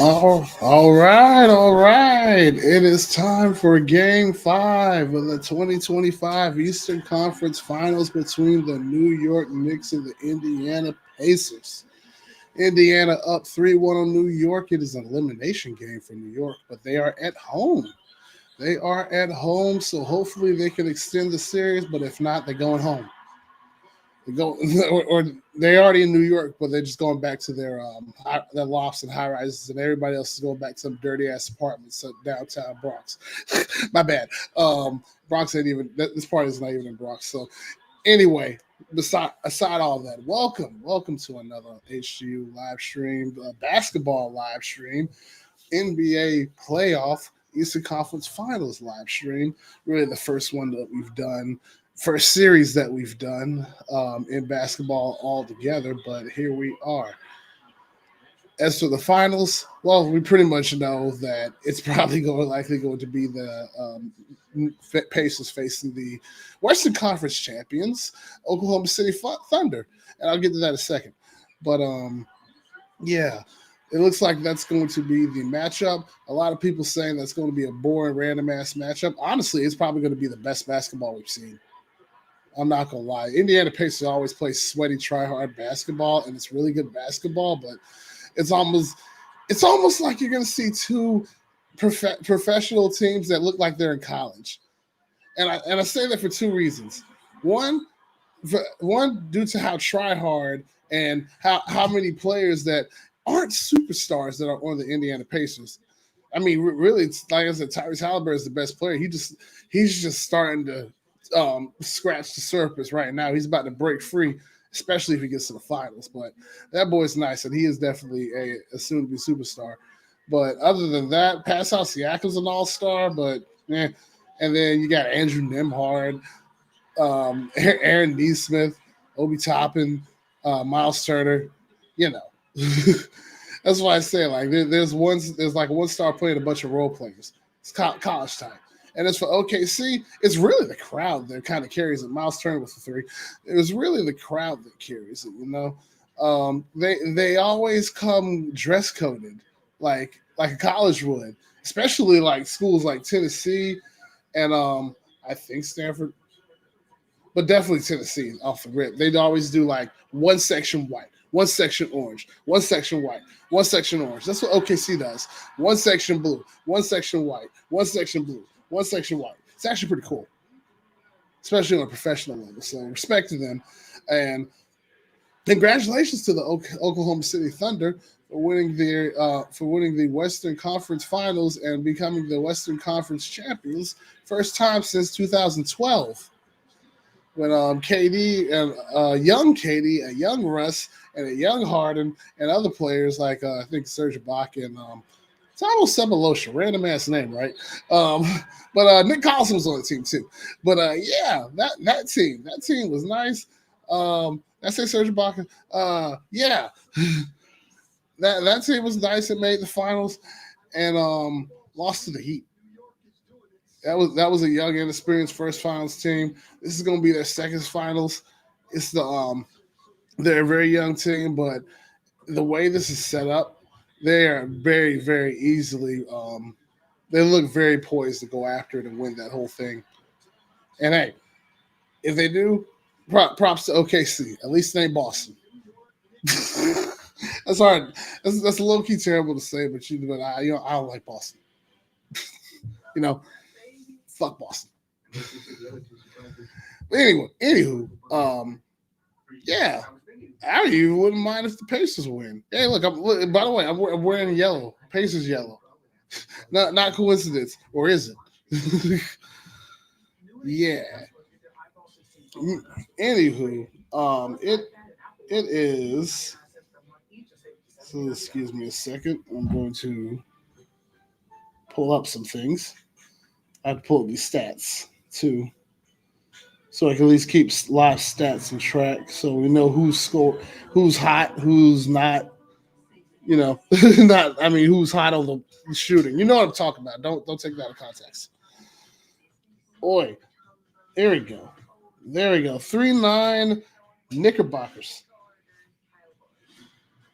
All right. It is time for Game 5 of the 2025 Eastern Conference Finals between the New York Knicks and the Indiana Pacers. Indiana up 3-1 on New York. It is an elimination game for New York, but they are at home. They are at home, so hopefully they can extend the series, but if not, they're going home. They go or they're already in New York, but they're just going back to their lofts and high rises, and everybody else is going back to some dirty ass apartments in downtown Bronx. My bad. Bronx ain't even this part is not even in Bronx. So anyway, aside all that, welcome to another HGU live stream, basketball live stream, NBA playoff Eastern Conference Finals live stream. Really, the first one that we've done, first series that we've done in basketball altogether. But here we are. As for the finals, well, we pretty much know that it's probably likely going to be the Pacers facing the Western Conference champions, Oklahoma City Thunder, and I'll get to that in a second. But yeah, it looks like that's going to be the matchup. A lot of people saying that's going to be a boring, random ass matchup. Honestly, it's probably going to be the best basketball we've seen. I'm not gonna lie. Indiana Pacers always play sweaty, try hard basketball, and it's really good basketball. But it's almost like you're gonna see two professional teams that look like they're in college. And I say that for two reasons. One, due to how try hard and how many players that aren't superstars that are on the Indiana Pacers. I mean, really, it's like I said, Tyrese Halliburton is the best player. He's just starting to scratch the surface right now. He's about to break free, especially if he gets to the finals. But that boy's nice, and he is definitely a soon-to-be superstar. But other than that, Pascal Siakam's an all-star, but and then you got Andrew Nembhard, Aaron Neesmith, Obi Toppin, Miles Turner. You know, that's why I say like there's like one star playing a bunch of role players. It's college time. And as for OKC, it's really the crowd that kind of carries it. Miles Turner with the three. It was really the crowd that carries it. You know, they always come dress coded like a college would, especially like schools like Tennessee and I think Stanford, but definitely Tennessee off the rip. They'd always do like one section white, one section orange, one section white, one section orange. That's what OKC does. One section blue, one section white, one section blue, one section white. It's actually pretty cool, especially on a professional level. So respect to them, and congratulations to the Oklahoma City Thunder for winning the Western Conference Finals and becoming the Western Conference champions. First time since 2012 when KD and young KD, a young Russ, and a young Harden, and other players like I think Serge Ibaka and Tamo Sebalosha, random ass name, right? Um, but Nick Collison was on the team too. But yeah, that team was nice. I say Serge Ibaka. Yeah, that team was nice. It made the finals and lost to the Heat. That was a young, inexperienced first finals team. This is going to be their second finals. It's they're a very young team, but the way this is set up, they are very, very easily. They look very poised to go after it and win that whole thing. And hey, if they do, props to OKC. At least it ain't Boston. That's hard. That's low key terrible to say, but I don't like Boston. You know, fuck Boston. But anyway, anywho, yeah, I even wouldn't mind if the Pacers win. Hey, by the way, I'm wearing yellow. Pacers yellow. Not coincidence, or is it? Yeah. Anywho, it is. So excuse me a second. I'm going to pull up some things. I have to pull up these stats too, so I can at least keep live stats in track, so we know who's scored, who's hot, who's not. You know, not. I mean, who's hot on the shooting? You know what I'm talking about. Don't take that out of context. Oi, there we go. There we go. 3-9 Knickerbockers.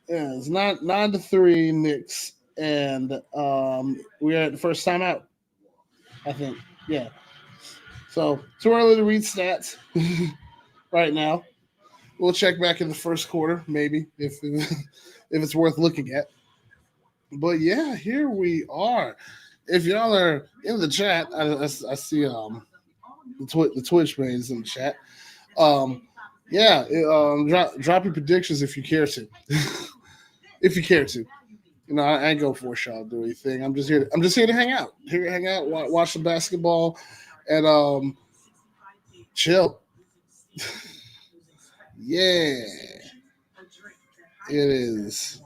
Yeah, it's not 9-3 Knicks. and we're at the first time out. I think, yeah. So too early to read stats right now. We'll check back in the first quarter, maybe if it's worth looking at. But yeah, here we are. If y'all are in the chat, I see the Twitch mains in the chat. Um, yeah, drop your predictions if you care to. If you care to. You know, I ain't go for y'all do anything. I'm just here to hang out. Here to hang out, watch the basketball, and chill. Yeah, it is.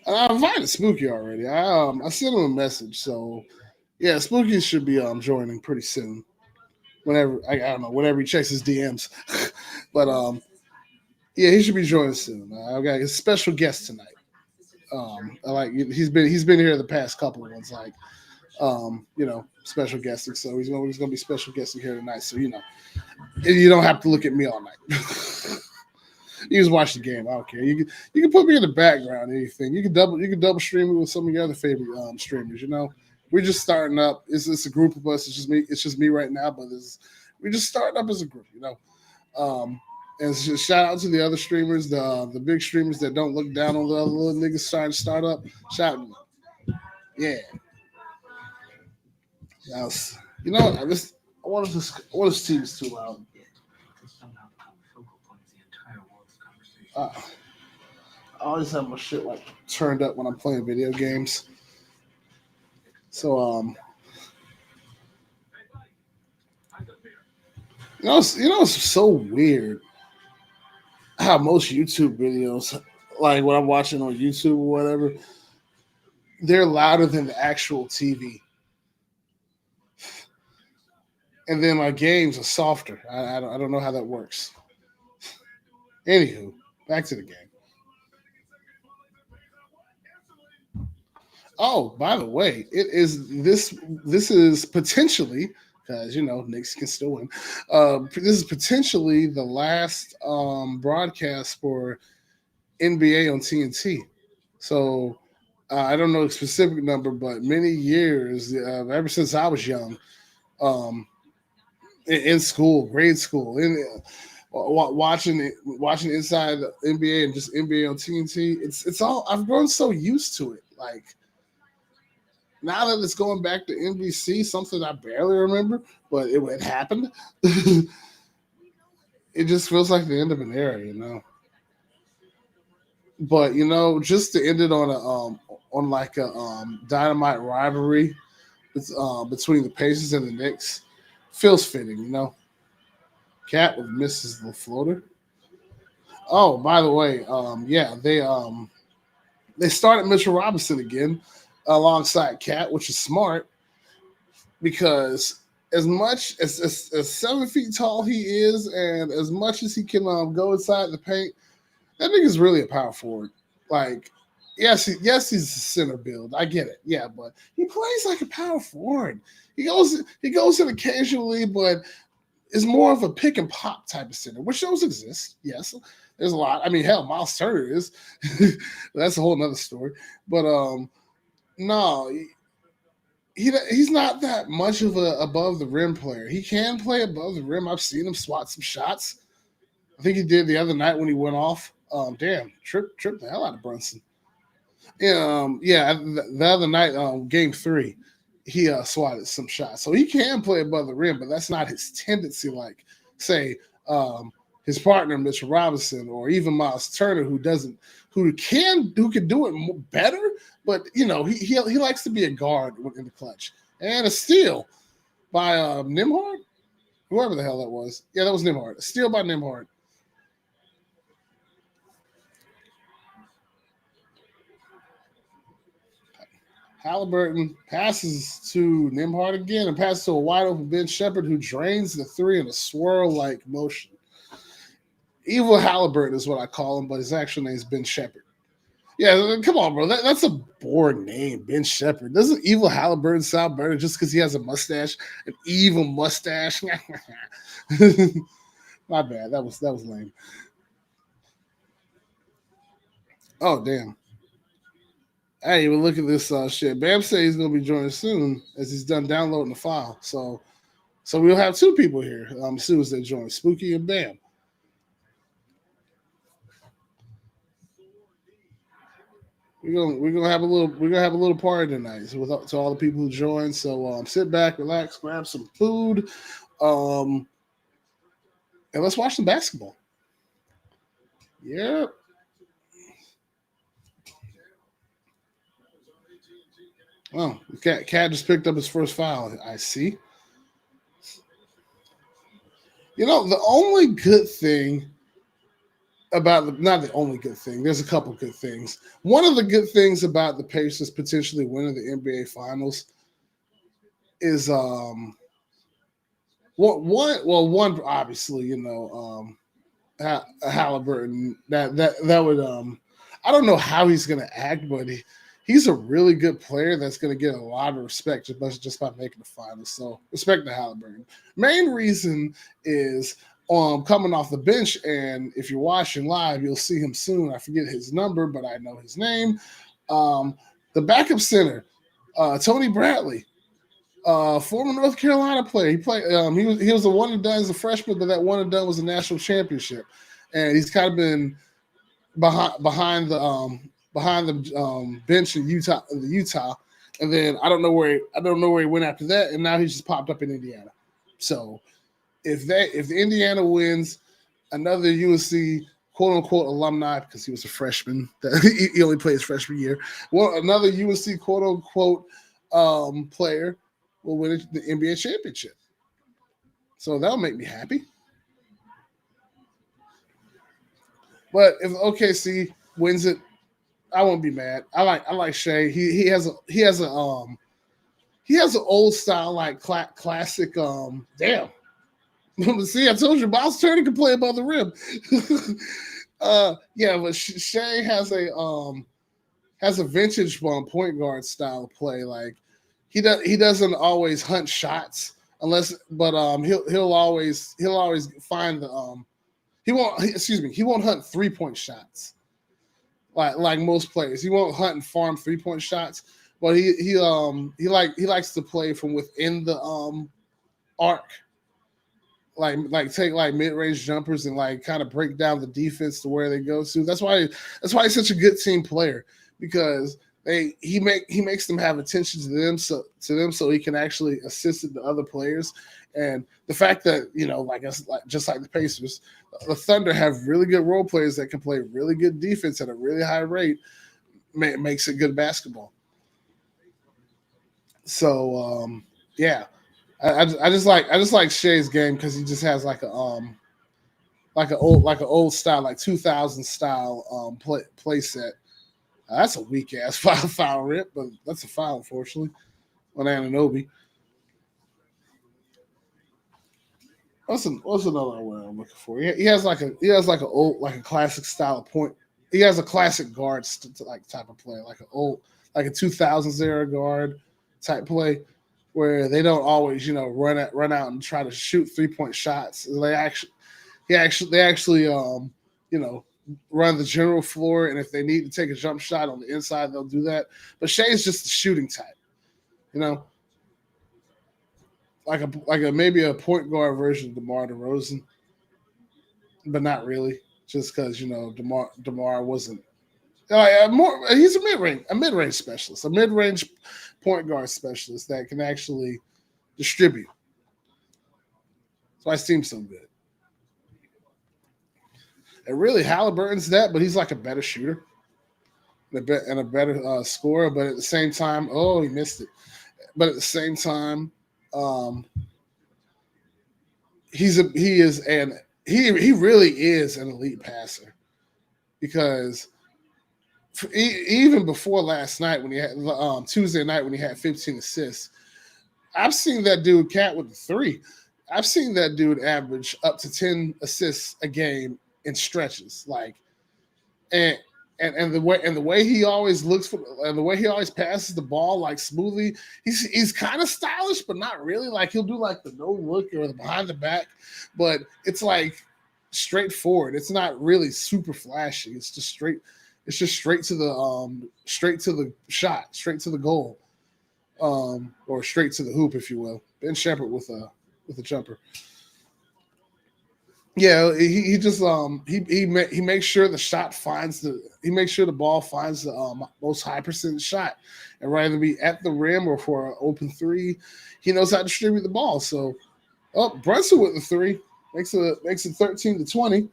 I invited Spooky already. I sent him a message, so yeah, Spooky should be joining pretty soon. Whenever I don't know, whenever he checks his DMs, but yeah, he should be joining soon. I've got a special guest tonight. I like he's been here the past couple of ones, like special guesting. So he's gonna be special guesting here tonight. So you don't have to look at me all night. You just watch the game. I don't care. You can put me in the background. Anything. You can double stream it with some of your other favorite streamers. We're just starting up. It's a group of us. It's just me. It's just me right now. But we're just starting up as a group. And just shout out to the other streamers, the big streamers that don't look down on the other little niggas trying to start up. Shout out. Yeah. Yes. You know what? I want to see this too loud. I always have my shit like turned up when I'm playing video games. So it's so weird how most YouTube videos, like when I'm watching on YouTube or whatever, they're louder than the actual TV. And then my games are softer. I don't know how that works. Anywho, back to the game. Oh, by the way, it is this. This is potentially because Knicks can still win. This is potentially the last broadcast for NBA on TNT. So I don't know the specific number, but many years, ever since I was young, um, in school, grade school, watching inside the NBA and just NBA on TNT. It's all I've grown so used to it. Like now that it's going back to NBC, something I barely remember, but it happened. It just feels like the end of an era. But just to end it on like a dynamite rivalry between the Pacers and the Knicks feels fitting. Cat with misses the floater. Oh, by the way, yeah, they started Mitchell Robinson again alongside Cat, which is smart because as much as 7 feet tall he is, and as much as he can go inside the paint, that nigga's really a power forward. Like, yes, he's a center build. I get it. Yeah, but he plays like a power forward. He goes in occasionally, but is more of a pick and pop type of center, which those exist. Yes, there's a lot. I mean, hell, Miles Turner is. That's a whole nother story. But no, he's not that much of a above the rim player. He can play above the rim. I've seen him swat some shots. I think he did the other night when he went off. Damn, trip the hell out of Brunson. Yeah, the other night, game 3, he swatted some shots, so he can play above the rim, but that's not his tendency. Like, say, his partner Mitchell Robinson, or even Miles Turner, who can do it better, but he likes to be a guard in the clutch. And a steal by Nimhard, whoever the hell that was. Yeah, that was Nimhard. A steal by Nimhard. Halliburton passes to Nimhard again and passes to a wide open Ben Shepherd, who drains the 3 in a swirl like motion. Evil Halliburton is what I call him, but his actual name is Ben Shepherd. Yeah, come on, bro. That's a boring name, Ben Shepherd. Doesn't Evil Halliburton sound better just because he has a mustache, an evil mustache? My bad. That was lame. Oh damn. Hey, well, look at this shit. Bam said he's gonna be joining soon as he's done downloading the file. So we'll have two people here as soon as they join, Spooky and Bam. We're gonna have a little party tonight. So with to all the people who joined. So sit back, relax, grab some food, um, and let's watch some basketball. Yep. Oh, Cat just picked up his first foul. I see. The only good thing about not the only good thing. There's a couple good things. One of the good things about the Pacers potentially winning the NBA Finals is one obviously Halliburton that would I don't know how he's gonna act, but he's a really good player that's gonna get a lot of respect just by making the finals. So respect to Halliburton. Main reason is coming off the bench, and if you're watching live, you'll see him soon. I forget his number, but I know his name. The backup center, Tony Bradley, former North Carolina player. He played. He was a one and done as a freshman, but that one and done was a national championship, and he's kind of been behind the bench in Utah, and then I don't know where he went after that, and now he's just popped up in Indiana. So if the Indiana wins, another UNC quote unquote alumni because he was a freshman, he only played his freshman year. Well, another UNC quote unquote player will win the NBA championship. So that'll make me happy. But if OKC wins it, I won't be mad. I like Shea. He has an old style like classic. Damn. See, I told you, Miles Turner can play above the rim. Yeah, but Shea has a vintage point guard style play. Like he doesn't always hunt shots but he'll always find the he won't hunt 3-point shots like most players. He won't hunt and farm 3-point shots, but he likes to play from within the arc, like take like mid-range jumpers and like kind of break down the defense to where they go to. That's why he's such a good team player, because he makes them have attention to them so he can actually assist the other players. And the fact that just like the Pacers, the Thunder have really good role players that can play really good defense at a really high rate, makes it good basketball. So yeah, I just like Shea's game because he just has like an old style, like 2000 style play set. That's a weak ass foul rip, but that's a foul, unfortunately, on Ananobi. What's another word I'm looking for? He has like a classic style of point. He has a classic guard like type of play, like a 2000s era guard type play, where they don't always run out and try to shoot 3-point shots. They actually you know run the general floor, and if they need to take a jump shot on the inside, they'll do that. But Shea's just the shooting type, you know, like a maybe a point guard version of DeMar DeRozan, but not really, just because DeMar wasn't more. He's a mid range specialist, a mid range point guard specialist that can actually distribute. That's why his team's so good. And really, Halliburton's that, but he's like a better shooter and a better scorer. But at the same time, oh, he missed it. But at the same time, um, he really is an elite passer, because even before last night when he had Tuesday night when he had 15 assists, I've seen that dude cat with the three. I've seen that dude average up to 10 assists a game in stretches. Like, and and the way he always looks for, and the way he always passes the ball like smoothly, he's kind of stylish, but not really. Like, he'll do like the no look or the behind the back, but it's like straightforward. It's not really super flashy. It's just straight. It's just straight to the shot, straight to the goal, or straight to the hoop, if you will. Ben Shepherd with a jumper. Yeah, he just he makes sure the shot finds the he makes sure the ball finds the most high percentage shot, and rather be at the rim or for an open three, he knows how to distribute the ball. So, Brunson with the three makes it 13-20.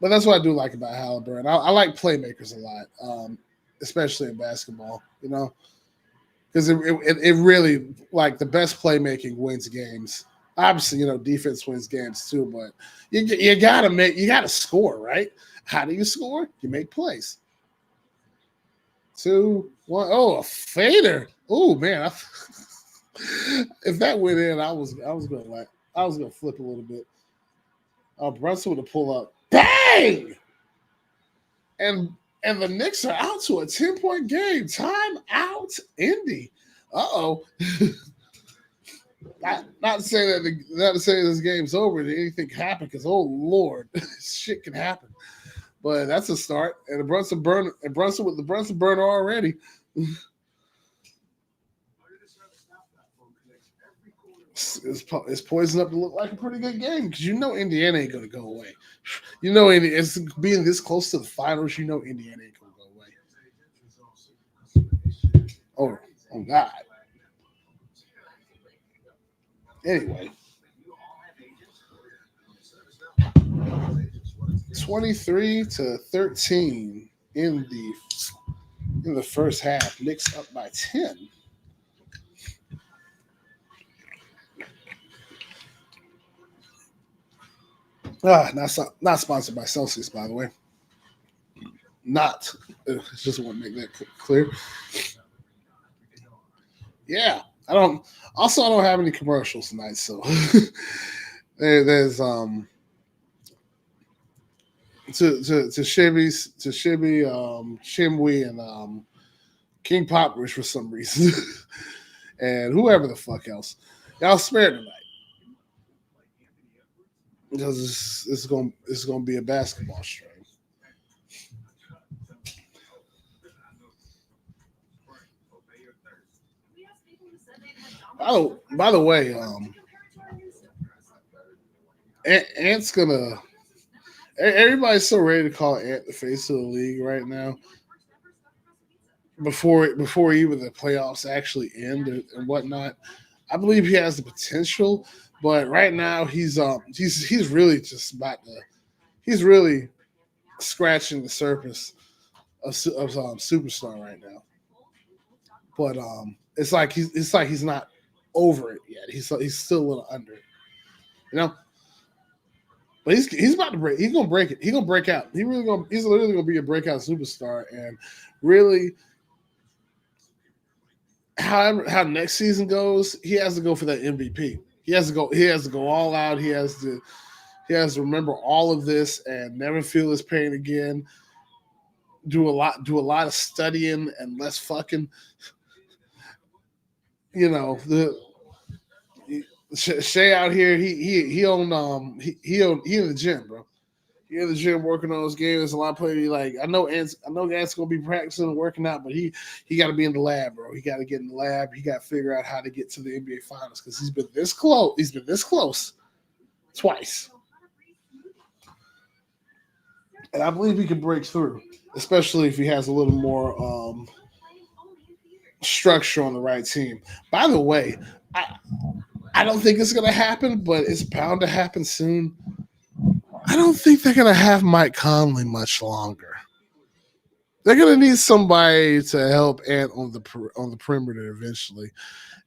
But that's what I do like about Halliburton. I like playmakers a lot, especially in basketball. Because it really like the best playmaking wins games. Obviously, defense wins games too, but you gotta score, right? How do you score? You make plays. 2-1. Oh, a fader. Oh man, if that went in, I was gonna flip a little bit. Brunson with a pull up, bang, and the Knicks are out to a 10-point game. Time out, Indy. Uh-oh. Not to say this game's over that anything can happen, because oh Lord, shit can happen. But that's a start. And Brunson with the Brunson burner already. It's poisoned up to look like a pretty good game, because Indiana ain't gonna go away. It's being this close to the finals. Indiana ain't gonna go away. Oh God. Anyway, 23-13 in the first half. Knicks up by 10. Not sponsored by Celsius, by the way. Not. Just want to make that clear. Yeah, I don't. Also, I don't have any commercials tonight, so there's to Shibby, Chimwee, and King Poppers for some reason, and whoever the fuck else. Y'all spare tonight, because it's gonna be a basketball stream. Oh, by the way, Ant's gonna. Everybody's so ready to call Ant the face of the league right now. Before even the playoffs actually end and whatnot, I believe he has the potential, but right now he's really just about to. He's really scratching the surface of superstar right now. But it's like he's not over it yet. He's still a little under it, you know. But he's about to break. He's gonna break it. He's gonna break out. He's literally gonna be a breakout superstar. And really, how next season goes, he has to go for that MVP. He has to go. He has to go all out. He has to remember all of this and never feel his pain again. Do a lot of studying and less fucking. The Shay out here, he on he in the gym, bro. He in the gym working on his game. There's a lot of players like I know Ant's gonna be practicing and working out, but he got to be in the lab, bro. He got to get in the lab. He got to figure out how to get to the NBA Finals, because he's been this close. He's been this close twice, and I believe he can break through, especially if he has a little more structure on the right team. By the way, I don't think it's gonna happen, but it's bound to happen soon. I don't think they're gonna have Mike Conley much longer. They're gonna need somebody to help Ant on the perimeter eventually.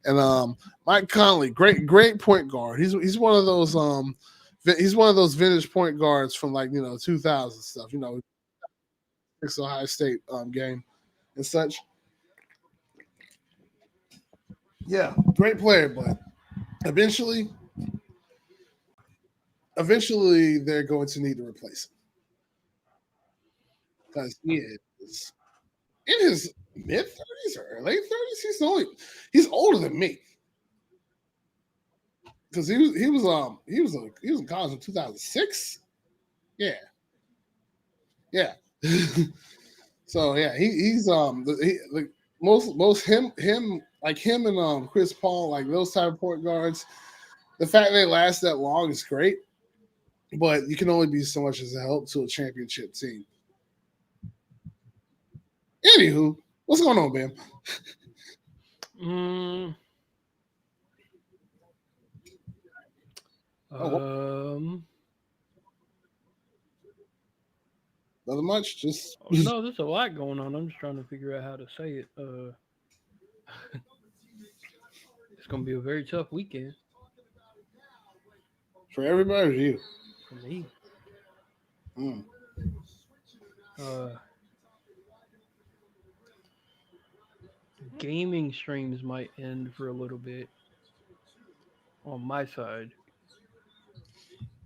And Mike Conley, great point guard. He's one of those he's one of those vintage point guards from 2000 stuff. It's Ohio State game and such. Yeah, great player, but eventually, they're going to need to replace him, because he is in his mid 30s or late 30s. He's older than me, because he was in college in 2006. Yeah, yeah. So yeah, he's like most him like him and Chris Paul, like those type of point guards. The fact they last that long is great, but you can only be so much as a help to a championship team. Anywho, what's going on, Bam? Mm, Oh, um, nothing much. Just no, there's a lot going on. I'm just trying to figure out how to say it. It's gonna be a very tough weekend for everybody or you. for me. Mm. Uh, Gaming streams might end for a little bit on my side.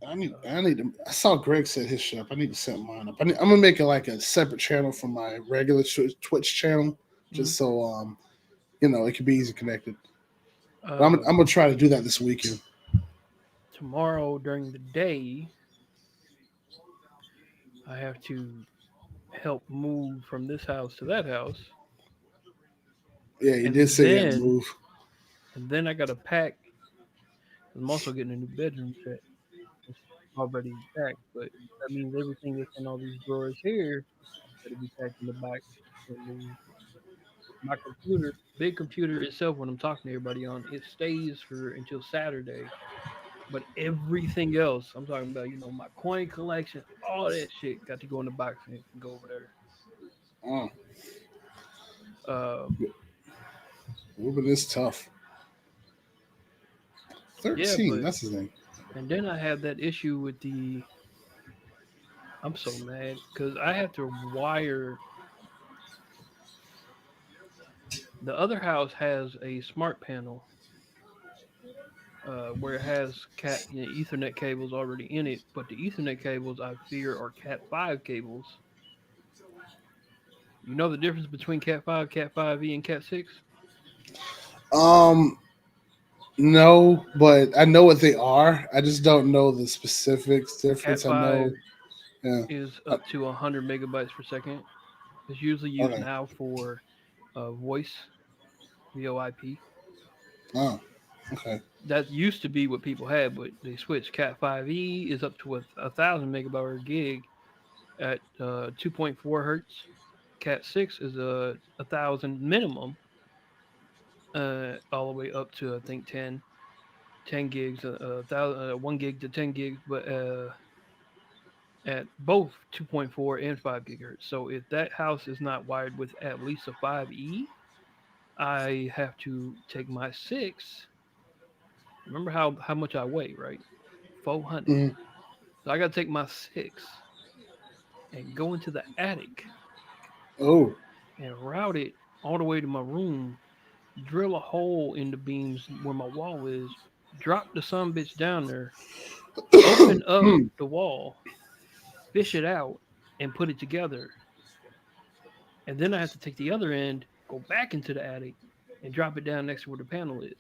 I need to. I saw Greg set his shit up. I need to set mine up. I'm gonna make it like a separate channel from my regular Twitch channel, Mm-hmm. just so it could be easy connected. But Uh, I'm gonna try to do that this weekend. Tomorrow during the day, I have to help move from this house to that house, Yeah, you did and say you had to then move. and then I gotta pack. I'm also getting a new bedroom set. It's already packed, but that means everything that's in all these drawers here got to be packed in the box. And then my computer, big computer itself, when I'm talking to everybody on, it stays for until Saturday. But everything else, I'm talking about, my coin collection, all that shit, got to go in the box and go over there. Oh, Um, moving is tough. yeah, 13, but that's his name. and then I have that issue with the. I'm so mad because I have to wire. The other house has a smart panel where it has Ethernet cables already in it, but the Ethernet cables I fear are Cat 5 cables. You know the difference between Cat 5, Cat 5e, and Cat 6? Um, no, but I know what they are. I just don't know the specifics Cat difference. I know. 5 Yeah. is Uh, up to 100 megabytes per second. It's usually used okay. now for voice, VoIP. Oh. Okay. That used to be what people had, but they switched. Cat 5e is up to a thousand megabyte per gig at 2.4 hertz. Cat 6 is a thousand minimum, all the way up to I think 10 gigs, 1 gig to 10 gigs, but at both 2.4 and 5 gigahertz. So if that house is not wired with at least a 5e, I have to take my six. Remember how much I weigh, right? 400. Mm. So I got to take my six and go into the attic Oh. and route it all the way to my room, drill a hole in the beams where my wall is, drop the sun bitch down there, open up Hmm. the wall, fish it out, and put it together. And then I have to take the other end, go back into the attic, and drop it down next to where the panel is.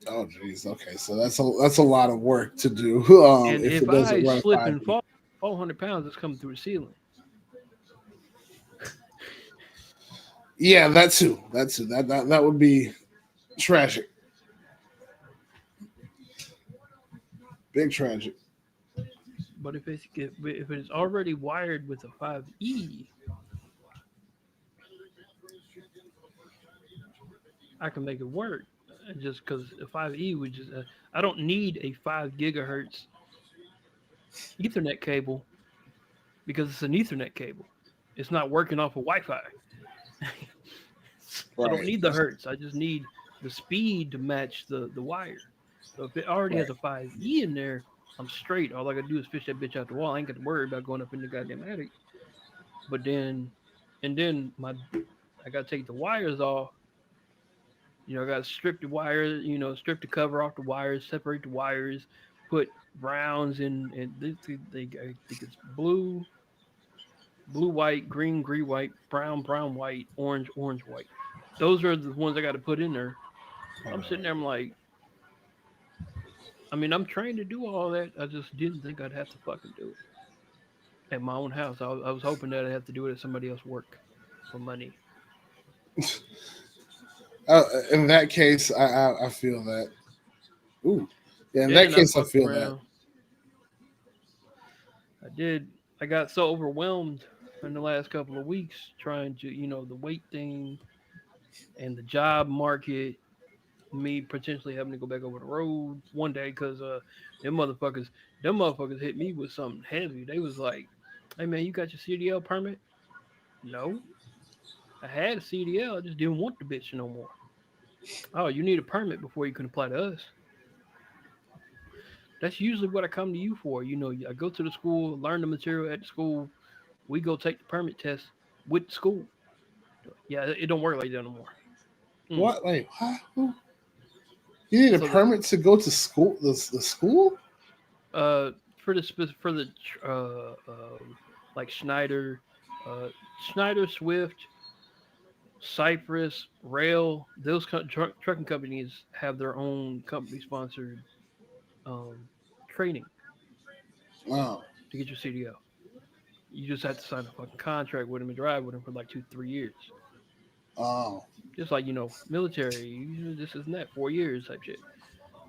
Oh, geez. Okay, so that's a lot of work to do. And If if it doesn't I run slip and 5e. fall, 400 pounds is coming through the ceiling. Yeah, that too. That too. That would be tragic. Big tragic. But if it's already wired with a 5e, I can make it work. Just because a 5e would just, I don't need a 5 gigahertz Ethernet cable because it's an Ethernet cable. It's not working off of Wi-Fi. I don't Right. need the hertz. I just need the speed to match the wire. So if it already has Right. a 5e in there, I'm straight. All I gotta do is fish that bitch out the wall. I ain't got to worry about going up in the goddamn attic. But then, and then I gotta take the wires off. I gotta strip the wires. Strip the cover off the wires, separate the wires, put browns in, and I think it's blue, white, green, white, brown, white, orange, white. Those are the ones I got to put in there. I'm sitting there. I'm like, I mean, I'm trained to do all that. I just didn't think I'd have to fucking do it. at my own house. I was hoping that I'd have to do it at somebody else's work for money. In that case, I feel that. Ooh, yeah. In that Then I case, I fucked feel that. around. I did. I got so overwhelmed in the last couple of weeks trying to, the weight thing and the job market, me potentially having to go back over the road one day because them motherfuckers, them motherfuckers hit me with something heavy. They was like, "Hey man, you got your CDL permit?" No, I had a CDL. I just didn't want the bitch no more. Oh, you need a permit before you can apply to us. That's usually what I come to you for. I go to the school, learn the material at the school. We go take the permit test with the school. Yeah, it don't work like that no more. Mm. What? Like, what? You need a So the permit to go to school? The school? uh for the for the like Schneider, Swift, Cypress, Rail, those trucking companies have their own company sponsored um training Wow. to get your CDL. You just have to sign a fucking contract with them and drive with them for like 2 3 years. Oh, Just like military, this isn't that 4 years type shit.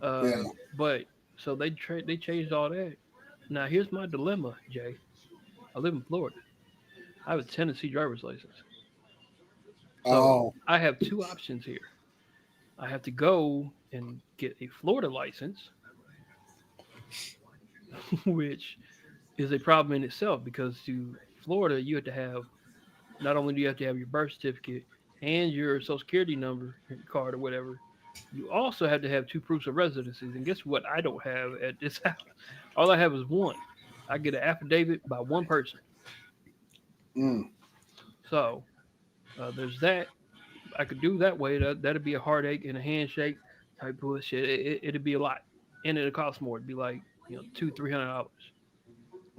yeah. But so they changed all that. Now here's my dilemma, Jay. I live in Florida. I have a Tennessee driver's license. So Oh, I have two options here. I have to go and get a Florida license, which is a problem in itself because to Florida you have to have not only do you have to have your birth certificate and your social security number card or whatever, you also have to have two proofs of residencies. And guess what? I don't have at this house. All I have is one. I get an affidavit by one person. mm, So there's that. I could do that way. That'd be a heartache and a handshake type bullshit. It'd be a lot, and it'd cost more. It'd be like $200-300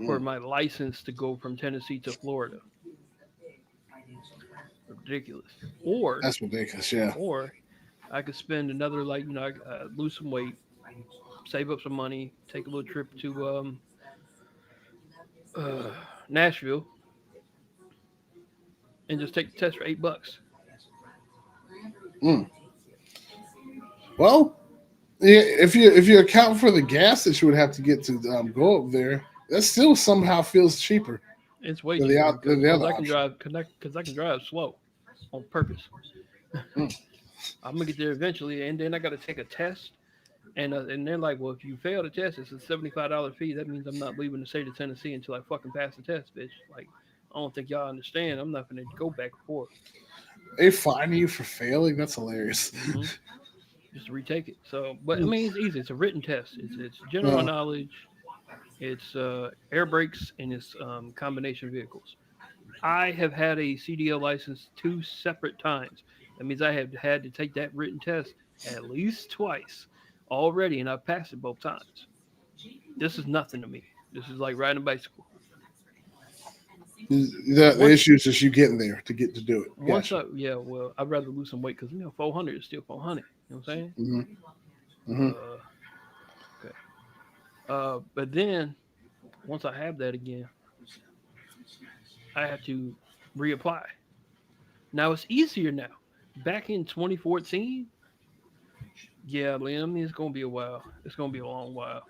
for mm. my license to go from Tennessee to Florida. Ridiculous. Or That's ridiculous. Yeah. or I could spend another lose some weight, save up some money, take a little trip to uh, Nashville, and just take the test for $8. Mm. Well, yeah. If you account for the gas that you would have to get to go up there, that still somehow feels cheaper It's way than cheaper than the because other I can option. drive because I can drive slow on purpose. Mm. I'm gonna get there eventually, and then I got to take a test, and they're like, well, if you fail the test, it's a $75 fee. That means I'm not leaving the state of Tennessee until I fucking pass the test, bitch. Like, I don't think y'all understand. I'm not gonna go back and forth. They fine you for failing. That's hilarious. Hmm. Just to retake it. So, but I Mm. mean, it's easy. It's a written test. It's general Uh, knowledge. It's air brakes and it's combination vehicles. I have had a CDL license two separate times. That means I have had to take that written test at least twice already, and I've passed it both times. This is nothing to me. This is like riding a bicycle. the Once, issue is just you getting there to get to do it. once Gotcha. I, yeah, well, I'd rather lose some weight because 400 is still 400. You know what I'm saying? Hmm. Hmm. Uh, okay. But then once I have that again, I have to reapply. Now it's easier now. Back in 2014, yeah, Liam, it's gonna be a while. It's gonna be a long while.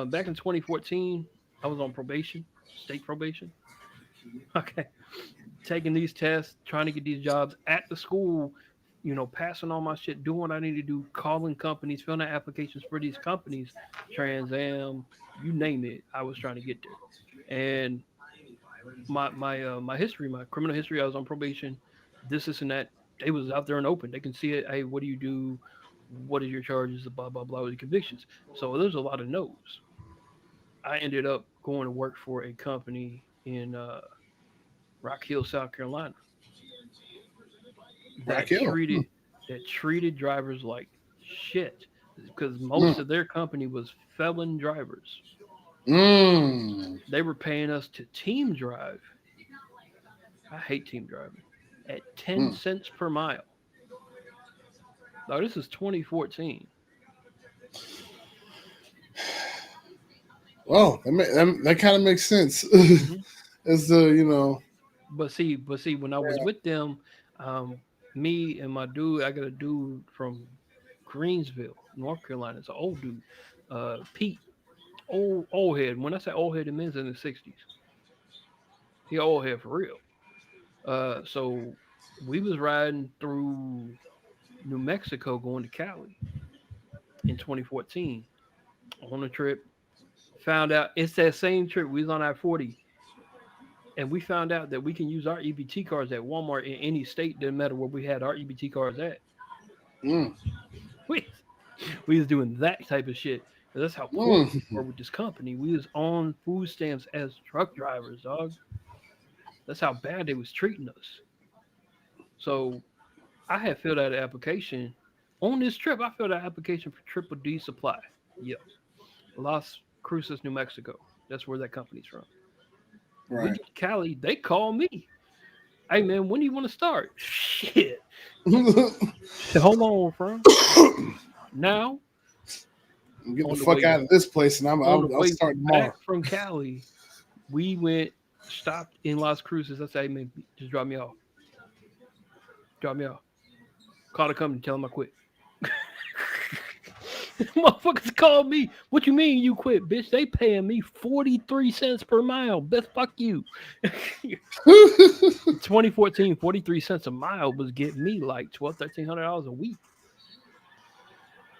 Back in 2014, I was on probation, state probation. Okay, taking these tests, trying to get these jobs at the school. Passing all my shit, doing what I need to do, calling companies, filling out applications for these companies, Trans Am, you name it. I was trying to get there, and my history, my criminal history, I was on probation. This and that. They was out there and open. They can see it. Hey, what do you do? What is your charges? Blah blah blah with the convictions. So there's a lot of no's. I ended up going to work for a company in Rock Hill, South Carolina, Rock that Hill. treated that treated drivers like shit because Mm. most of their company was felon drivers. Mm. They were paying us to team drive. I hate team driving at 10 Mm. cents per mile. Now this is 2014. Well, that kind of makes sense. Hmm. It's the. But see, when I was Yeah. with them, me and my dude, I got a dude from Greensville, North Carolina. It's an old dude, Pete, old head. When I say old head, it means in the 60s. He old head for real. So we was riding through New Mexico going to Cali in 2014 on a trip. Found out it's that same trip we was on I-40, and we found out that we can use our EBT cards at Walmart in any state. Didn't matter where we had our EBT cards at. Mm. We we was doing that type of shit. And that's how poor we Mm. were with this company. We was on food stamps as truck drivers, dog. That's how bad they was treating us. So I had filled out an application on this trip. I filled out an application for Triple D Supply. Yep, Las Cruces, New Mexico. That's where that company's from. We Right. get to Cali. They call me. Hey man, when do you want to start? Shit. Say, hold on, friend. Now Get the on the fuck way out of this place, and on the I'll way start tomorrow. back from Cali, we went stopped in Las Cruces. I said, hey man, just drop me off. Drop me off. Call the company, tell them I quit. Motherfuckers called me. What you mean you quit, bitch? They paying me 43 cents per mile. Best fuck you. 2014, 43 cents a mile was getting me like $1,200, $1,300 a week.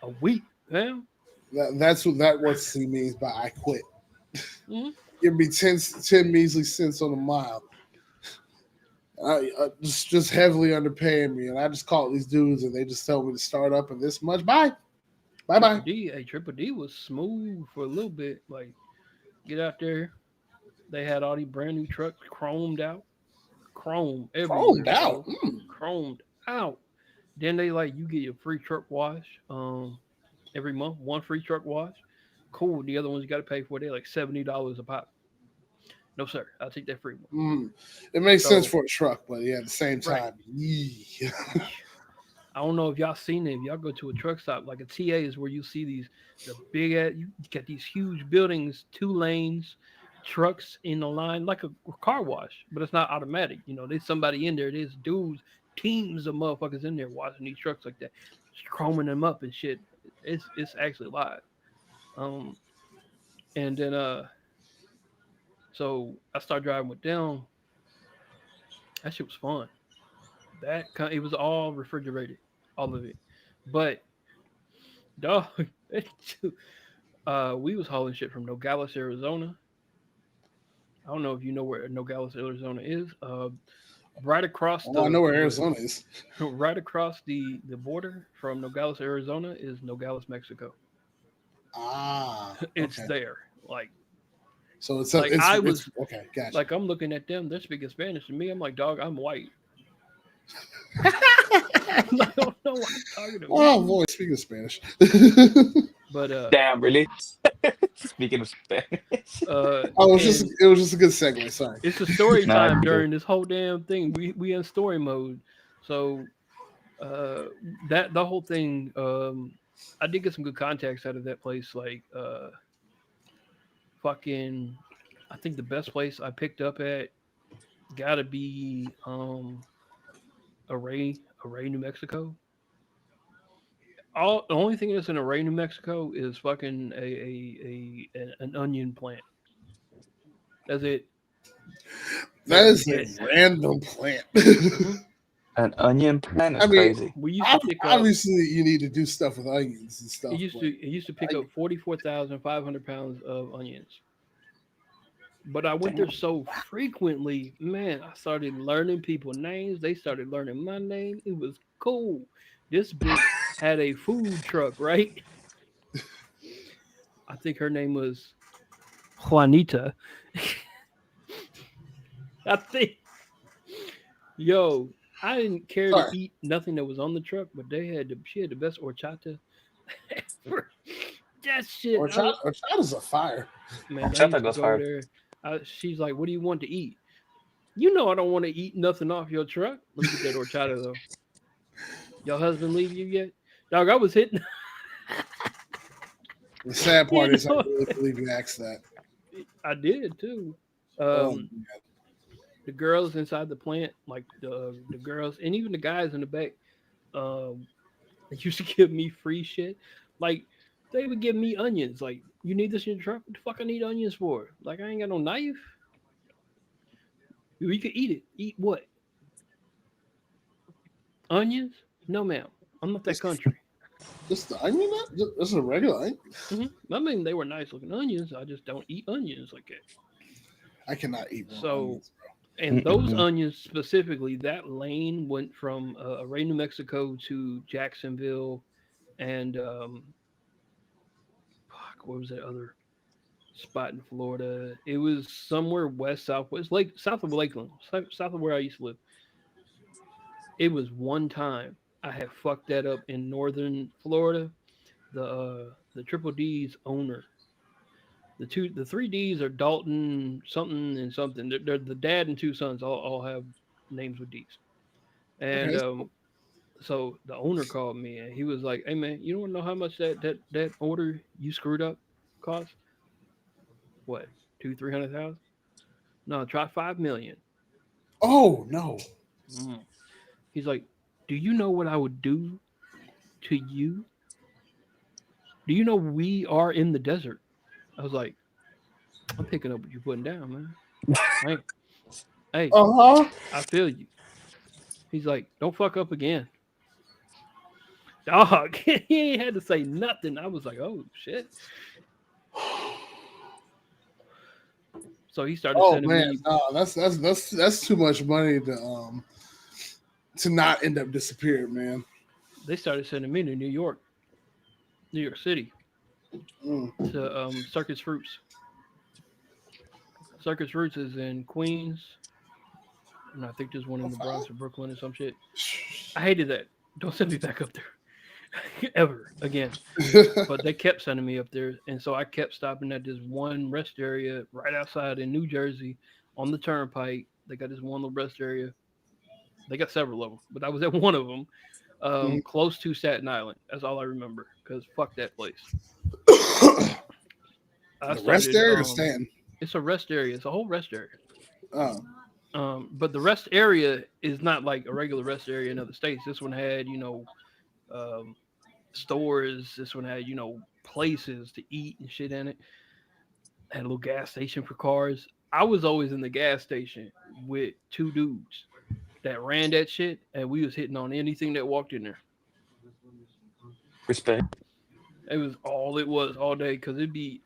A week, man. That's what that what C means by I quit. Mm-hmm. Give me 10 measly cents on a mile. Just heavily underpaying me, and I just call these dudes, and they just tell me to start up and this much. Bye, bye, bye. Triple D was smooth for a little bit. Like, get out there. They had all these brand new trucks, chromed out, chrome Chromed everywhere, out. dog. Chromed out. Then they like you get your free truck wash every month, one free truck wash. Cool. The other ones you got to pay for. They like $70 a pop. No sir, I'll take that free one. It makes sense So for a truck, but yeah, at the same right. time, yeah. I don't know if y'all seen it. If y'all go to a truck stop, like a TA is where you see the big ass. You got these huge buildings, 2 lanes, trucks in the line, like a car wash, but it's not automatic. You know, there's somebody in there. There's dudes, teams of motherfuckers in there washing these trucks like that, just chroming them up and shit. It's actually live. Um, and then so I started driving with them. That shit was fun. It was all refrigerated, all of it. But dog, we was hauling shit from Nogales, Arizona. I don't know if you know where Nogales, Arizona is. Right across Oh, I know where Arizona is. right across the border from Nogales, Arizona is Nogales, Mexico. Ah, It's okay. there. Like So it's I it's was okay. Gotcha. like I'm looking at them. They're speaking Spanish to me. I'm like, dog, I'm white. I don't know why I'm talking to me. Oh boy, speaking of Spanish. But Damn, really? Speaking of Spanish. Oh, and it was just a good segue. Sorry. it's a story Nah, time good. during this whole damn thing. We in story mode. So uh that the whole thing, I did get some good context out of that place. Like fucking I think the best place I picked up at gotta be Array, New Mexico. All the only thing that's in Array, New Mexico is fucking an onion plant. That's it. That is Yeah. a random plant. Mhm. An onion plant I is mean, crazy. We used to pick up. obviously you need to do stuff with onions and stuff. It used to pick I, up 44,500 pounds of onions. But I went there Damn. so frequently, man. I started learning people names. They started learning my name. It was cool. This bitch had a food truck, right? I think her name was Juanita. I think, yo, I didn't care sorry, to eat nothing that was on the truck, but she had the best horchata ever. That shit, horchata's a fire. man. I Horchata used to goes go hard. there. She's like, "What do you want to eat?" You know, I don't want to eat nothing off your truck. Let me get that horchata though. Your husband leave you yet? Dog, I was hitting. The sad part You is I know, really believe you asked that. I did too. Oh, Um, man. the girls inside the plant, like the girls and even the guys in the back, they used to give me free shit. Like they would give me onions. Like, you need this in your truck? What the fuck I need onions for? Like, I ain't got no knife. You could eat it. Eat what? Onions? No, ma'am. I'm not that country. Just the onion? Just a regular onion? I mean, they were nice looking onions. I just don't eat onions like that. I cannot eat more So, onions, bro. and those onions specifically, that lane went from Array, New Mexico to Jacksonville, and fuck, what was that other spot in Florida? It was somewhere west, southwest, like south of Lakeland, south of where I used to live. It was one time I had fucked that up in northern Florida. The Triple D's owner, the three D's are Dalton something and something. They're the dad and two sons all have names with D's. And Okay. so the owner called me and he was like, "Hey man, you don't know how much that order you screwed up cost? What, 200,000-300,000? No, try 5 million." Oh no. Mm. He's like, "Do you know what I would do to you? Do you know we are in the desert?" I was like, "I'm picking up what you're putting down, man. Hey, hey, Uh-huh. I feel you." He's like, "Don't fuck up again." Dog, he ain't had to say nothing. I was like, "Oh shit." So he started Oh sending man, me. no, that's too much money to not end up disappearing, man. They started sending me to New York City, Mm. to Circus Fruits. Circus Fruits is in Queens, and I think there's one in the Okay. Bronx or Brooklyn or some shit. I hated that. Don't send me back up there ever again. But they kept sending me up there, and so I kept stopping at this one rest area right outside in New Jersey on the turnpike. They got this one little rest area. They got several of them, but I was at one of them, Mhm. close to Staten Island. That's all I remember, because fuck that place. I The rest started. area or Stanton? It's a rest area. It's a whole rest area. Oh, But the rest area is not like a regular rest area in other states. This one had, um, stores. This one had, places to eat and shit in it. Had a little gas station for cars. I was always in the gas station with two dudes that ran that shit, and we was hitting on anything that walked in there. Respect. It was all it was all day, cause it'd be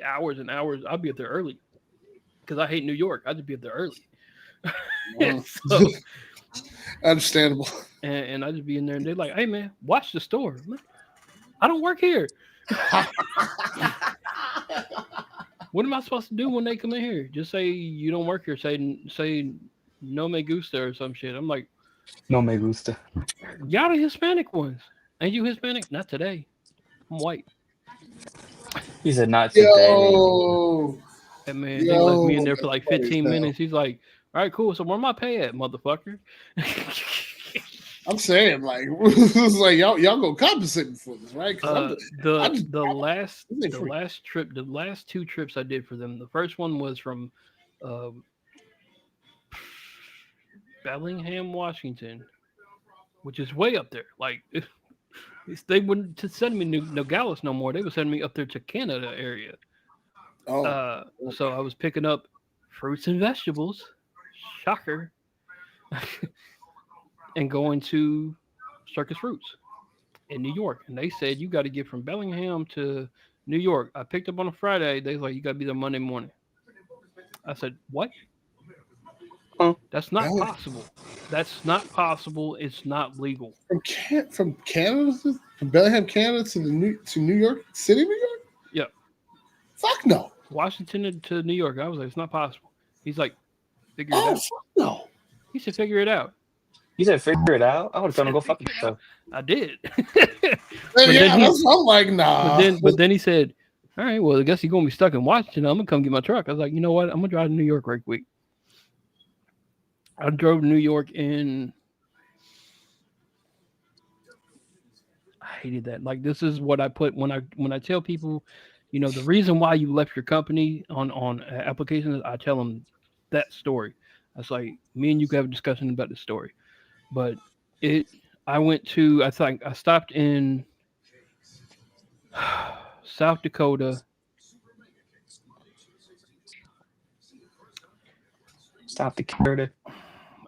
hours and hours. I'd be up there early because I hate New York. I'd just be up there early. uh, So understandable. and I just be in there and they're like, "Hey man, watch the store." I'm like, I don't work here. What am I supposed to do when they come in here? Just say you don't work here. Say no me gusta or some shit. I'm like, No me gusta. y'all the Hispanic ones. Ain't you Hispanic? Not today. I'm white. He said not today. Yo, And man, they left me in yo, there for that's like funny as 15 hell. minutes. He's like, "All right, cool. So where my pay at, motherfucker?" I'm saying, like, it's like y'all gonna compensate me for this, right? Because I just The last this ain't free. the last two trips I did for them. The first one was from um, Bellingham, Washington, which is way up there. Like they wouldn't to send me Nogales no more. They would send me up there to Canada area. Oh, So I was picking up fruits and vegetables, shocker, and going to Circus Fruits in New York. And they said you got to get from Bellingham to New York. I picked up on a Friday. They was like, you got to be there Monday morning. I said, what? Huh? That's not Bellingham. possible. That's not possible. It's not legal. from Canada from Bellingham, Canada to New York City, New York. Yeah. Fuck no. Washington to New York. I was like, it's not possible. He's like, figure it Oh out. fuck no. He said, figure it out. You said figure it out. I would have told him to go fuck Figure it out. himself. I did. Yeah, that's I'm like nah. But then he said, all right, well, I guess you're gonna be stuck in Washington. I'm gonna come get my truck. I was like, you know what? I'm gonna drive to New York right quick. I drove to New York and I hated that. Like this is what I put when I tell people, the reason why you left your company on applications. I tell them that story. was like, me and you could have a discussion about this story. But it, I went to, I think I stopped in South Dakota. Stop the Dakota.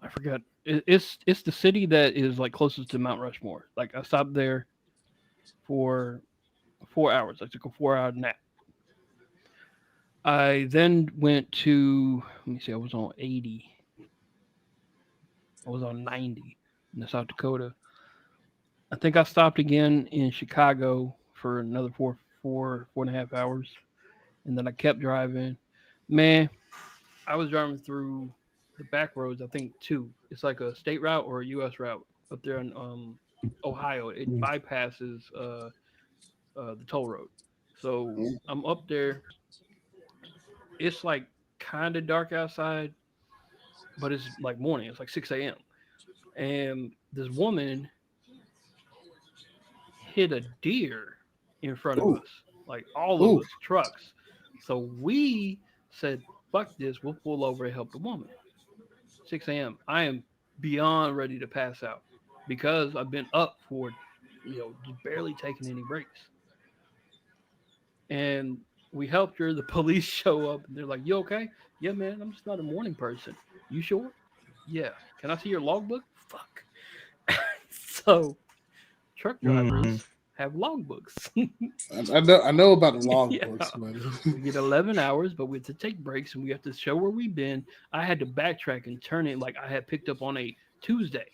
I forgot. It's the city that is like closest to Mount Rushmore. Like I stopped there for 4 hours. I took a 4 hour nap. I then went to, let me see, I was on 80. I was on 90 in the South Dakota. I think I stopped again in Chicago for another 4.5 hours. And then I kept driving. Man, I was driving through the back roads, I think two. It's like a state route or a US route up there in Ohio. It bypasses the toll road. So I'm up there. It's like kind of dark outside, but it's like morning. It's like 6 a.m. And this woman hit a deer in front of Ooh. us, like all of Ooh. us trucks. So we said, fuck this, we'll pull over and help the woman. 6 a.m. I am beyond ready to pass out because I've been up for, just barely taking any breaks. And we helped her. The police show up and they're like, "You okay?" "Yeah, man, I'm just not a morning person." "You sure?" "Yeah." "Can I see your logbook?" Fuck. So truck Mm. drivers have logbooks. I know about the Yeah. logbooks, man. We get 11 hours, but we have to take breaks and we have to show where we've been. I had to backtrack and turn it like I had picked up on a Tuesday,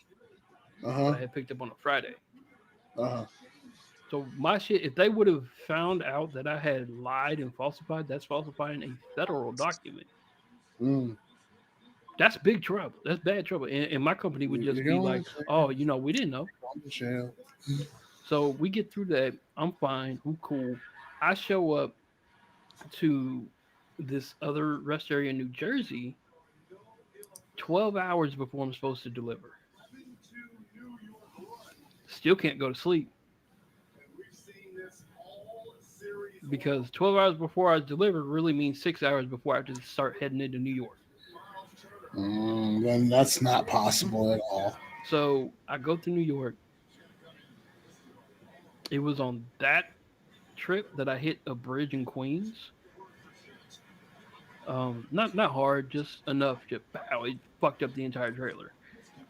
but I had picked up on a Friday. Uh-huh. So my shit, if they would have found out that I had lied and falsified, that's falsifying a federal document. Mm. That's big trouble. That's bad trouble. And my company would just You're be going like, "Oh, we didn't know." to jail. So we get through that. I'm fine. I'm cool. I show up to this other rest area in New Jersey 12 hours before I'm supposed to deliver. Still can't go to sleep because 12 hours before I deliver really means 6 hours before I have to start heading into New York. Then that's not possible at all. So I go to New York. It was on that trip that I hit a bridge in Queens. Not hard, just enough to pow, it fucked up the entire trailer.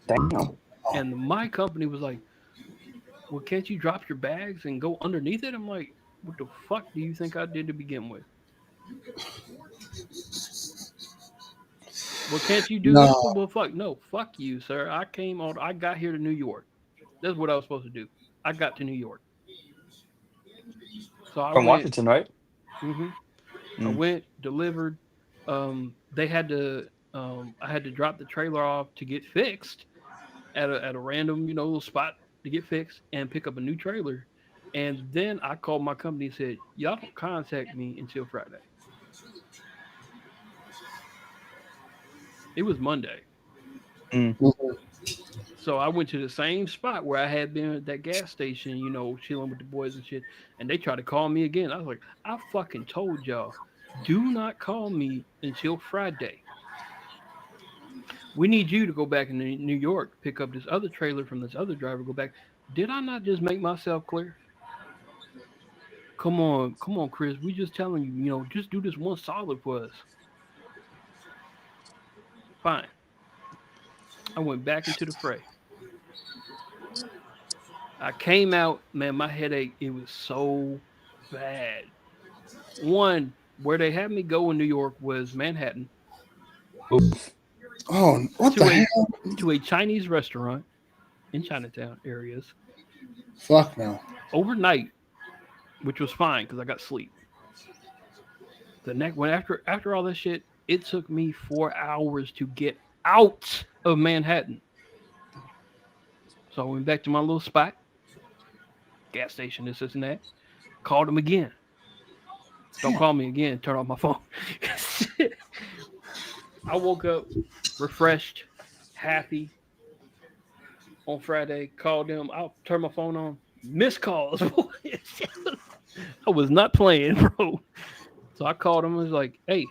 Damn. And my company was like, "Well, can't you drop your bags and go underneath it?" I'm like, "What the fuck do you think I did to begin with? Well, can't you do this?" No, Well, fuck no, fuck you, sir. I got here to New York. That's what I was supposed to do. I got to New York, so I From went. Washington, right? hmm I Mm. went, delivered. They had to. I had to drop the trailer off to get fixed at a random, little spot to get fixed and pick up a new trailer. And then I called my company and said, "Y'all don't contact me until Friday." It was Monday. Mm. So I went to the same spot where I had been at that gas station, chilling with the boys and shit. And they tried to call me again. I was like, "I fucking told y'all, do not call me until Friday. We need you to go back in New York, pick up this other trailer from this other driver, go back." Did I not just make myself clear? Come on, Chris. We just telling you, just do this one solid for us. Fine. I went back into the fray. I came out, man, my headache, it was so bad. One, where they had me go in New York was Manhattan Oof. oh, what the to a hell? to a Chinese restaurant in Chinatown areas Fuck no. overnight, which was fine because I got sleep. The next when after all this shit, it took me 4 hours to get out of Manhattan. So I went back to my little spot, gas station, this and that. Called him again. Don't Damn. call me again. Turn off my phone. I woke up refreshed, happy on Friday. Called them. I'll turn my phone on. Missed calls. I was not playing, bro. So I called him. I was like, "Hey,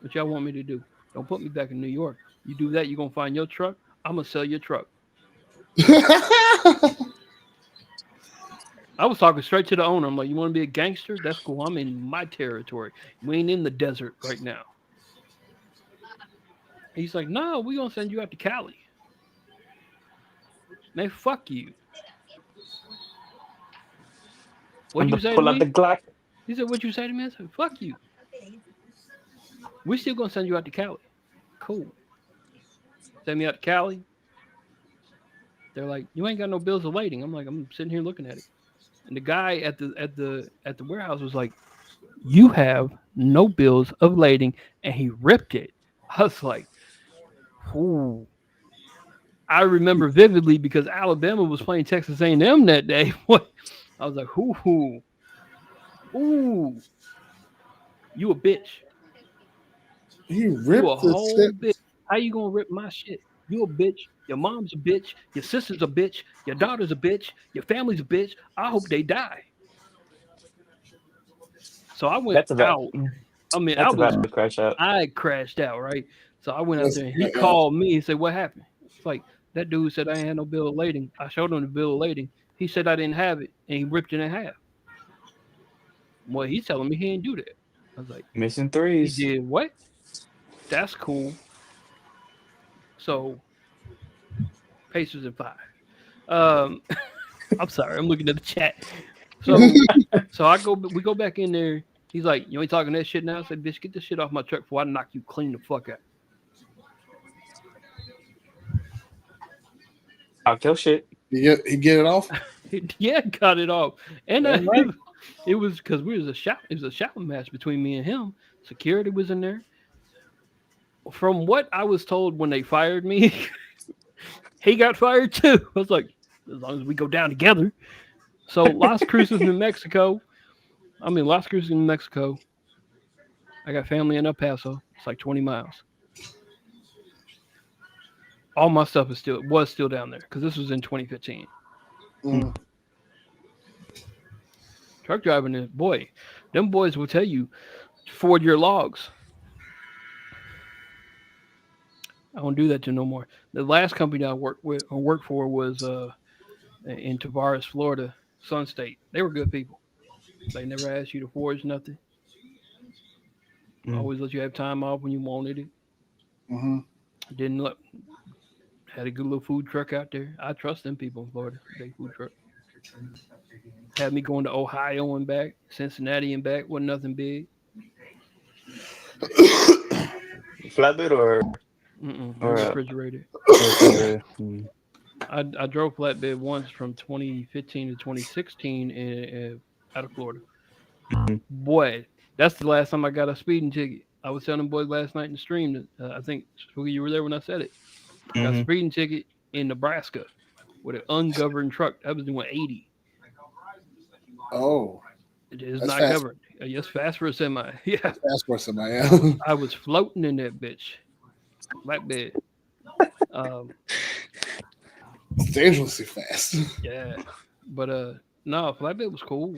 what y'all want me to do? Don't put me back in New York." You do that, you're gonna find your truck. I'm gonna sell your truck. I was talking straight to the owner. I'm like, you want to be a gangster? That's cool. I'm in my territory. We ain't in the desert right now. He's like, no, we gonna send you out to Cali. Man, fuck you. I'm What'd you gonna say to pull out the me? Glock. He said, what'd you say to me? I said, fuck you. We still gonna send you out to Cali. Cool. Send me out to Cali. They're like, you ain't got no bills of lading. I'm like, I'm sitting here looking at it. And the guy at the warehouse was like, you have no bills of lading, and he ripped it. I was like, ooh. I remember vividly because Alabama was playing Texas A&M that day. What? I was like, ooh, ooh, you a bitch. He You a ripped the whole shit. bitch. How you gonna rip my shit? You a bitch. Your mom's a bitch. Your sister's a bitch. Your daughter's a bitch. Your family's a bitch. I hope they die. So I went That's about. out. I mean, That's about to crash out. I crashed out, right? So I went out That's there and he yeah. called me and said, what happened? It's like, that dude said I ain't had no bill of lading. I showed him the bill of lading. He said I didn't have it and he ripped it in half. Well, he's telling me he didn't do that. I was like, Missing he threes. did what? That's cool. So Pacers in 5. Um, I'm sorry, I'm looking at the chat. So we go back in there. He's like, you ain't talking that shit now? I said, bitch, get this shit off my truck before I knock you clean the fuck out. Talk your shit. He get it off. Yeah, got it off. And All right. it was because it was a shouting match between me and him. Security was in there. From what I was told when they fired me, he got fired too. I was like, as long as we go down together. So Las Cruces, New Mexico. Las Cruces, New Mexico. I got family in El Paso. It's like 20 miles. All my stuff was still down there because this was in 2015. Mm. Truck driving is boy, them boys will tell you forward your logs. I don't do that to no more. The last company I worked for was in Tavares, Florida, Sun State. They were good people. They never asked you to forge nothing. Mm. Always let you have time off when you wanted it. Mm-hmm. Didn't let Had a good little food truck out there. I trust them people in Florida. They food truck. Had me going to Ohio and back, Cincinnati and back. Wasn't nothing big. Flatbed They're or refrigerated. refrigerator. Mm. I drove flatbed once from 2015 to 2016 out of Florida. Mm. Boy, that's the last time I got a speeding ticket. I was telling them boys last night in the stream that I think Spooky, you were there when I said it. I got a Mhm. speeding ticket in Nebraska with an ungoverned truck. I was doing 80. Oh, It is that's not fast. governed. Yes, fast for a semi. Yeah, That's fast for somebody. Yeah. I was floating in that bitch, flatbed. Um, It's dangerously fast. yeah, but no, flatbed was cool.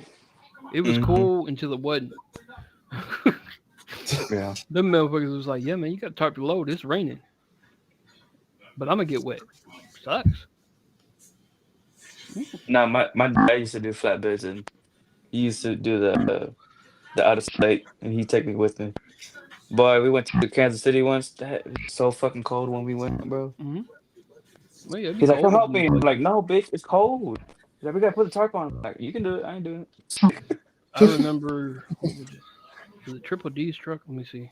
It was Mhm. cool until it wasn't. Yeah. Them motherfuckers was like, yeah, man, you got to tarp the load. It's raining, but I'm gonna get wet. Sucks. Now my dad used to do flatbeds and he used to do the out of state and he take me with him. Boy, we went to Kansas City once. That it was so fucking cold when we went, bro. Mm-hmm. Well, yeah, it'd be He's like, "Come cold up help in them me." I'm like, places. "No, bitch, it's cold." He's like, "We gotta put the tarp on." I'm like, you can do it. I ain't doing it. I remember what was it Triple D's truck? Let me see.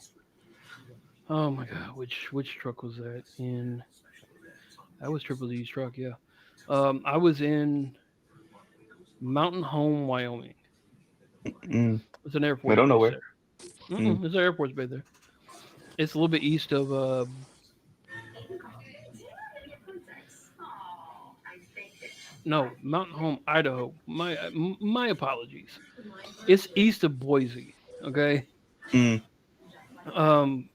Oh my god, which truck was that in? That was Triple D's truck, yeah. I was in Mountain Home, Wyoming. Mm. It's an Air We Force don't know base where. there. Mm. There's an Air Force base there. It's a little bit east of no Mountain Home, Idaho. My apologies. It's east of Boise. Okay. Mm. Um,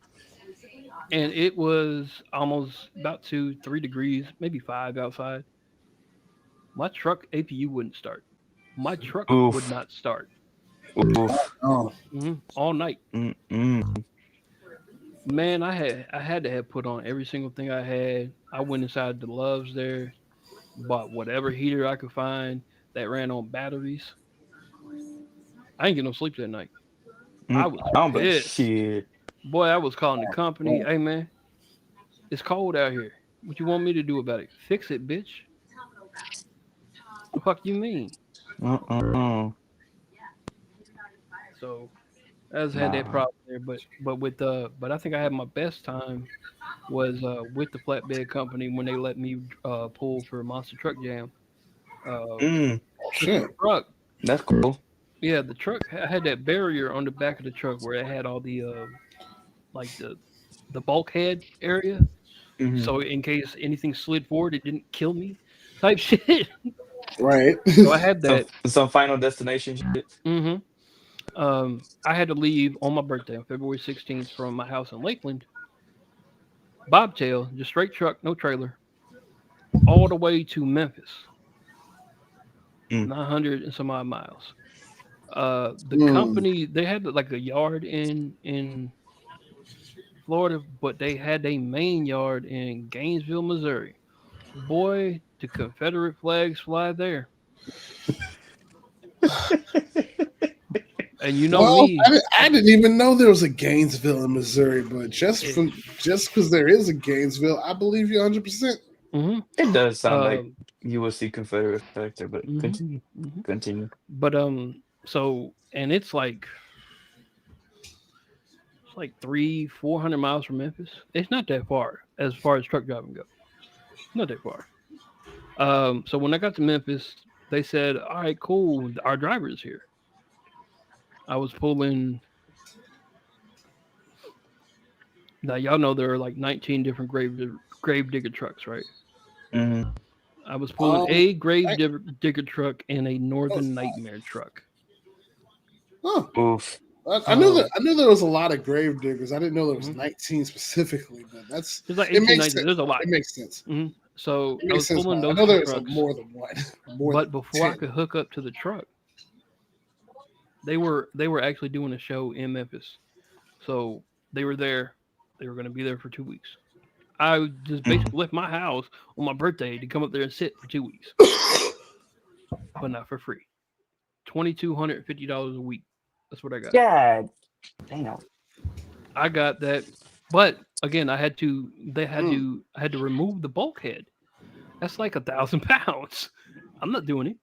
and it was almost about 2, 3 degrees, maybe 5 outside. My truck APU wouldn't start. My truck would Oof. not start Oof. Oh, all night. Mm. Mm. Man, I had to have put on every single thing I had. I went inside the Loves there, bought whatever heater I could find that ran on batteries. I didn't get no sleep that night. I was I don't but pissed. shit. Boy, I was calling the company. Oh, Hey man, it's cold out here. What you want me to do about it? Fix it, bitch. The fuck you mean? Uh-uh. So I just had that Nah. problem there. But I think I had my best time was with the flatbed company when they let me pull for Monster Truck Jam. Uh, Mm, cause the shit. truck, that's cool. yeah, the truck I had that barrier on the back of the truck where it had all the like the bulkhead area. Hmm. So in case anything slid forward, it didn't kill me, type shit. Right. So I had Some that. some Final Destination shit. hmm I had to leave on my birthday on February 16th from my house in Lakeland, bobtail, just straight truck, no trailer, all the way to Memphis, Mm. 900 and some odd miles. The Mm. company they had like a yard in Florida, but they had a main yard in Gainesville, Missouri. Boy, the Confederate flags fly there. And you know Well, me, I didn't even know there was a Gainesville in Missouri, but it, just because there is a Gainesville, I believe you 100%. hmm It does sound like um, you will see Confederate factor, but hmm continue. hmm Continue. but so and it's like 300-400 miles from Memphis. It's not that far as truck driving goes. Not that far. So when I got to Memphis, they said, "All right, cool. Our driver is here." I was pulling. Now y'all know there are like 19 different grave digger trucks, right? Hmm. I was pulling Um, a I, digger truck and a oh, Northern Nightmare truck. huh. Oof. Um, I knew there was a lot of grave diggers. I didn't know there was mhm. 19 specifically, but There's like it 18, makes 19. sense. There's a lot. It makes sense. So It I makes was sense. pulling Why I those know two there's trucks, more than one, more but than before I 10. could hook up to the truck, they were actually doing a show in Memphis. So they were there. They were going to be there for 2 weeks. I just Hmm. basically left my house on my birthday to come up there and sit for 2 weeks, but not for free. $2,250 a week. That's what I got. God damn. I got that, but again, I had to. Mm. I had to remove the bulkhead. That's like 1,000 pounds. I'm not doing it.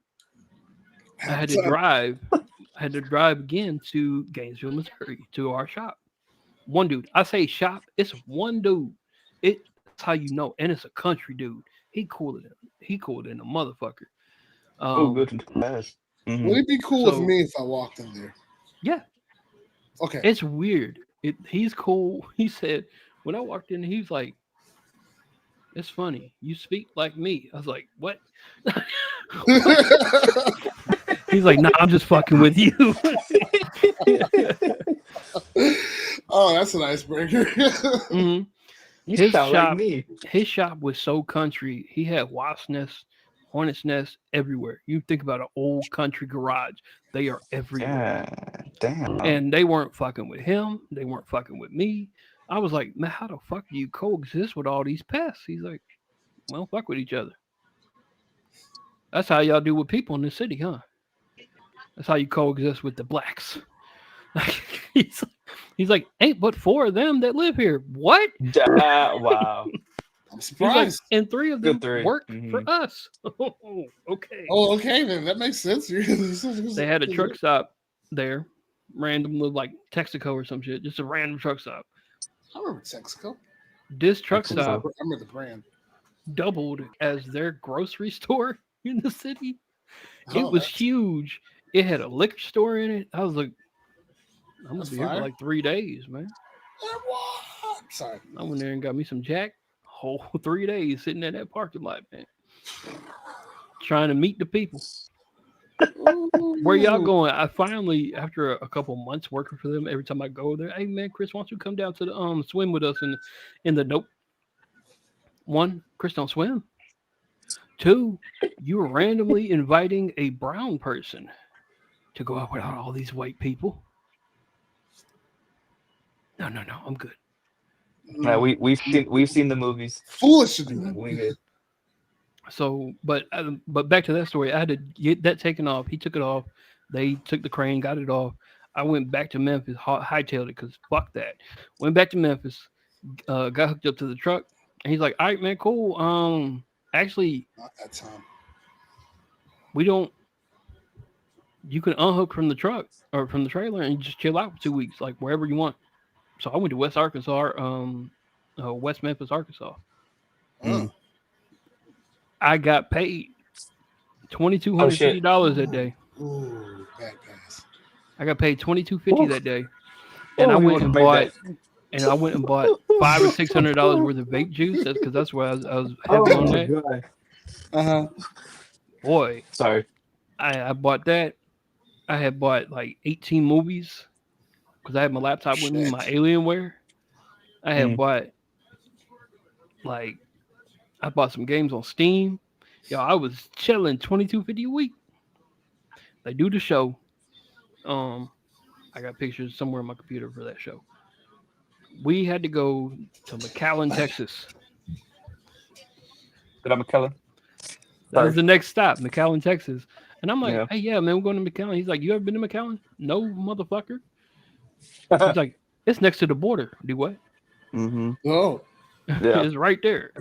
I had to Habitat. drive. I had to drive again to Gainesville, Missouri, to our shop. One dude. I say shop. It's one dude. That's how you know, and it's a country dude. He cooler than a motherfucker. Oh, good Um. and fast. Hmm. Would it be cool with So me if I walked in there? yeah, Okay. it's weird. He's cool. He said when I walked in, he's like, "It's funny. You speak like me." I was like, "What?" What? He's like, "Nah, I'm just fucking with you." Oh, that's an icebreaker. hmm You His sound like shop, me. his shop was so country. He had wasp nests, hornets nests everywhere. You think about an old country garage; they are everywhere. God damn. And they weren't fucking with him. They weren't fucking with me. I was like, "Man, how the fuck do you coexist with all these pests?" He's like, "We don't fuck with each other. That's how y'all do with people in the city, huh? That's how you coexist with the blacks." he's, he's like, "Ain't but four of them that live here." What? Wow. I'm He's like, surprised. and three of Good them three. work Hmm. for us. Oh, okay. Oh, okay, then that makes sense. They had a truck stop there, random little like Texaco or some shit, just a random truck stop. I remember Texaco. This truck I Mexico. stop remember the brand. doubled as their grocery store in the city. It Oh, was huge. It had a liquor store in it. I was like, I'm gonna that's be here for fire. like 3 days, man. What? Sorry. I went there and got me some Jack. Whole 3 days sitting in that parking lot, man, trying to meet the people. Where y'all Ooh. going? I finally, after a couple months working for them, every time I go there, hey man, Chris, why don't you come down to the swim with us in the nope. One, Chris don't swim. Two, you were randomly inviting a brown person to go out with all these white people. No, no, no, I'm good. Nah, we've seen the movies. Foolish to do that. We good. So, but back to that story. I had to get that taken off. He took it off. They took the crane, got it off. I went back to Memphis, hightailed it because fuck that. Went back to Memphis, got hooked up to the truck, and he's like, "All right, man, cool. Actually, Not that time. we don't. You can unhook from the truck or from the trailer and just chill out for 2 weeks, like wherever you want." So I went to West Arkansas, West Memphis, Arkansas. Mm. I got paid $2,250 that day. Ooh, bad pass. I got paid $2,250 that day, Oh, and I you went and would've made bought $500 or $600 worth of vape juice. That's because that's where I was heavy on that. God. Uh-huh. Boy, Sorry. I bought that. I had bought like 18 movies because I had my laptop with me, my Alienware. I had bought like I bought some games on Steam. Yo, I was chilling $2,250 a week. They do the show. I got pictures somewhere on my computer for that show. We had to go to McAllen, Texas. Did I McKellen? That was the next stop, McAllen, Texas. And I'm like, Yeah. hey, yeah, man, we're going to McAllen. He's like, you ever been to McAllen? No, motherfucker. He's like, it's next to the border. Do what? Mm-hmm. Oh. Yeah. It's right there.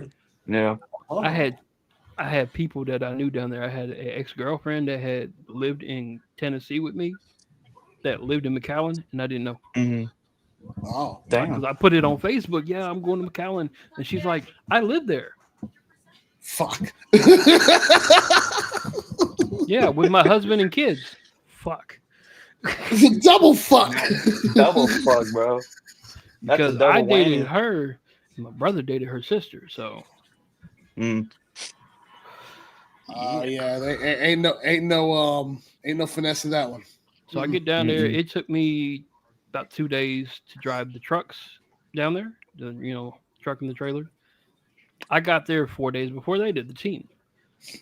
Yeah. Oh. I had people that I knew down there. I had an ex-girlfriend that had lived in Tennessee with me that lived in McAllen, and I didn't know. Mm-hmm. Oh. Damn. Because I put it on Facebook. Yeah, I'm going to McAllen. And she's like, I live there. Fuck. Yeah, with my husband and kids. Fuck. It's a double fuck. Double fuck, bro. That's Because a double I dated whammy. her, and my brother dated her sister. So Mm. Yeah, they ain't no finesse in that one. I get down there. Mm-mm. It took me about 2 days to drive the trucks down there. The truck and the trailer. I got there 4 days before they did, the team.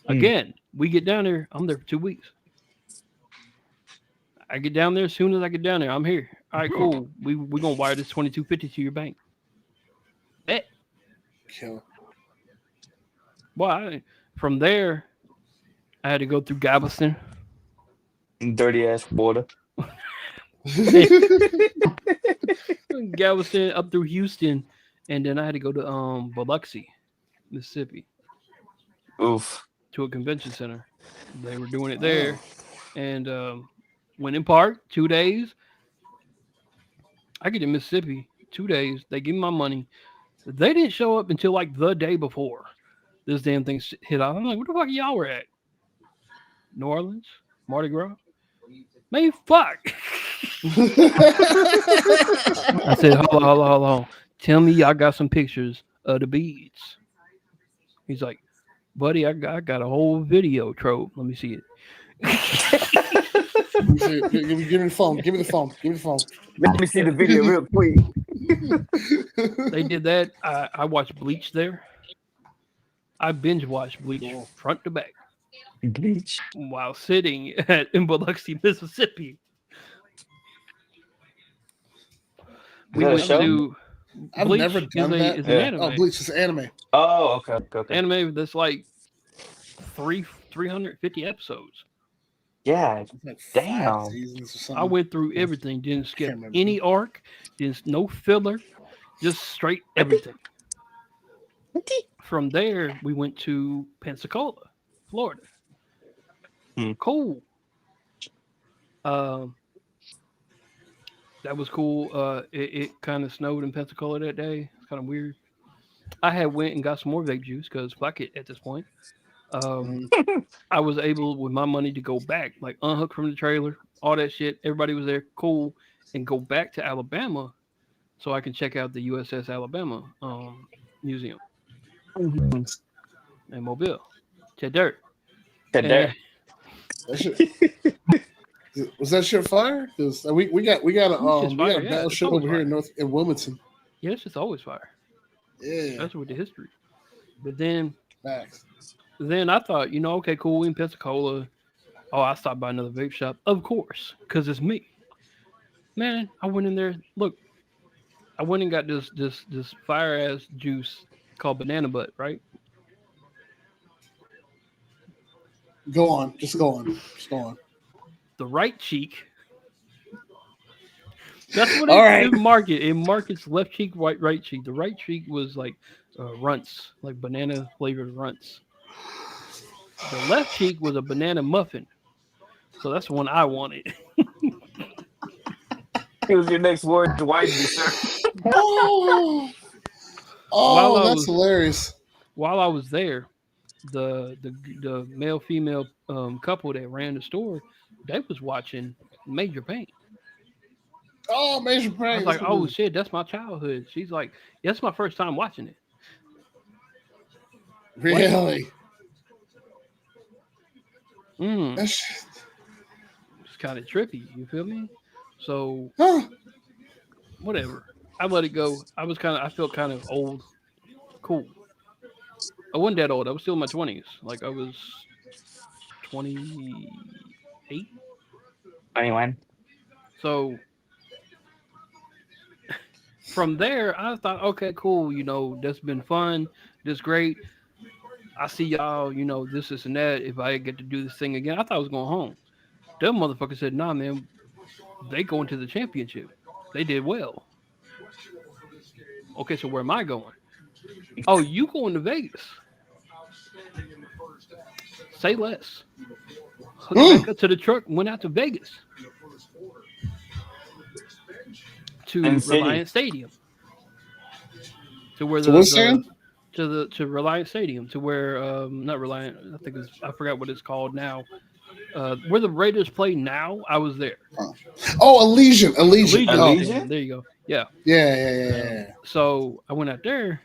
Again, we get down there. I'm there for 2 weeks. I get down there as soon as I get down there. I'm here. All right, cool. We gonna wire this $2,250 to your bank. Bet. Kill. Well, from there, I had to go through Galveston. Dirty ass border. Galveston up through Houston, and then I had to go to Biloxi, Mississippi, Oof. to a convention center. They were doing it there, and went in park 2 days. I get to Mississippi 2 days. They give me my money. They didn't show up until like the day before this damn thing hit off. I'm like, where the fuck y'all were at? New Orleans, Mardi Gras. Man, fuck. I said, hold on. Tell me y'all got some pictures of the beads. He's like, buddy, I got a whole video trove. Let me see it. Give me the phone. Give me the phone. Let me see the video real quick. They did that. I watched Bleach there. I binge watched Bleach front to back Bleach. while sitting in Biloxi, Mississippi. We that a went show? to I've Bleach never done that. Is an Yeah. anime. Oh, Bleach is anime. Oh, okay. Anime that's like 350 episodes. Yeah. It's like Damn. 5 seasons or I something. went through everything. Didn't skip Can't remember. any arc. Didn't no filler. Just straight everything. From there, we went to Pensacola, Florida. Cool. That was cool. It kind of snowed in Pensacola that day. It's kind of weird. I had went and got some more vape juice because fuck it at this point. I was able with my money to go back, like unhook from the trailer, all that shit. Everybody was there, cool, and go back to Alabama so I can check out the USS Alabama museum in Mobile. Cheddar. There. That shit, was that shit fire? Because we got a fire, yeah, battleship it's always over here fire. in Wilmington. Yeah, it's just always fire. Yeah, That's with the history. But then facts. I thought, okay, cool, we in Pensacola. Oh, I stopped by another vape shop. Of course, because it's me. Man, I went in there. Look, I went and got this fire ass juice called banana butt, right? Go on. Just go on. Just go on. The right cheek. That's what All right. it market. It markets left cheek, right cheek. The right cheek was like runts, like banana flavored runts. The left cheek was a banana muffin. So that's the one I wanted. It was your next word to widen, sir. Oh, while I that's was hilarious. while I was there, the male female couple that ran the store, they was watching Major Pain. Oh, Major I was Pain. like, oh shit, that's my childhood. She's like, yeah, that's my first time watching it. Really? It's kind of trippy. You feel me? So whatever. I let it go. I felt kind of old. Cool. I wasn't that old. I was still in my 20s. Like I was 28. 21. So from there, I thought, okay, cool. You know, that's been fun. That's great. I see y'all, you know, this and that. If I get to do this thing again, I thought I was going home. Them motherfucker said, nah, man, they going to the championship. They did well. Okay, so where am I going? Oh, you going to Vegas. Say less. Hooked back up to the truck, went out to Vegas. To Reliance Stadium. To where to Reliance Stadium. To where not Reliant, I forgot what it's called now. Where the Raiders play now, I was there. Oh, Elysian. Oh. There you go. Yeah. Yeah. So I went out there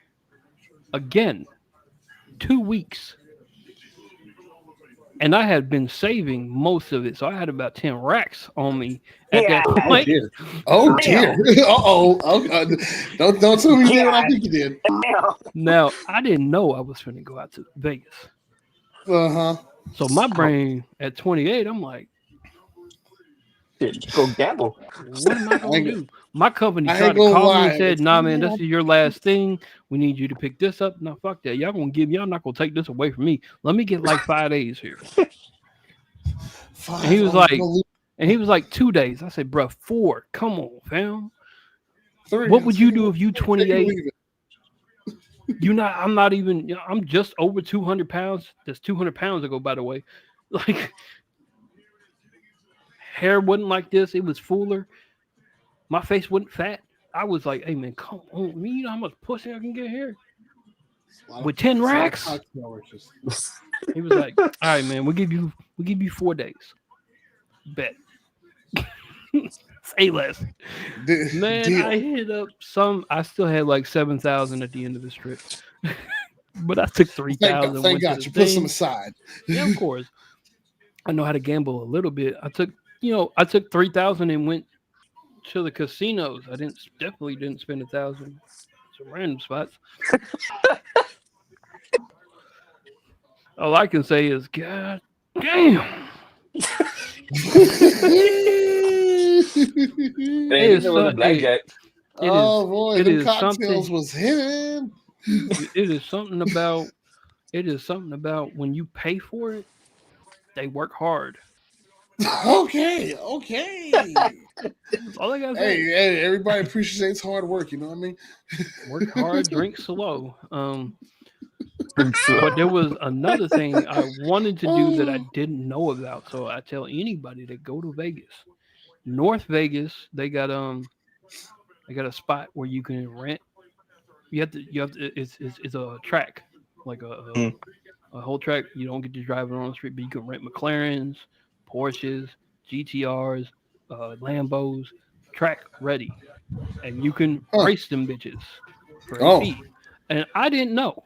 again, 2 weeks. And I had been saving most of it. So I had about 10 racks on me at that point. Oh, dear. Uh-oh. Don't tell me you did what I think you did. Now, I didn't know I was going to go out to Vegas. Uh-huh. So my brain at 28, I'm like, go gamble. What am I going to do? My company tried to call me and said, nah, man, this is your last thing. We need you to pick this up. No, fuck that. Y'all not going to take this away from me. Let me get like 5 days here. And he was like 2 days. I said, bro, 4. Come on, fam. 3. What would you do if you 28? I'm not even, I'm just over 200 pounds. That's 200 pounds ago, by the way. Like, hair wasn't like this. It was fuller. My face wasn't fat. I was like, hey, man, come on. Me, you know how much pussy I can get here? With 10 racks? He was like, all right, man, we'll give you 4 days. Bet. Say less. I hit up I still had like 7,000 at the end of this trip. But I took 3,000. Thank God you put some aside. Yeah, of course. I know how to gamble a little bit. I took 3,000 and went to the casinos. I definitely didn't spend 1,000. Some random spots. All I can say is, God damn. Oh boy, the cocktails was hitting. It is something about when you pay for it, they work hard. Okay. That's all I gotta say. Hey, everybody appreciates hard work. You know what I mean? Work hard, drink slow. But there was another thing I wanted to do that I didn't know about. So I tell anybody to go to Vegas, North Vegas. They got a spot where you can rent. You have to. It's a track, like a whole track. You don't get to drive it on the street, but you can rent McLarens, Porsches, GTRs, Lambos, track ready, and you can race them bitches for a fee. And I didn't know.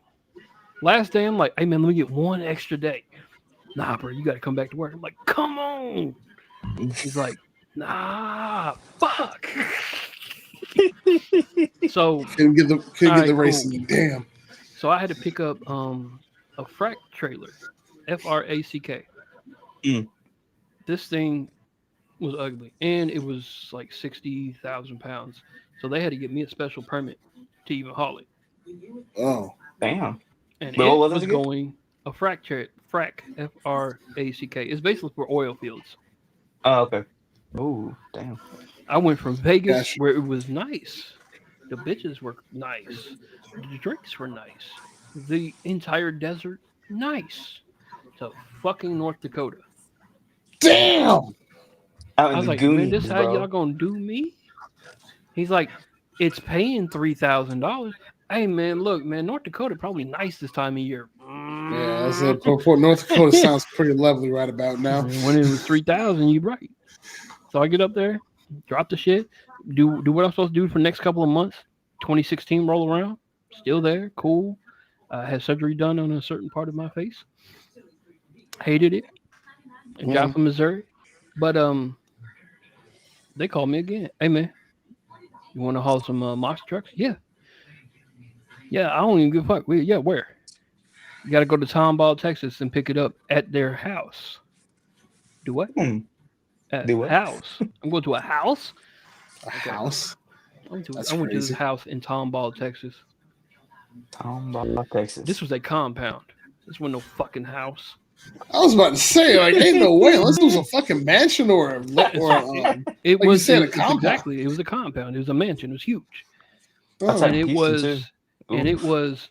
Last day, I'm like, hey man, let me get 1 extra day. Nah, bro, you got to come back to work. I'm like, come on. He's like, nah, fuck. So couldn't get the racing. Damn. So I had to pick up a frack trailer, FRACK. This thing was ugly, and it was like 60,000 pounds. So they had to get me a special permit to even haul it. Oh, Damn. And But what it was was it again? going a frac FRACK. It's basically for oil fields. Oh, okay. Oh, damn. I went from Vegas gosh. where it was nice. The bitches were nice. The drinks were nice. The entire desert nice. To fucking North Dakota. Damn. Out I in was the like, man, this Goonies, how y'all bro. gonna do me? He's like, it's paying $3,000. Hey man, look, man, North Dakota probably nice this time of year. Yeah, I said North Dakota sounds pretty lovely right about now. When it was 3,000, you right. So I get up there, drop the shit, do what I'm supposed to do for the next couple of months. 2016 roll around, still there, cool. Had surgery done on a certain part of my face. Hated it. In Joplin, Missouri. But they called me again. Hey man, you want to haul some monster trucks? Yeah. Yeah, I don't even give a fuck. Yeah, where? You got to go to Tomball, Texas, and pick it up at their house. Do what? Hmm. At Do what? house. I'm going to a house. A house? I went to this house in Tomball, Texas. Tomball, Texas. This was a compound. This wasn't no fucking house. I was about to say, like, ain't no way unless it was a fucking mansion or It like was you said, a it's compound. exactly. It was a compound. It was a mansion. It was huge. That's Oh, like And it Houston, was too. and Ooh. it was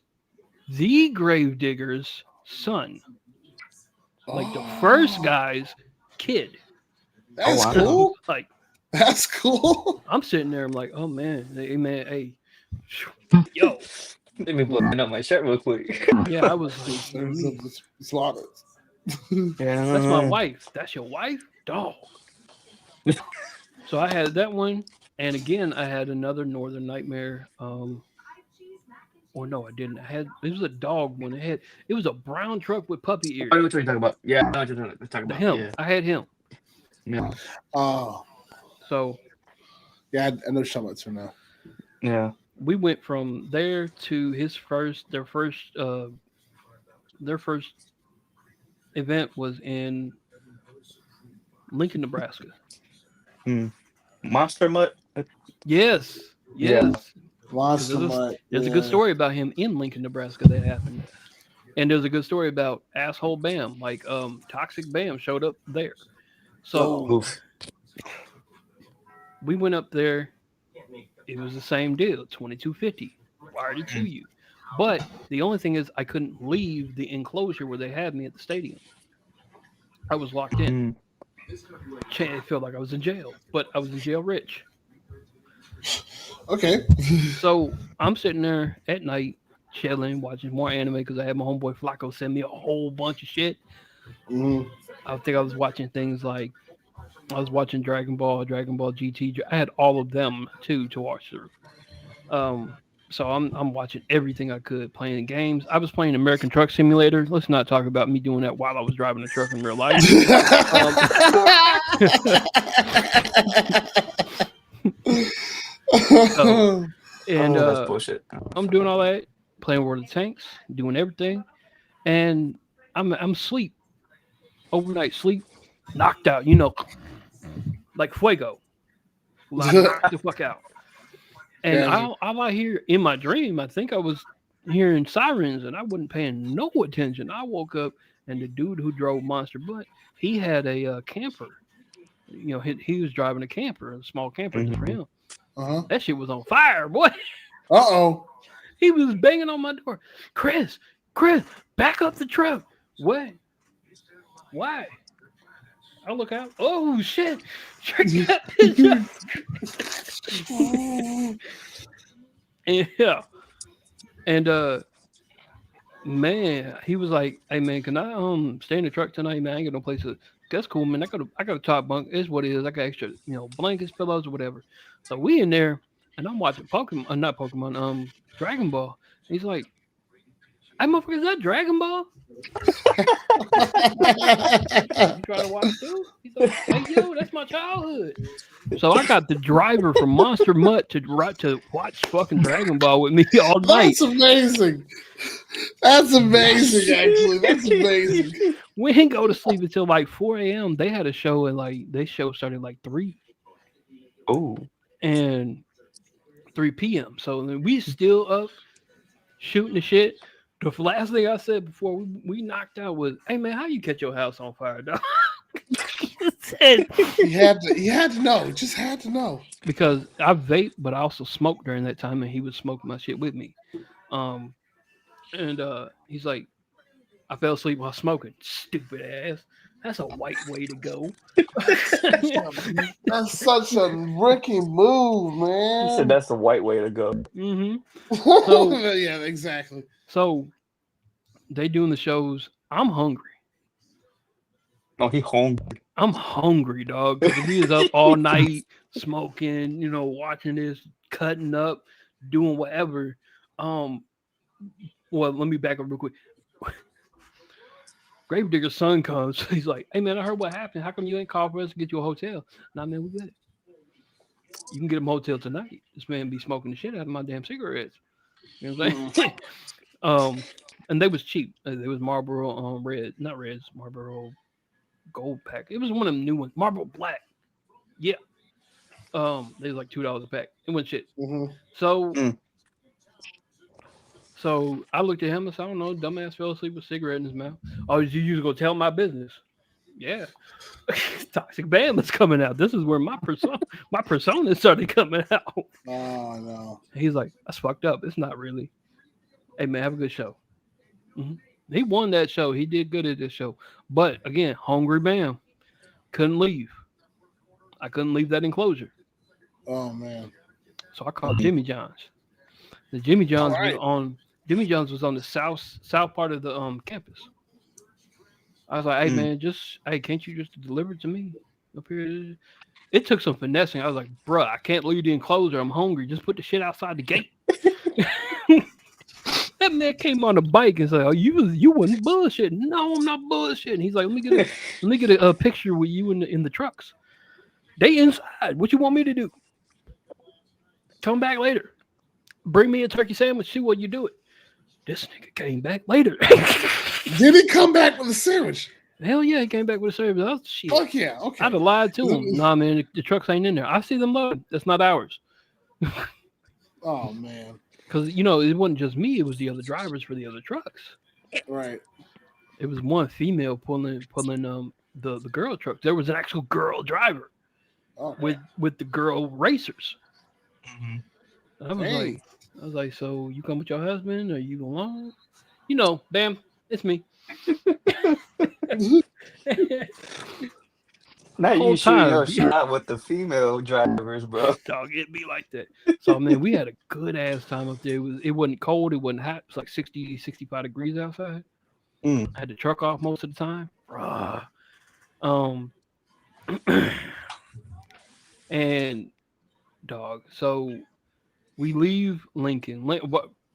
the gravedigger's son. Like the first guy's kid. That's wow. cool. Like That's cool. I'm sitting there, I'm like, oh man, hey man, hey, yo, Let me button up my shirt real quick. yeah, I was like, There's me. a lot of. That's my wife. That's your wife, dog. So I had that one, and again, I had another Northern Nightmare. Or no, I didn't. It was a dog one. It was a brown truck with puppy ears. I know what you're talking about. Yeah, I know what you're talking about. Him, Yeah. I had him. Yeah. Oh, So yeah, I know what you're talking about too now. Yeah. we went from there to their first event was in Lincoln, Nebraska. Monster Mutt? Yes. Yeah. Monster Mutt. There's a good story about him in Lincoln, Nebraska that happened. And there's a good story about Asshole Bam. Like Toxic Bam showed up there. So Oof. we went up there. It was the same deal, $22.50. Wired it to you. But the only thing is I couldn't leave the enclosure where they had me at the stadium. I was locked in. It felt like I was in jail, but I was in jail rich. Okay. So I'm sitting there at night, chilling, watching more anime because I had my homeboy Flacco send me a whole bunch of shit. I think I was watching things like I was watching Dragon Ball GT. I had all of them too to watch through. So I'm watching everything I could, playing games. I was playing American Truck Simulator. Let's not talk about me doing that while I was driving a truck in real life. That's bullshit. I'm doing all that, playing World of Tanks, doing everything, and I'm asleep, overnight sleep, knocked out, like fuego, like knocked the fuck out. And all I hear in my dream, I think I was hearing sirens, and I wasn't paying no attention. I woke up, and the dude who drove Monster Butt, he had a camper. He was driving a camper, a small camper just for him. That shit was on fire, boy. Uh-oh. He was banging on my door. Chris, back up the truck. What? Why? I look out. Oh, shit. And man, he was like, hey man, can I stay in the truck tonight, man? I ain't got no place to. That's cool, man. I got a top bunk. It's what it is. I got extra, blankets, pillows, or whatever. So we in there, and I'm watching Dragon Ball. He's like, hey, motherfucker, is that Dragon Ball? You trying to watch too? He's like, hey, yo, that's my childhood. So I got the driver from Monster Mutt to watch fucking Dragon Ball with me all night. That's amazing. That's amazing, actually. That's amazing. We didn't go to sleep until like 4 a.m. They had a show and like they show started like 3 Oh, and 3 p.m. So then we still up shooting the shit. The last thing I said before we knocked out was, "Hey man, how you catch your house on fire, dog?" Said, He had to know. Just had to know. because I vape, but I also smoke during that time, and he would smoke my shit with me. Um, and he's like, "I fell asleep while smoking." Stupid ass. That's a white way to go. That's such a Ricky move, he said man. that's the white way to go. hmm So Yeah, exactly. so they doing the shows. I'm hungry. Oh, he hungry. I'm hungry, dog, because we was up all night smoking, watching this, cutting up, doing whatever. Um, well, let me back up real quick. Gravedigger's son comes. He's like, "Hey man, I heard what happened. How come you ain't called for us to get you a hotel?" Nah, man, we good. You can get him a hotel tonight. This man be smoking the shit out of my damn cigarettes. You know what I'm saying? And they was cheap. They was Marlboro red, not reds, Marlboro gold pack. It was one of them new ones, Marlboro black. Yeah. They was like $2 a pack. It went shit. Mm-hmm. So Mm. so I looked at him and said, "I don't know, dumbass fell asleep with a cigarette in his mouth." "Oh, you was gonna tell my business?" Yeah. Toxic Bam is coming out. This is where my persona started coming out. Oh no. He's like, "That's fucked up. It's not really." "Hey man, have a good show." hmm He won that show. He did good at this show. But again, hungry Bam. Couldn't leave. I couldn't leave that enclosure. Oh man. So I called Jimmy John's. The Jimmy All John's was right. on Jimmy John's was on the south part of the campus. I was like, "Hey Mm. man, can't you just deliver it to me up here?" It took some finessing. I was like, "Bruh, I can't leave the enclosure. I'm hungry. Just put the shit outside the gate." That man came on a bike and said, "Oh, you wasn't bullshitting." "No, I'm not bullshitting." He's like, let me get a picture with you in the trucks. They inside. What you want me to do? Come back later. Bring me a turkey sandwich. See what you do it. This nigga came back later. Did he come back with a sandwich? Hell yeah, he came back with a service. I was shit. Fuck yeah. Okay. I'd have lied to him. Nah, man, the trucks ain't in there. I see them loaded. That's not ours. Oh man. Because it wasn't just me; it was the other drivers for the other trucks. Right. It was one female pulling the girl truck. There was an actual girl driver Okay. with the girl racers. Mhm. I was Dang. like, "So you come with your husband? Are you alone?" Bam, it's me. Now Whole you shooting time, your shot with the female drivers, bro. dog, it be like that. So man, we had a good ass time up there. It wasn't cold, it wasn't hot. It was like 60, 65 degrees outside. Mm. I had the truck off most of the time. Bruh. Um and dog. So we leave Lincoln.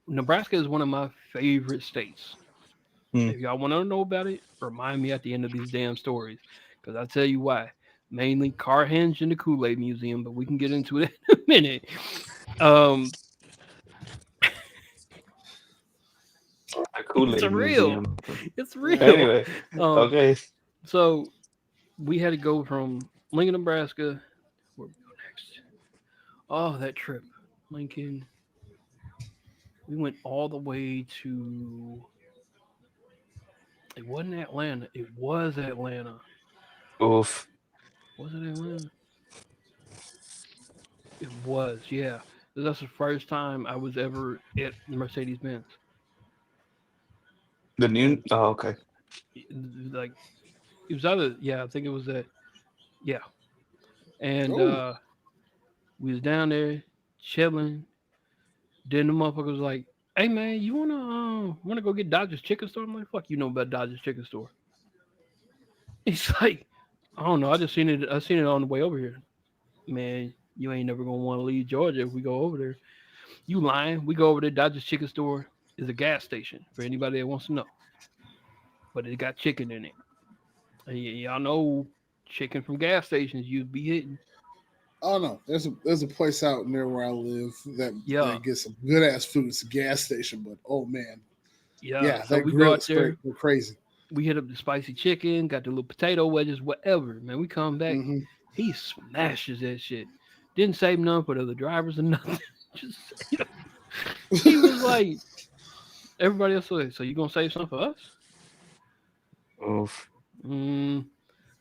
Nebraska is one of my favorite states. Mm. If y'all want to know about it, remind me at the end of these damn stories, because I'll tell you why. Mainly Carhenge and the Kool-Aid Museum, but we can get into it in a minute. A It's Kool-Aid real. museum. It's real. Anyway, Um, okay. so we had to go from Lincoln, Nebraska. Where we go next? Oh, that trip, Lincoln. We went all the way to. It wasn't Atlanta. It was Atlanta. Oof. Was it Atlanta? It was. Yeah. That's the first time I was ever at Mercedes Benz. The new. Oh, okay. Like it was either, yeah, I think it was that. Yeah. And Oh. we was down there chilling. Then the motherfucker was like, "Hey man, you wanna go get Dodger's Chicken Store?" I'm like, "Fuck, you know about Dodger's Chicken Store?" He's like, "I don't know. I seen it on the way over here." "Man, you ain't never gonna want to leave Georgia if we go over there." "You lying? We go over there. Dodger's Chicken Store is a gas station for anybody that wants to know, but it got chicken in it. And y'all know chicken from gas stations you'd be hitting." Oh no, there's a place out near where I live Yeah, that gets some good ass food. It's a gas station, but oh man, yeah. yeah, So that we go grill out is there. crazy. We hit up the spicy chicken, got the little potato wedges, whatever. Man, we come back. Mm-hmm. He smashes that shit. Didn't save none for the other drivers or nothing. Just he was like, everybody else was like, so you gonna save some for us? Oof.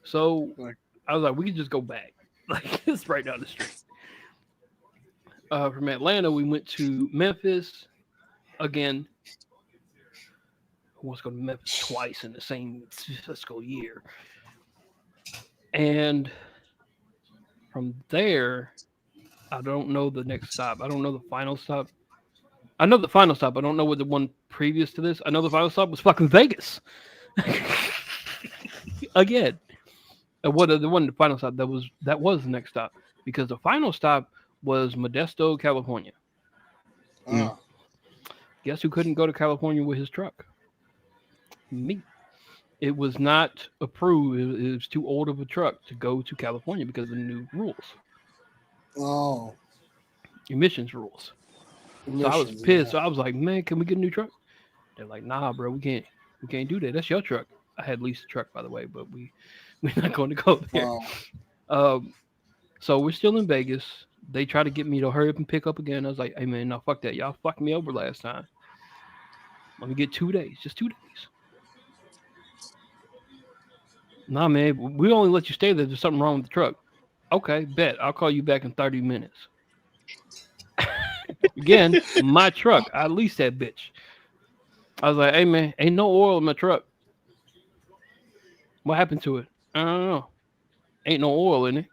So Like, I was like, we can just go back. Like it's right down the street. From Atlanta, we went to Memphis again. Who wants to go to Memphis twice in the same fiscal year? And from there, I don't know the next stop. I don't know the final stop. I know the final stop. I don't know what the one previous to this. I know the final stop was fucking Vegas. Again. The final stop that was the next stop because the final stop was Modesto, California. ah, Guess who couldn't go to California with his truck? Me. It was not approved. It was too old of a truck to go to California because of the new rules, oh, emissions rules. So I was emissions, pissed. yeah. So I was like, "Man, can we get a new truck?" They're like, "Nah, bro, we can't do that. That's your truck." I had leased the truck, by the way, but we're not going to go there. Oh, So we're still in Vegas. They try to get me to hurry up and pick up again. I was like, "Hey man, no, fuck that. Y'all fucked me over last time. Let me get 2 days, just 2 days." Nah, man, we only let you stay there. There's something wrong with the truck. Okay, bet. I'll call you back in 30 minutes. Again, my truck. I leased that bitch. I was like, "Hey man, ain't no oil in my truck. What happened to it? I don't know. Ain't no oil in it."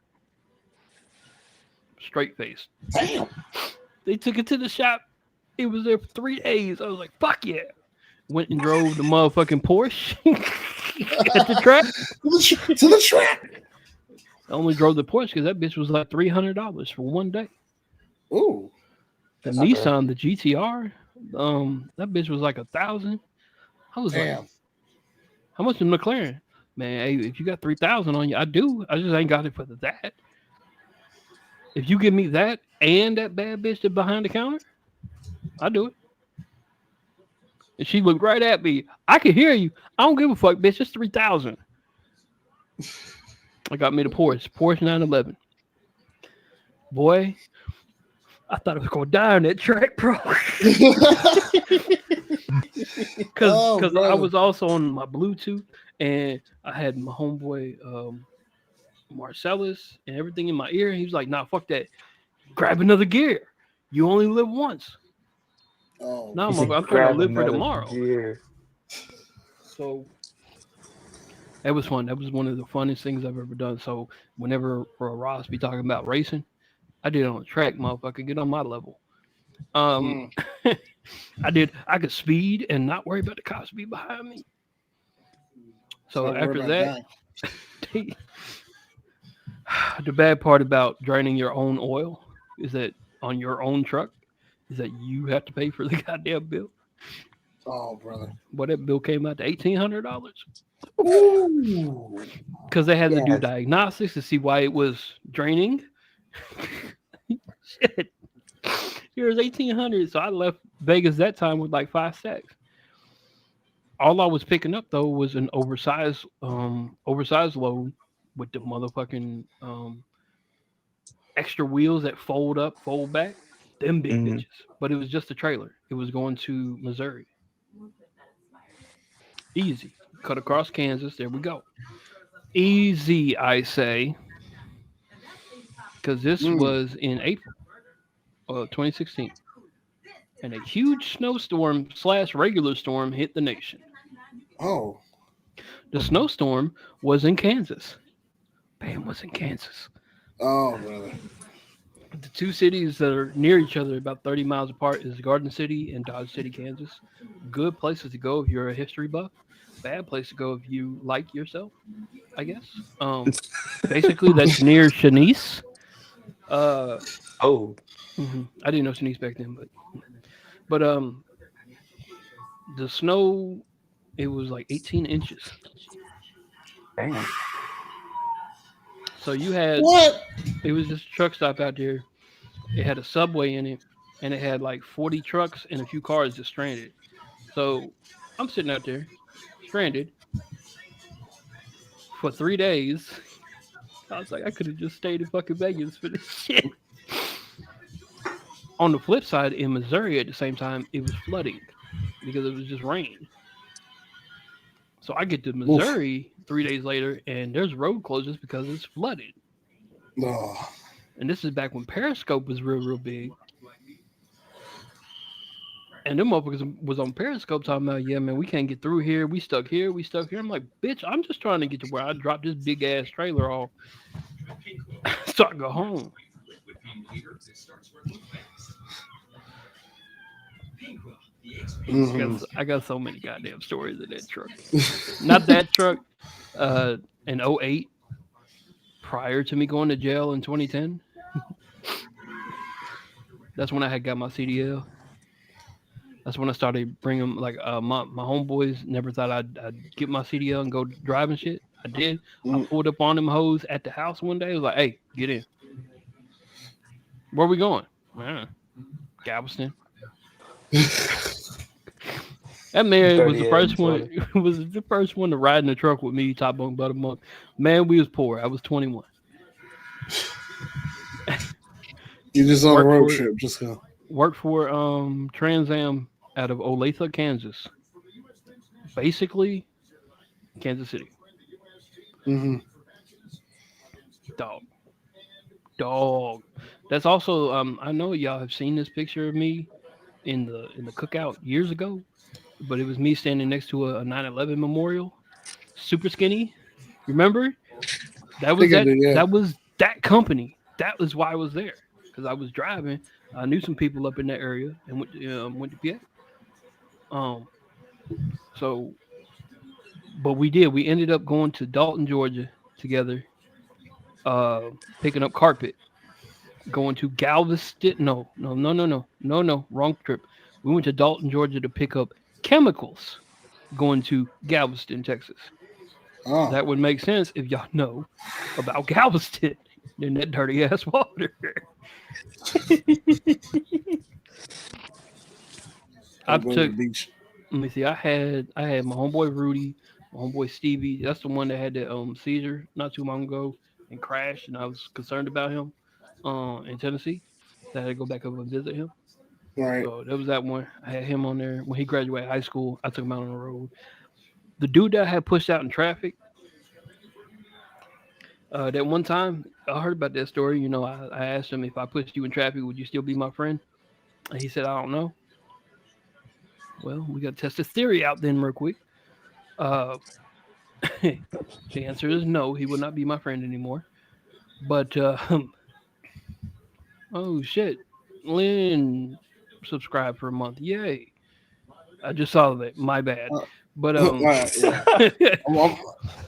Straight face. damn. They took it to the shop. It was there for 3 days. I was like, "Fuck yeah!" Went and drove the motherfucking Porsche at the track. To the track. I only drove the Porsche because that bitch was like $300 for one day. Ooh, The That's not bad. Nissan, the GTR, that bitch was like 1,000. I was like, damn. how much is McLaren? Man, hey, if you got 3,000 on you, I do. I just ain't got it for that. If you give me that and that bad bitch that's behind the counter, I do it. And she looked right at me. I can hear you. I don't give a fuck, bitch. It's 3,000. I got me the Porsche 911. Boy, I thought I was gonna die on that track, bro. Because Oh, I brother. was also on my Bluetooth and I had my homeboy Marcellus and everything in my ear. And he was like, "Nah, fuck that. Grab another gear. You only live once." Oh, No, You said I'm trying to grab live for another tomorrow. gear. So that was fun. That was one of the funnest things I've ever done. So whenever Ross be talking about racing, I did it on the track, motherfucker. Get on my level. Um, mm, I could speed and not worry about the cops be behind me. So don't worry after about that, the bad part about draining your own oil is that on your own truck is that you have to pay for the goddamn bill. Oh, brother. But that bill came out to $1,800 Ooh. because they had to do Yes. diagnostics to see why it was draining. Shit, here's 1,800. So I left Vegas that time with like 5 sacks. All I was picking up though was an oversized load with the motherfucking extra wheels that fold up, fold back, them big Hmm. bitches. But it was just a trailer. It was going to Missouri. Easy. Cut across Kansas. There we go. Easy, I say, because this Mm. was in April of 2016. And a huge snowstorm / regular storm hit the nation. Oh, The snowstorm was in Kansas. Bam was in Kansas. oh, brother. The two cities that are near each other, about 30 miles apart, is Garden City and Dodge City, Kansas. Good places to go if you're a history buff. Bad place to go if you like yourself, I guess. Basically, that's near Shanice. Oh, I didn't know Shanice back then, but the snow, it was like 18 inches. damn. So you had, What? it was just a truck stop out there. It had a subway in it, and it had like 40 trucks and a few cars just stranded. So I'm sitting out there, stranded, for 3 days. I was like, I could have just stayed in fucking Vegas for this shit. On the flip side, in Missouri at the same time, it was flooding because it was just rain. So I get to Oof. Missouri 3 days later, and there's road closures because it's flooded. Oh. And this is back when Periscope was real big. And them motherfuckers was on Periscope talking about, yeah, man, we can't get through here. We stuck here. We stuck here. I'm like, bitch, I'm just trying to get to where I drop this big ass trailer off so I go home. Mhm. I got so many goddamn stories of that truck. Not that truck. In '08, prior to me going to jail in 2010, that's when I had got my CDL. That's when I started bringing like my homeboys never thought I'd get my CDL and go driving shit. I did. I Mm. pulled up on them hoes at the house one day. I was like, "Hey, get in. Where we going?" Galveston. That man was the Dirty ass first one. Florida. Was the first one to ride in the truck with me, top bunk, bottom. Man, we was poor. I was 21. You just on a Worked road for trip, just go. worked for Trans Am out of Olathe, Kansas. Basically, Kansas City. Hmm. Dog. Dog. That's also I know y'all have seen this picture of me in the cookout years ago, but it was me standing next to a 9/11 memorial, super skinny. Remember? I think I did, yeah. That was that company. That was why I was there because I was driving. I knew some people up in that area and went to PA. So but we did. We ended up going to Dalton, Georgia together, uh picking up carpet, going to Galveston. No, wrong trip. We went to Dalton, Georgia to pick up chemicals, going to Galveston, Texas. Oh. That would make sense if y'all know about Galveston in that dirty ass water. I I'll go to the took beach. let me see, I had my homeboy Rudy, my homeboy Stevie. That's the one that had that seizure not too long ago and crashed, and I was concerned about him in Tennessee. So I had to go back up and visit him. Right. So that was that one. I had him on there. When he graduated high school, I took him out on the road. The dude that I had pushed out in traffic, that one time, I heard about that story. I asked him, if I pushed you in traffic, would you still be my friend? And he said, I don't know. Well, we got to test this theory out then real quick. Uh, the answer is no. He would not be my friend anymore. But oh shit, Lynn subscribed for a month. Yay! I just saw that. My bad. Uh, But yeah.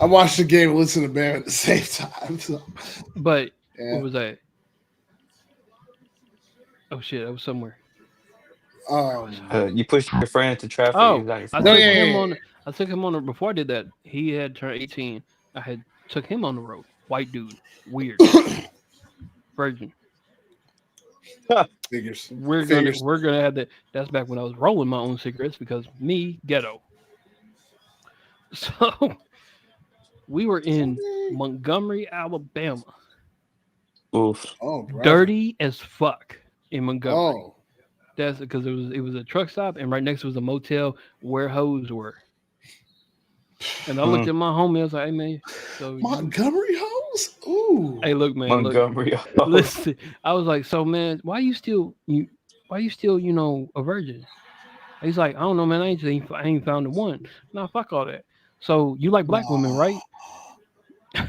I watched the game and listened to Bam at the same time. So, but what yeah. was that? Oh shit, I was somewhere. You push your friend into traffic. Oh, Exactly. I No, took yeah, him yeah, on. I took him on. Before I did that, he had turned 18. I had took him on the road. White dude, weird, yeah. virgin. Figures. We're gonna Figures. we're gonna have that. That's back when I was rolling my own cigarettes because me ghetto. So we were in Montgomery, Alabama. Oof. Oh, brother. Dirty as fuck in Montgomery. Oh. That's because it was a truck stop, and right next was a motel where hoes were. And I looked Mm. at my homie. I was like, "Hey man, so you Montgomery House? Ooh. Hey, look, man, look. Montgomery. Listen, I was like, so man, why you still, a virgin? He's like, I don't know, man. I ain't found the one. Nah, fuck all that. So you like black women, No. right? He's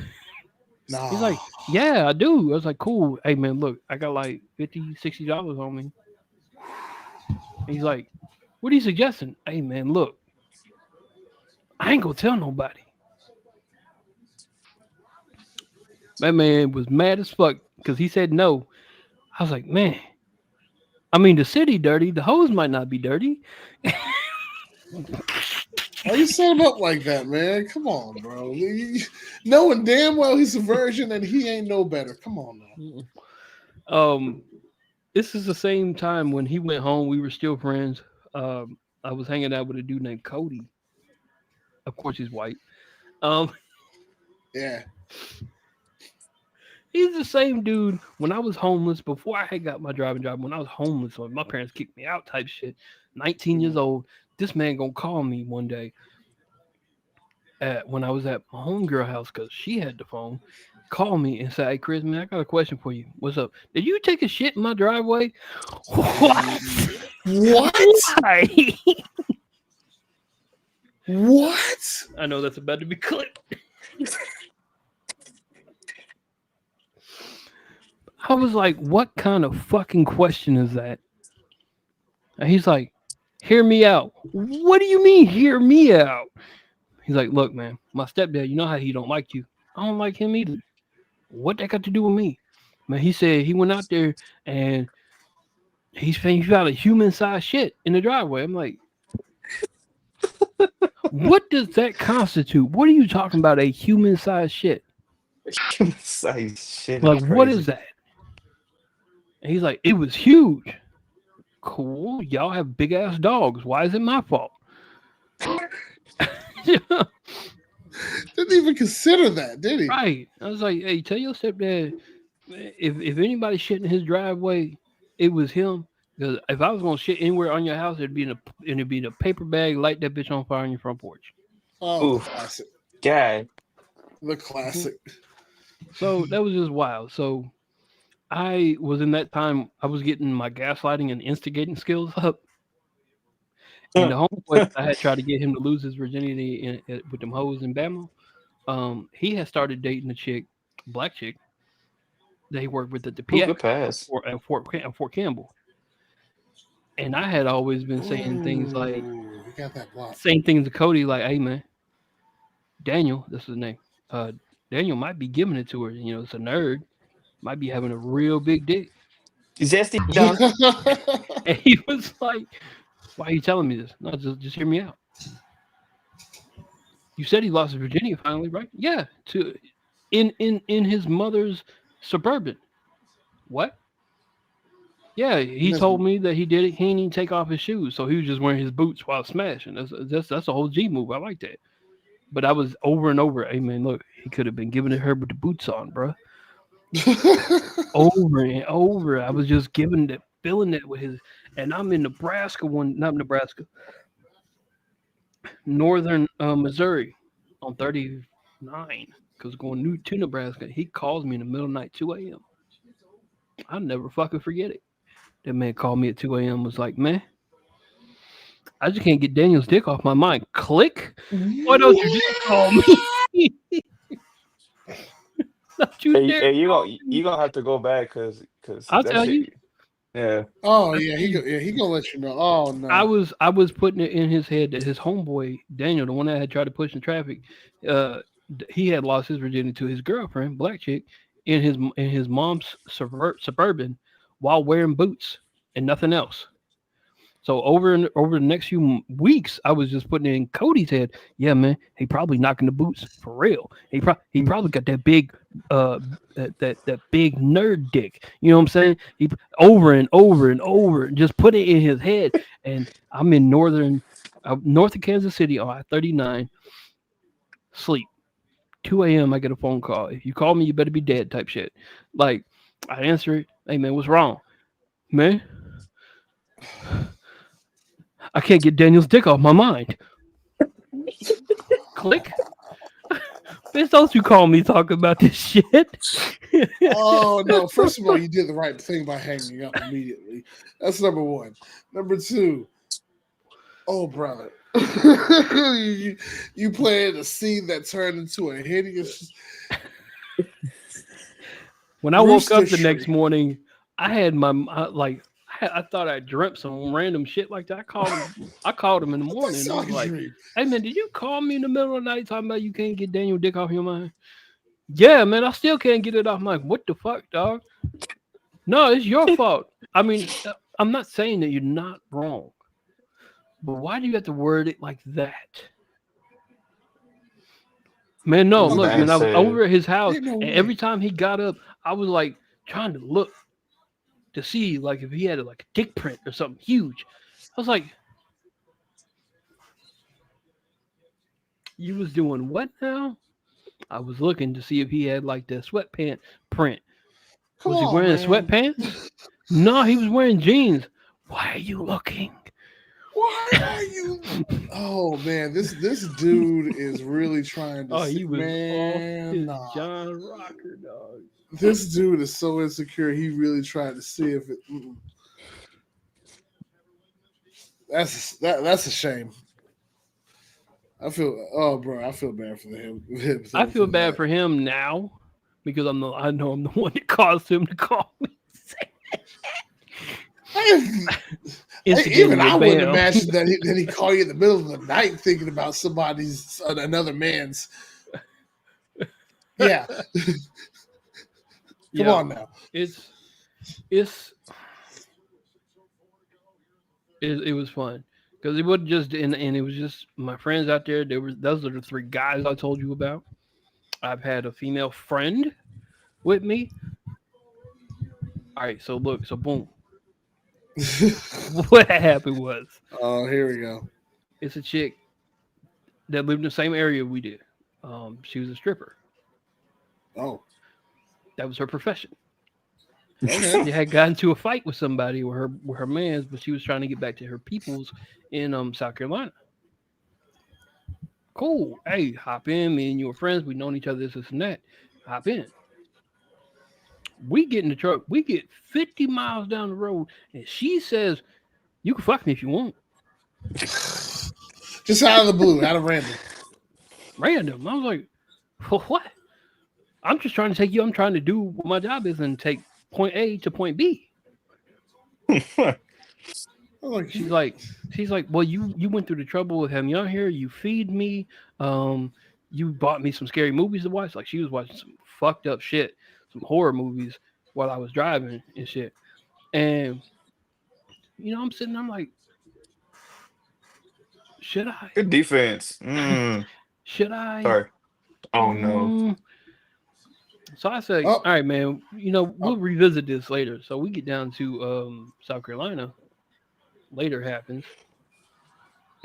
No. like, yeah, I do. I was like, cool. Hey, man, look, I got like $50, $60 on me. He's like, what are you suggesting? Hey, man, look, I ain't gonna tell nobody. That man was mad as fuck because he said no. I was like, man, I mean, the city dirty. The hoes might not be dirty. Why you set him up like that, man? Come on, bro. Knowing damn well he's a virgin and he ain't no better. Come on now. Um, this is the same time when he went home. We were still friends. I was hanging out with a dude named Cody. Of course, he's white. Um, Yeah. he's the same dude. When I was homeless, before I had got my driving job, when I was homeless, when my parents kicked me out, type shit. 19 years old. This man gonna call me one day when I was at my homegirl house because she had the phone. Call me and say, "Hey, Chris, man, I got a question for you. What's up? Did you take a shit in my driveway?" What? What? Why? What? I know that's about to be clipped. I was like, "What kind of fucking question is that?" And he's like, "Hear me out." What do you mean, hear me out? He's like, "Look, man, my stepdad, you know how he don't like you. I don't like him either. What that got to do with me?" Man, he said he went out there and he found a human sized shit in the driveway. I'm like, what does that constitute? What are you talking about? A human sized shit? Size shit is Like, what is crazy. that? And he's like, it was huge. Cool. Y'all have big ass dogs. Why is it my fault? Didn't even consider that, did he? Right. I was like, hey, tell your stepdad if anybody shit in his driveway, it was him. Because if I was gonna shit anywhere on your house, it'd be in a paper bag, light that bitch on fire on your front porch. Oh, the Oof, classic. God. The classic. So that was just wild. So I was in that time I was getting my gaslighting and instigating skills up. And the homeboy I had tried to get him to lose his virginity with them hoes in Bama. He had started dating a chick, black chick, that he worked with at the Ooh, PX good pass. at Fort Campbell. And I had always been Ooh, he got that block. saying things to Cody like, "Hey man, Daniel, this is his name. Uh, Daniel might be giving it to her. You know, it's a nerd. Might be having a real big dick." Zesty dunk. And he was like, "Why are you telling me this? No, just hear me out. You said he lost his virginity finally, right? Yeah, to in his mother's suburban. What? Yeah, he That's- told me that he did it. He didn't even take off his shoes, so he was just wearing his boots while smashing. That's a whole G move. I like that. But I was over and over. Hey man, look, he could have been giving it her with the boots on, bro. Over and over. I was just giving that, feeling that with his. And I'm in Nebraska not Nebraska, northern Missouri, on 39, because going to Nebraska. He calls me in the middle of the night, 2 a.m. I'll never fucking forget it. That man called me at 2 a.m. Was like, man, I just can't get Daniel's dick off my mind. Click. Why don't you just call me? Don't you Hey, dare hey, call you me. gonna have to go back because I'll that tell you. shit. Yeah. Oh I'll yeah, tell you. he gonna let you know. Oh I no. was I was putting it in his head that his homeboy Daniel, the one that had tried to push in traffic, uh, he had lost his virginity to his girlfriend, black chick, in his mom's suburban, while wearing boots and nothing else. So over the next few weeks, I was just putting it in Cody's head. Yeah, man, he probably knocking the boots for real. He probably got that big that big nerd dick. You know what I'm saying? He over and over and over, just put it in his head. And I'm in north of Kansas City on I-39, sleep. 2 a.m. I get a phone call. If you call me, you better be dead. Type shit. Like I answer it. Hey man, what's wrong, man? I can't get Daniel's dick off my mind. Click. Bitch, don't you call me talking about this shit. Oh no! First of all, you did the right thing by hanging up immediately. That's number one. Number two, oh brother, you playing a scene that turned into a hideous When I woke rooster up the next shriek. morning, I had I thought I dreamt some random shit like that. I called him in the morning. That's I all was you like, dream. "Hey man, did you call me in the middle of the night talking about you can't get Daniel dick off your mind?" Yeah, man, I still can't get it off my. What the fuck, dog? No, it's your fault. I mean, I'm not saying that you're not wrong, but why do you have to word it like that? Man, no, This look, man man, I was said, over at his house, Ain't no and way. every time he got up, I was like trying to look to see like if he had like a dick print or something huge. I was like, You was doing what now? I was looking to see if he had like the sweatpant print. Come Was he on, wearing man. sweatpants? No, he was wearing jeans. Why are you looking? Why are you? Oh man, this dude is really trying to. Oh, he was off his Nah. John Rocker, dog. This dude is so insecure. He really tried to see if it. That's a shame. I feel I feel bad for him. I feel bad for him now because I know I'm the one that caused him to call me. Even I wouldn't bam. imagine that he call you in the middle of the night thinking about another man's. Yeah. Come on now. It was fun because it wasn't just and it was just my friends out there. Those are the three guys I told you about. I've had a female friend with me. All right, so look, so boom. What happened was, oh, here we go. it's a chick that lived in the same area we did. She was a stripper. Oh, that was her profession. okay. She had gotten into a fight with somebody with her mans, but she was trying to get back to her peoples in South Carolina. Cool. Hey, hop in. Me and you were friends. We known each other, this and that. Hop in. We get in the truck. We get 50 miles down the road, and she says, "You can fuck me if you want." Just out of the blue, out of random. Random. I was like, "For what?" I'm just trying to take you. I'm trying to do what my job is and take point A to point B. She's like, well, you went through the trouble with having me out here. You feed me. You bought me some scary movies to watch. Like she was watching some fucked up shit, some horror movies while I was driving and shit. And I'm sitting. I'm like, should I? Good defense. Should I? Sorry. Oh no. So I say, all right, man. We'll revisit this later. So we get down to South Carolina. Later happens,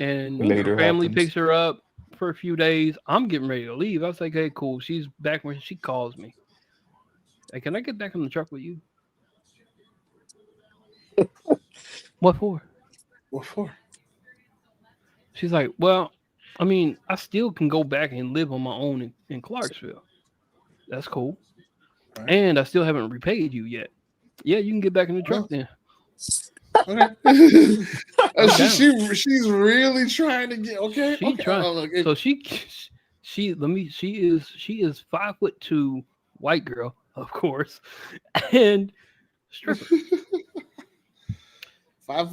and her family picks her up for a few days. I'm getting ready to leave. I was like, hey, cool. She's back when she calls me. Hey, can I get back in the truck with you? What for? What for? She's like, well, I mean, I still can go back and live on my own in Clarksville. That's cool. Right. And I still haven't repaid you yet. Yeah, you can get back in the truck then. Okay. She's really trying to get okay. Trying. So she is 5'2" white girl, of course, and stripper.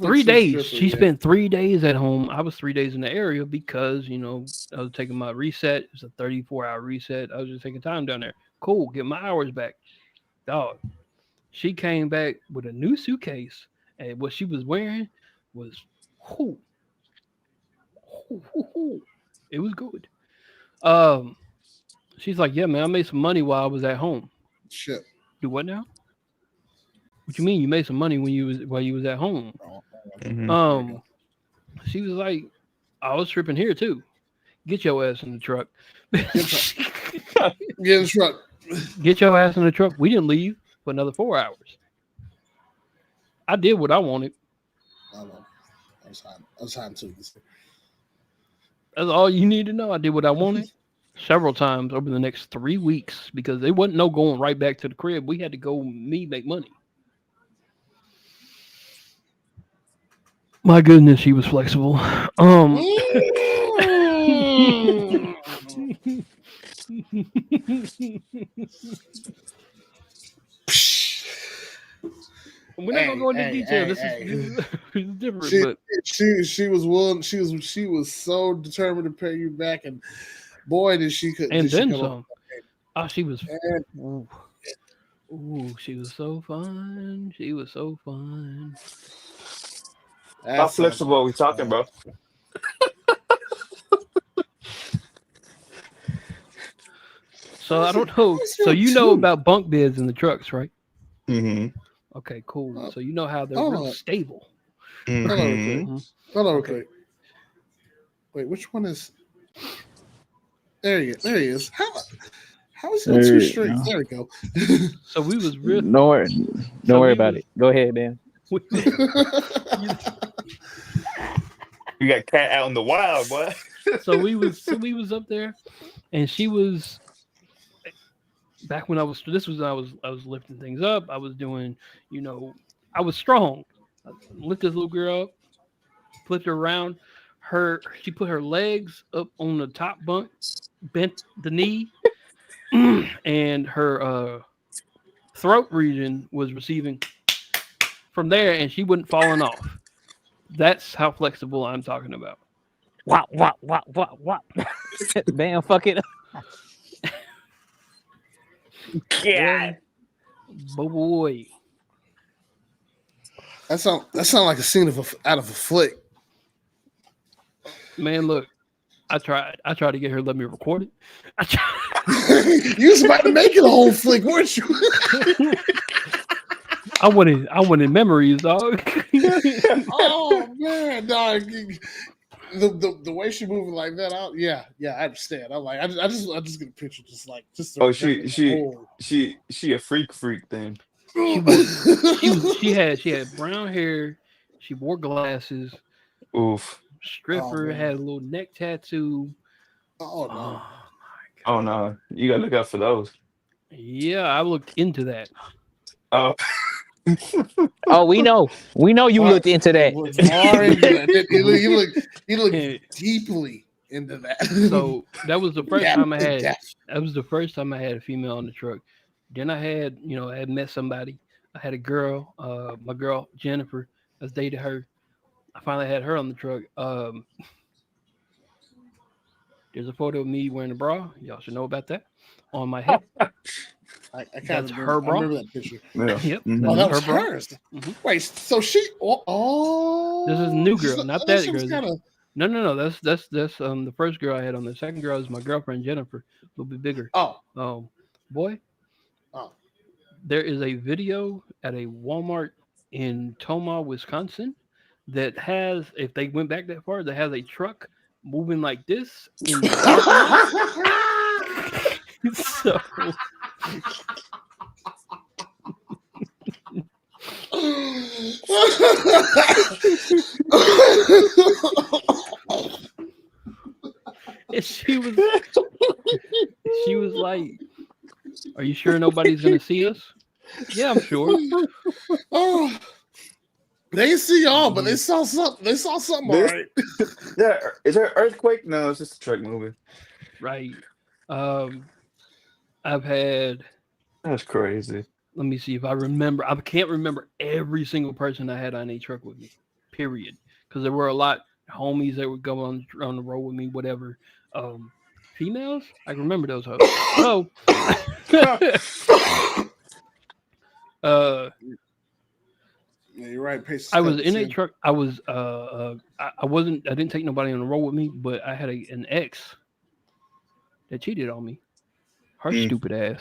3 days. She spent 3 days at home. I was 3 days in the area because I was taking my reset. It was a 34-hour reset. I was just taking time down there. Cool, get my hours back. Dog. She came back with a new suitcase. And what she was wearing was, it was good. She's like, yeah, man, I made some money while I was at home. Shit. Do what now? What you mean you made some money while you was at home? Mm-hmm. She was like, I was tripping here too. Get your ass in the truck. Get in the truck. Get your ass in the truck. We didn't leave for another 4 hours. I did what I wanted. I know. I was hiding too. That's all you need to know. I did what I wanted several times over the next 3 weeks because there wasn't no going right back to the crib. We had to go make money. My goodness, she was flexible. We're not gonna go into detail. This is different. She was willing. She was so determined to pay you back, and boy, did she could. And then some. Oh, she was. Ooh, she was so fun. She was so fun. How flexible are we talking, bro? So I don't know. So you know about bunk beds in the trucks, right? Mm-hmm. Okay, cool. So you know how they're real stable. Mm-hmm. Hold on, okay. Wait, which one is? There he is. How is he on two strings? No. There we go. So we was real. Don't worry about it. Go ahead, man. We was, you- You got cat out in the wild, boy. so we was up there, and she was back when I was. This was when I was lifting things up. I was doing, I was strong. I lift this little girl up, flipped her around. She put her legs up on the top bunk, bent the knee, and her throat region was receiving from there, and she wasn't falling off. That's how flexible I'm talking about. Wow. Man, fuck it. Yeah. Boy. That sound like a scene out of a flick. Man, look, I tried to get her to let me record it. I tried. You was about to make it a whole flick, weren't you? I wanted memories, dog. Oh man, dog. The way she moving like that, I understand. I'm like, I just get a picture, Oh, she a freak then. She had brown hair. She wore glasses. Oof. Stripper, man. had a little neck tattoo. Oh no. my God. Oh no, you gotta look out for those. Yeah, I looked into that. Oh, Oh, we know you looked into that. Was far into that. He looked deeply into that. So that was the first Yeah, time I in had. depth. That was the first time I had a female on the truck. Then I had, I had met somebody. I had a girl, my girl Jennifer. I dated her. I finally had her on the truck. There's a photo of me wearing a bra. Y'all should know about that. On my hip. I kind That's of her I bra. remember that picture. yeah. Yep. Mhm. Oh, that was her bra. hers. Mhm. Wait, so she? Oh, This is a new girl, not that girl. Kinda, No. That's the first girl I had on. The second girl is my girlfriend Jennifer, a little bit bigger. oh, Boy, oh. there is a video at a Walmart in Toma, Wisconsin, that has, if they went back that far, that has a truck moving like this in the parking lot. So and she was like, "Are you sure nobody's gonna see us?" Yeah, I'm sure. Oh, they didn't see y'all, but they saw something. They saw something, all This- right. Yeah, is there an earthquake? No, it's just a truck moving. Right. I've had. That's crazy. Let me see if I remember. I can't remember every single person I had on a truck with me. Period. Because there were a lot homies that would go on the road with me. Whatever. Females, I can remember those hoes. So, Yeah, you're right. I was in a truck. I was. I wasn't. I didn't take nobody on the road with me, but I had an ex that cheated on me. Her stupid ass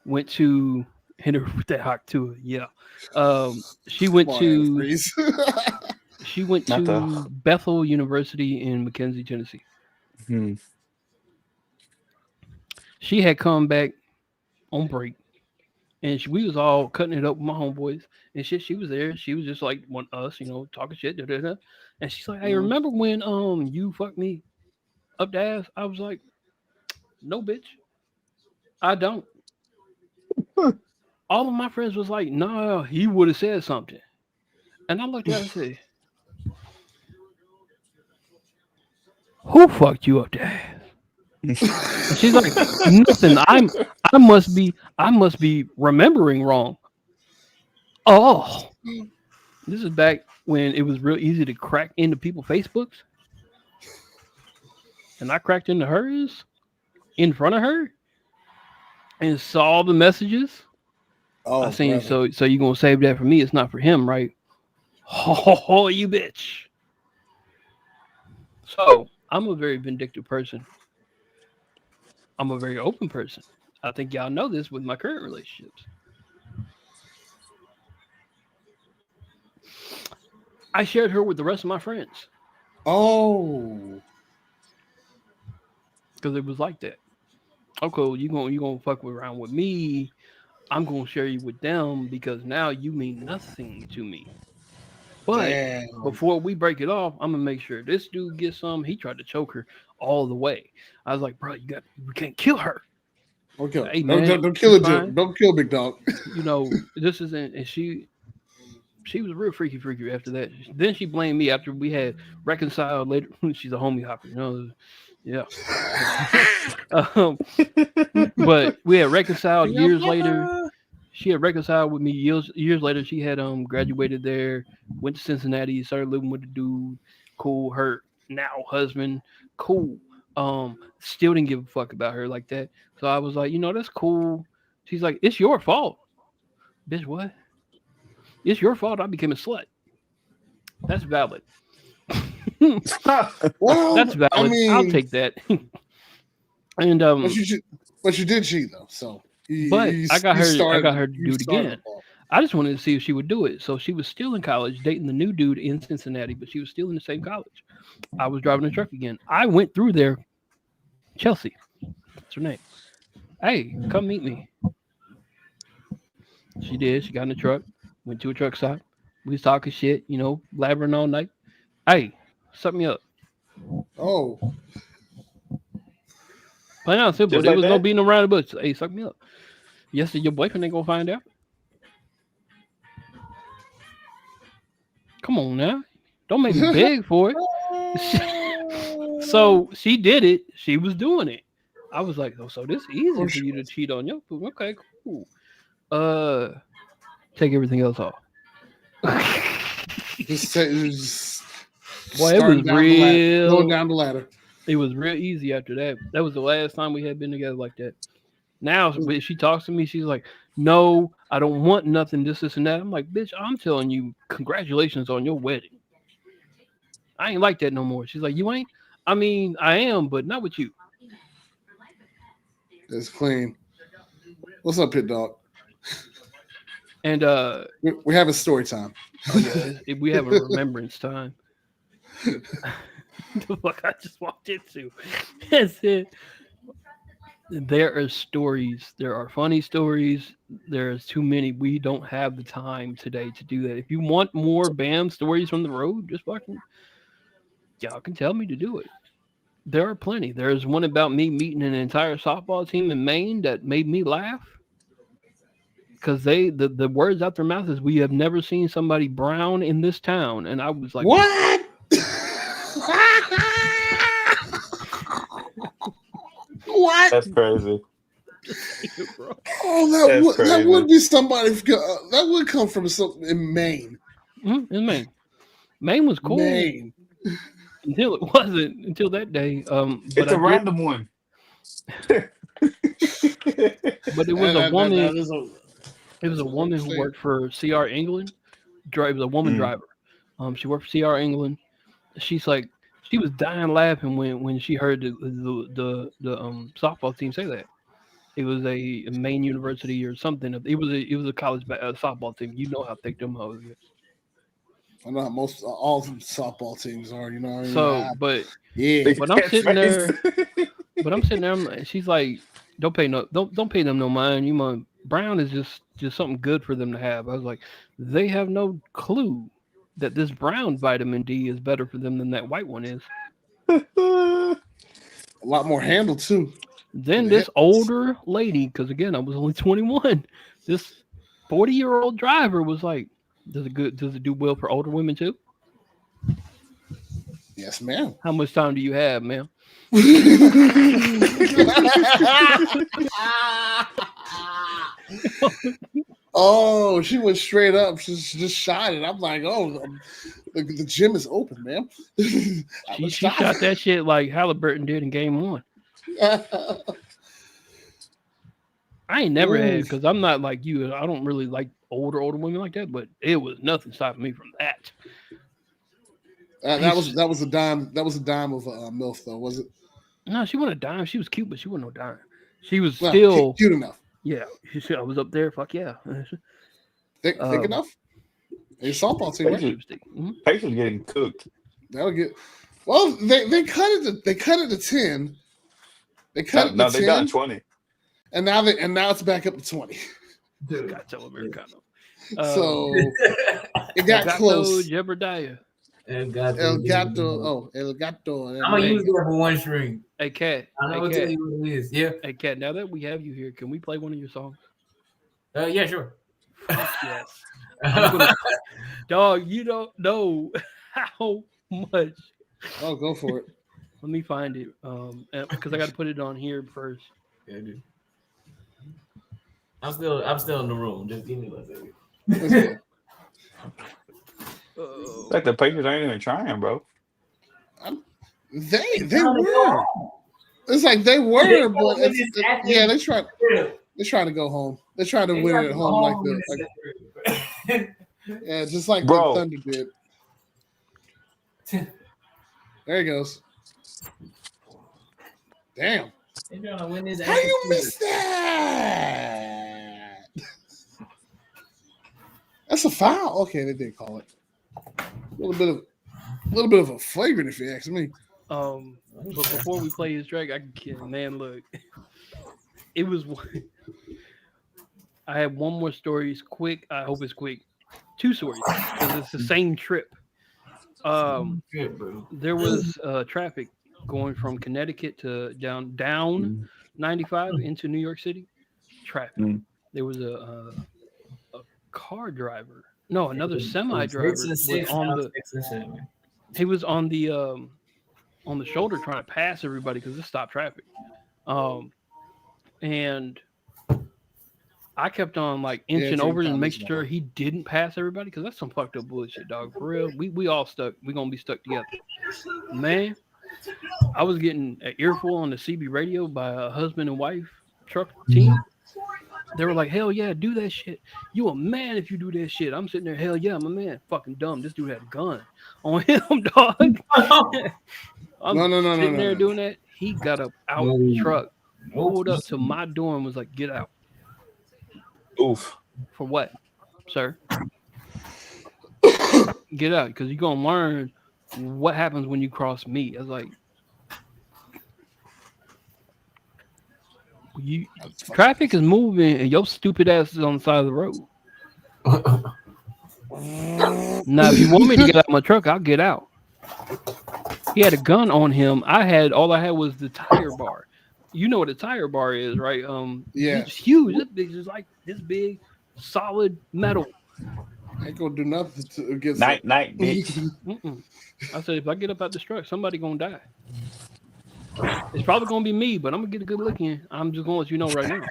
went to hit her with that hot tour. Yeah. She went to Not the. Bethel University in McKenzie, Tennessee. Hmm. She had come back on break, and we was all cutting it up with my homeboys and shit. She was there. She was just like one us, talking shit. Da, da, da. And she's like, "Hey, remember when you fucked me up the ass?" I was like, "No, bitch, I don't." All of my friends was like, "No, he would have said something." And I looked at her and said, "Who fucked you up the ass?" And she's like, "Nothing. I must be remembering wrong." Oh, this is back when it was real easy to crack into people's Facebooks, and I cracked into hers in front of her and saw the messages. Oh, I seen, brother. so you gonna save that for me? It's not for him, right? Oh, you bitch. So I'm a very vindictive person. I'm a very open person. I think y'all know this with my current relationships. I shared her with the rest of my friends. Oh, because it was like that. Okay, you gonna fuck around with me. I'm gonna share you with them because now you mean nothing to me. But Damn. before we break it off, I'm gonna make sure this dude gets some. He tried to choke her all the way. I was like, bro, we can't kill her. Don't kill. Hey, Don't, man, don't kill it's it, Jim. fine. Don't kill Big Dog. You know, this isn't. And she was real freaky after that. Then she blamed me after we had reconciled later. She's a homie hopper, you know. Yeah. But we had reconciled years later. She had reconciled with me years later. She had graduated there, went to Cincinnati, started living with the dude. Cool. Her now husband. Cool. Still didn't give a fuck about her like that. So I was like, that's cool. She's like, it's your fault. Bitch, what? It's your fault I became a slut. That's valid. Well, That's valid. I mean, I'll take that. And but you did cheat though. So I got her to do it again. I just wanted to see if she would do it. So she was still in college, dating the new dude in Cincinnati, but she was still in the same college. I was driving the truck again. I went through there. Chelsea, that's her name. Hey, come meet me. She did. She got in the truck, went to a truck stop. We was talking shit, blabbering all night. Hey, suck me up. Oh. Plain out simple. Just There like was no that? beating around the bush. Hey, suck me up. Yes, your boyfriend ain't gonna find out. Come on now. Don't make me beg for it. So she did it. She was doing it. I was like, oh, so this easy for you to cheat on your food. Okay, cool. Take everything else off. just Boy, it was real. Going down the ladder. It was real easy after that. That was the last time we had been together like that. Now, when she talks to me, she's like, no, I don't want nothing, this, and that. I'm like, bitch, I'm telling you, congratulations on your wedding. I ain't like that no more. She's like, you ain't? I mean, I am, but not with you. It's clean. What's up, Pit Dog? And we're having story time. Oh, yeah, we have a remembrance time. The fuck I just walked into. That's it. There are stories. There are funny stories. There's too many. We don't have the time today to do that. If you want more BAM stories from the road, just fucking y'all can tell me to do it. There are plenty. There's one about me meeting an entire softball team in Maine that made me laugh. Because the words out their mouth is, we have never seen somebody brown in this town. And I was like, what? What? That's crazy. Oh, that would be somebody. That would come from something in Maine. In Maine. Maine was cool. Maine. Until it wasn't. Until that day. It's a random one. But it was a woman. It was a woman who worked for CR England. It was a woman driver. She worked for CR England. She's like, she was dying laughing when she heard the softball team say that. It was a Maine University or something. It was a college softball team. You know how thick them hoes get. I know how all softball teams are. You know what I mean? So, but yeah, but I'm sitting there. But I'm sitting there. And she's like, don't pay them no mind. You mind. Brown is just something good for them to have. I was like, they have no clue that this brown vitamin D is better for them than that white one is. A lot more handle too. Then this older lady, because again, I was only 21. This 40-year-old driver was like, does it do well for older women too? Yes, ma'am. How much time do you have, ma'am? Oh, she went straight up. She just shot it. I'm like, oh, the gym is open, man. She shot that shit like Halliburton did in game 1. I ain't never had, because I'm not like you. I don't really like older women like that, but it was nothing stopping me from that. That was a dime. That was a dime of MILF, though, was it? No, she wasn't a dime. She was cute, but she wasn't no dime. She was still cute enough. Yeah, I was up there. Fuck yeah. Thick enough. A softball team, right? Pacers getting cooked. That'll get. Well, they cut it. They cut it to 10. They cut it No, to they done 10, 20. and now it's back up to 20. Got to Americano. So it got Gato close. Jebediah. El Gato. I'm gonna use that for one string. Hey, Cat. I'm gonna tell you what it is. Yeah. Hey, Cat. Now that we have you here, can we play one of your songs? Yeah, sure. Fuck yes. I'm gonna, dog, you don't know how much. Oh, go for it. Let me find it. Because I got to put it on here first. Yeah, dude. I'm still in the room. Just give me one second. Like the Patriots ain't even trying, bro. They were. It's like they were, but they tried. They trying to go home. They trying to win at home like the yeah, just like the Thunder did. There he goes. Damn. How you miss that? That's a foul. Okay, they did call it. A little bit of a flagrant, if you ask me. But before we play his track, I can kill. Man, look, it was. I have one more story. It's quick. I hope it's quick. Two stories because it's the same trip. There was traffic going from Connecticut to down 95 into New York City. Traffic. There was a car driver. No, another semi driver was he was on the shoulder trying to pass everybody because it stopped traffic. And I kept on like inching over and make sure he didn't pass everybody because that's some fucked up bullshit, dog. For real, we all stuck. We gonna be stuck together, man. I was getting an earful on the CB radio by a husband and wife truck team. They were like, "Hell yeah, do that shit. You a man if you do that shit." I'm sitting there, "Hell yeah, I'm a man." Fucking dumb. This dude had a gun on him, dog. I'm sitting there doing that. He got up out the truck, pulled up to my door, and was like, "Get out." Oof. For what, sir? Get out, because you're gonna learn what happens when you cross me. I was like, traffic is moving and your stupid ass is on the side of the road. Now, if you want me to get out of my truck, I'll get out. He had a gun on him. All I had was the tire bar. You know what a tire bar is, right? Yeah. It's huge. It's big, just like this big, solid metal. Ain't gonna do nothing against night, bitch. I said, if I get up out this truck, somebody gonna die. It's probably gonna be me, but I'm gonna get a good look in. I'm just gonna let you know right now.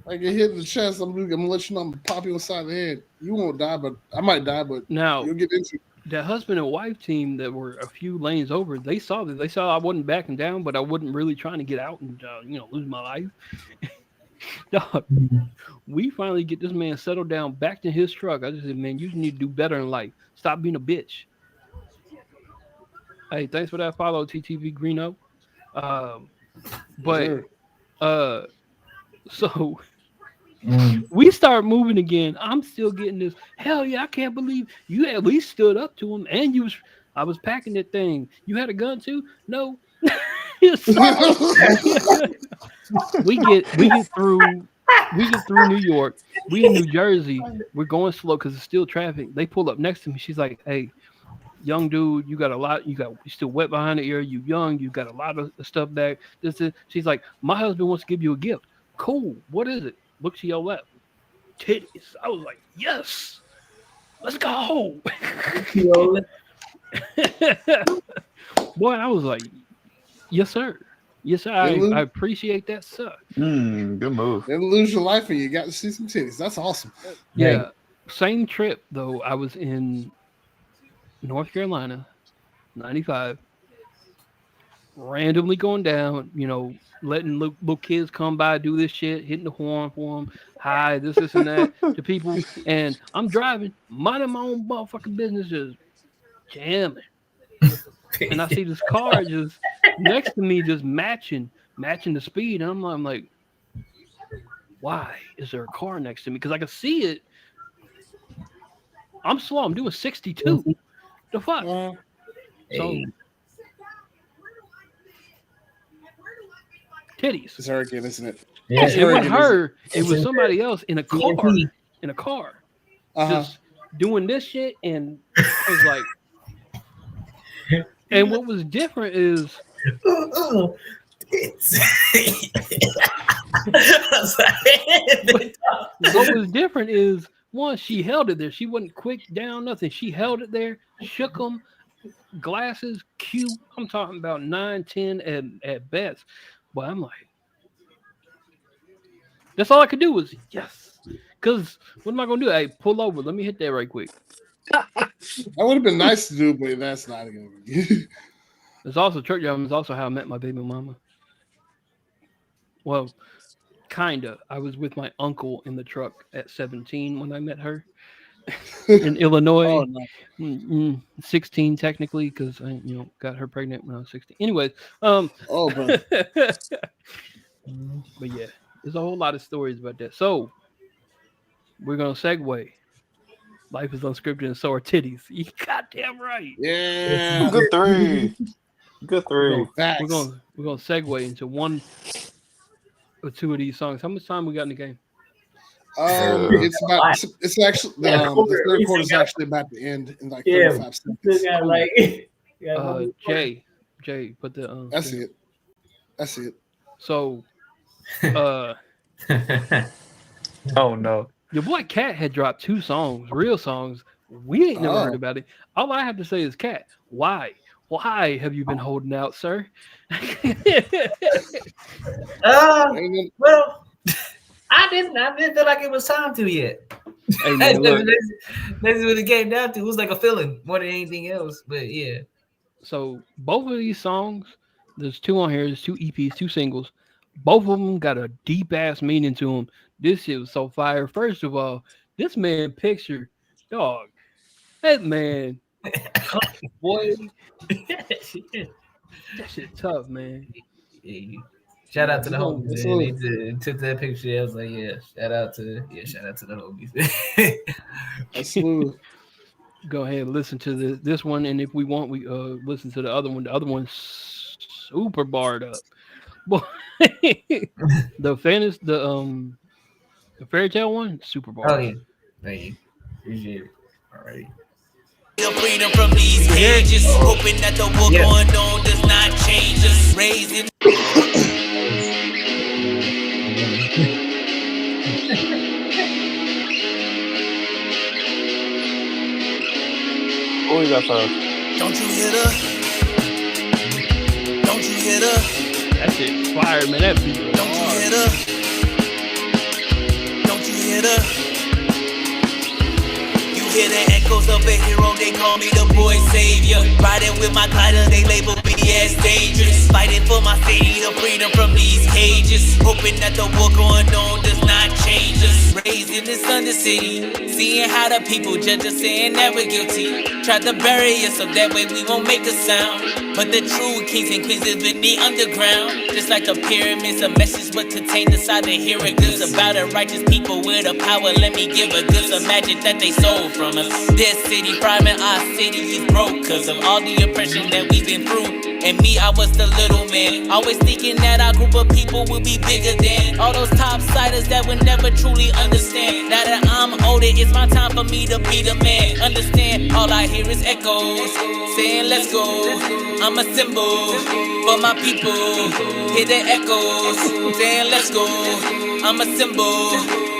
I get hit in the chest. I'm gonna let you know I'm gonna pop you inside the head. You won't die, but I might die. But now you'll get into the husband and wife team that were a few lanes over. They saw that. They saw I wasn't backing down, but I wasn't really trying to get out and lose my life. Dog, we finally get this man settled down back to his truck. I just said, man, you need to do better in life. Stop being a bitch. Hey, thanks for that follow, TTV Greeno. So we start moving again. I'm still getting this. Hell yeah, I can't believe you at least stood up to him. And I was packing that thing. You had a gun too? No. we get through New York. We in New Jersey. We're going slow because it's still traffic. They pull up next to me. She's like, "Hey, young dude, you got a lot. You're still wet behind the ear. You young. You got a lot of stuff back." She's like, "My husband wants to give you a gift." Cool. What is it? Look to your left. Titties. I was like, yes. Let's go. Boy, I was like, yes, sir. Yes, sir. I appreciate that, sir. Good move. Didn't lose your life and you got to see some titties. That's awesome. Yeah. Right. Same trip, though. I was in North Carolina, 95. Randomly going down, letting little kids come by, do this shit, hitting the horn for them. Hi, this and that to people. And I'm driving, minding my own motherfucking business, just jamming. And I see this car just next to me, just matching the speed. And I'm like, why is there a car next to me? Because I can see it. I'm slow. I'm doing 62. The fuck? So Titties. It's her again, isn't it? Yeah. It wasn't again, her. It It's was in somebody else in a car. TNT. In a car. Uh-huh. Just doing this shit. And I was like, and what was different is what was different is one, she held it there. She wasn't quick down, nothing. She held it there, shook them, glasses, cute. I'm talking about 9, 10 at best. But I'm like, that's all I could do was yes. Because what am I gonna do? Hey, pull over. Let me hit that right quick. That would have been nice to do, but that's not gonna be. It's also church album. It's also how I met my baby mama. Well, kinda. I was with my uncle in the truck at 17 when I met her in Illinois. Oh, no. 16 technically, because I, got her pregnant when I was 16. Anyways, Oh, bro. but yeah, there's a whole lot of stories about that. So we're gonna segue. Life is unscripted, and so are titties. You goddamn right. Yeah. Good three. Good We're three. Facts. gonna segue into one or two of these songs. How much time we got in the game? It's actually the third quarter is actually about to end in like 35 seconds. Jay, put the That's it. That's it. So Oh no. your boy Cat had dropped 2 songs, real songs. We ain't never heard about it. All I have to say is, Cat, why? Why have you been holding out, sir? Well, I didn't feel like it was time to yet. Hey, man, look. That's what it came down to. It was like a feeling more than anything else. But yeah. So both of these songs, there's 2 on here. There's 2 EPs, 2 singles. Both of them got a deep ass meaning to them. This shit was so fire. First of all, this man picture, dog. That man, boy, that shit tough, man. Shout out to the homies. They took that picture. I was like, shout out to the homies. That's smooth. Go ahead and listen to this one, and if we want, we listen to the other one. The other one's super barred up. Boy, the fairy tale one, super barred. Oh yeah, thank you. Appreciate it. All right. Freedom from these cages, hoping that the war going on does not change us. Raising. What we got for? Don't you hit her? Don't you hit her? That shit fire, man. That beat was Don't you hit her? Don't you hit her? Hear the echoes of a hero, they call me the boy savior. Riding with my glider, they label me as dangerous. Fighting for my city, the freedom from these cages. Hoping that the war going on does not change us. Raised in this undercity, seeing how the people judge us, saying that we're guilty. Tried to bury us so that way we won't make a sound. But the true kings and queens live in the underground. Just like the pyramids, a message was contained inside the hieroglyphs. About a righteous people with a power, let me give a good. Imagine that they sold from us. This city, prime in our city is broke cause of all the oppression that we've been through. And me, I was the little man, always thinking that our group of people will be bigger than all those topsiders that would never truly understand. Now that I'm older, it's my time for me to be the man. Understand, all I hear is echoes saying let's go. I'm a symbol for my people. Hear the echoes saying let's go. I'm a symbol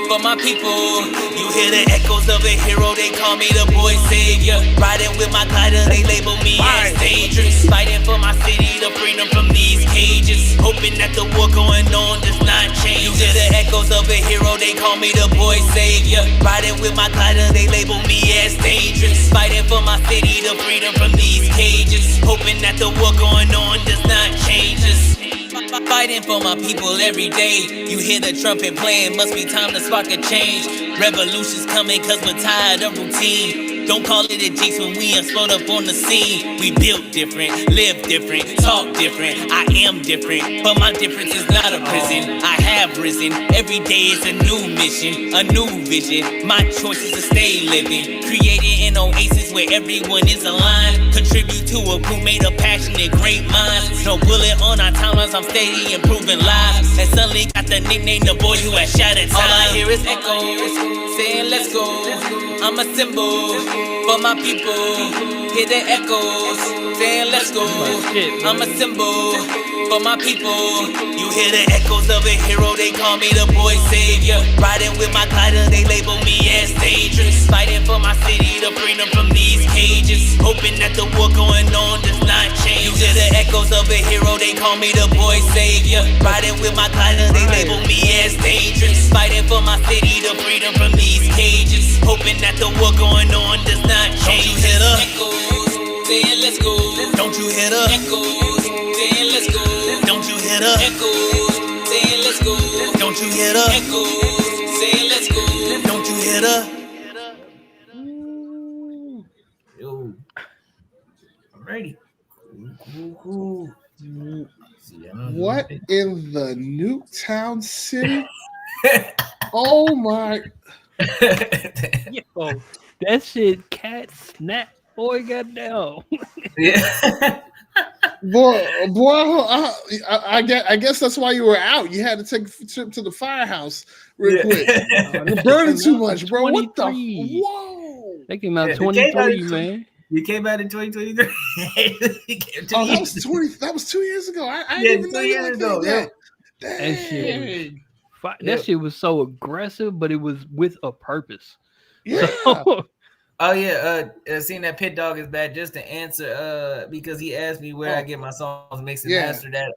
for my people. You hear the echoes of a hero, they call me the boy savior. Riding with my glider, they label me as dangerous. Fighting for my city, the freedom from these cages. Hoping that the war going on does not change. You hear the echoes of a hero, they call me the boy savior. Riding with my glider, they label me as dangerous. Fighting for my city, the freedom from these cages. Hoping that the war going on does not change us. Fighting for my people every day. You hear the trumpet playing, must be time to spark a change. Revolution's coming cause we're tired of routine. Don't call it a jinx when we explode up on the scene. We built different, live different, talk different. I am different, but my difference is not a prison. I have risen, every day is a new mission, a new vision. My choice is to stay living, creating an oasis where everyone is aligned. Contribute to a crewmate of passionate great minds. No bullet on our timelines, I'm steady improving lives. And suddenly got the nickname the boy who has shot at time. All I hear is echoes saying let's go. I'm a symbol for my people. Hear the echoes saying let's go. I'm a symbol for my people. You hear the echoes of a hero, they call me the boy savior. Riding with my glider, they label me as dangerous. Fighting for my city, the freedom from these cages. Hoping that the war going on does not change. You hear the echoes of a hero, they call me the boy savior. Riding with my glider, they label me as dangerous. Fighting for my city, the freedom from these cages. Hoping that the war going on does not change. Don't you hear the echoes saying let's go? Don't you hear the echoes saying let's go? Don't you hear the echoes saying let's go? Don't you hear the echoes saying let's go? Don't you hear the? Yo, I'm ready. Cool. What in the Nuketown City? Oh my! Yo, that shit cat snap. Boy, goddamn. Yeah. Boy, I guess that's why you were out. You had to take a trip to the firehouse real quick. You're burning too much, bro. What the? Whoa! They came out 23, man. You came out in 2023. Oh, that was 20. That was 2 years ago. I didn't even know 2 years ago. Yeah. That shit was so aggressive, but it was with a purpose. Yeah. Oh yeah, seeing that Pit Dog is bad. Just to answer, because he asked me where I get my songs mixed and mastered. That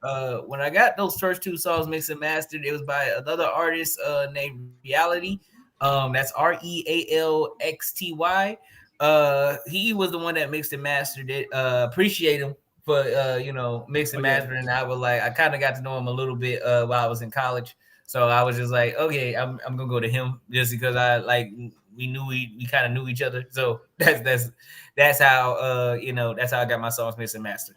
when I got those first two songs mixed and mastered, it was by another artist named Reality. That's REALXTY. He was the one that mixed and mastered it. Appreciate him for mixing and mastering. I was like, I kind of got to know him a little bit while I was in college, so I was just like, okay, I'm gonna go to him just because we kind of knew each other. So that's how that's how I got my songs mixed and mastered.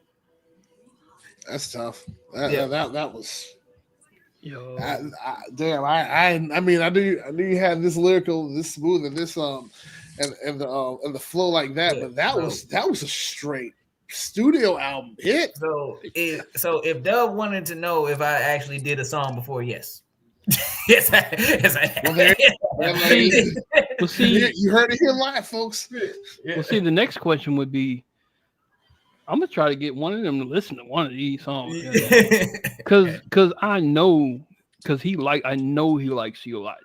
That's tough. That was. Yo. I mean I knew you had this lyrical, this smooth, and this and the flow like that, but that was a straight studio album hit. So if Dub wanted to know if I actually did a song before, yes. Yes, I Well, see, you heard it here live, folks. Well, see, the next question would be, I'm gonna try to get one of them to listen to one of these songs, because I know he likes you a lot,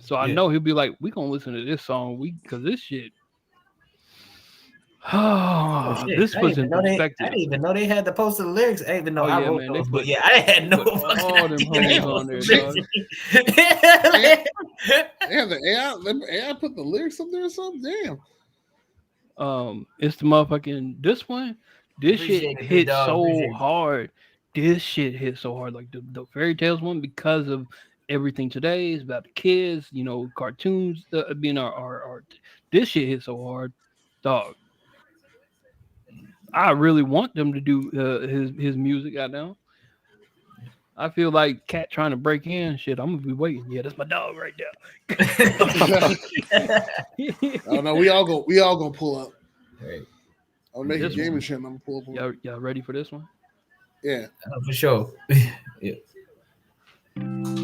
so I know he'll be like, we gonna listen to this song, because this shit. This was in perspective. I didn't even know they had the post of the lyrics. I didn't even know I wrote those, but I had no fucking all them homies on there, dog. The AI put the lyrics up there or something. Damn. It's the motherfucking this one. This shit hit so hard. This shit hit so hard. Like the Fairy Tales one, because of everything today is about the kids. Cartoons being our this shit hit so hard, dog. I really want them to do his music out now. I feel like Cat trying to break in. Shit, I'm gonna be waiting. Yeah, that's my dog right there. Oh no, we all gonna pull up. Right. I'll make a game and shit. I'm gonna pull up. Y'all ready for this one? Yeah, for sure. Yeah.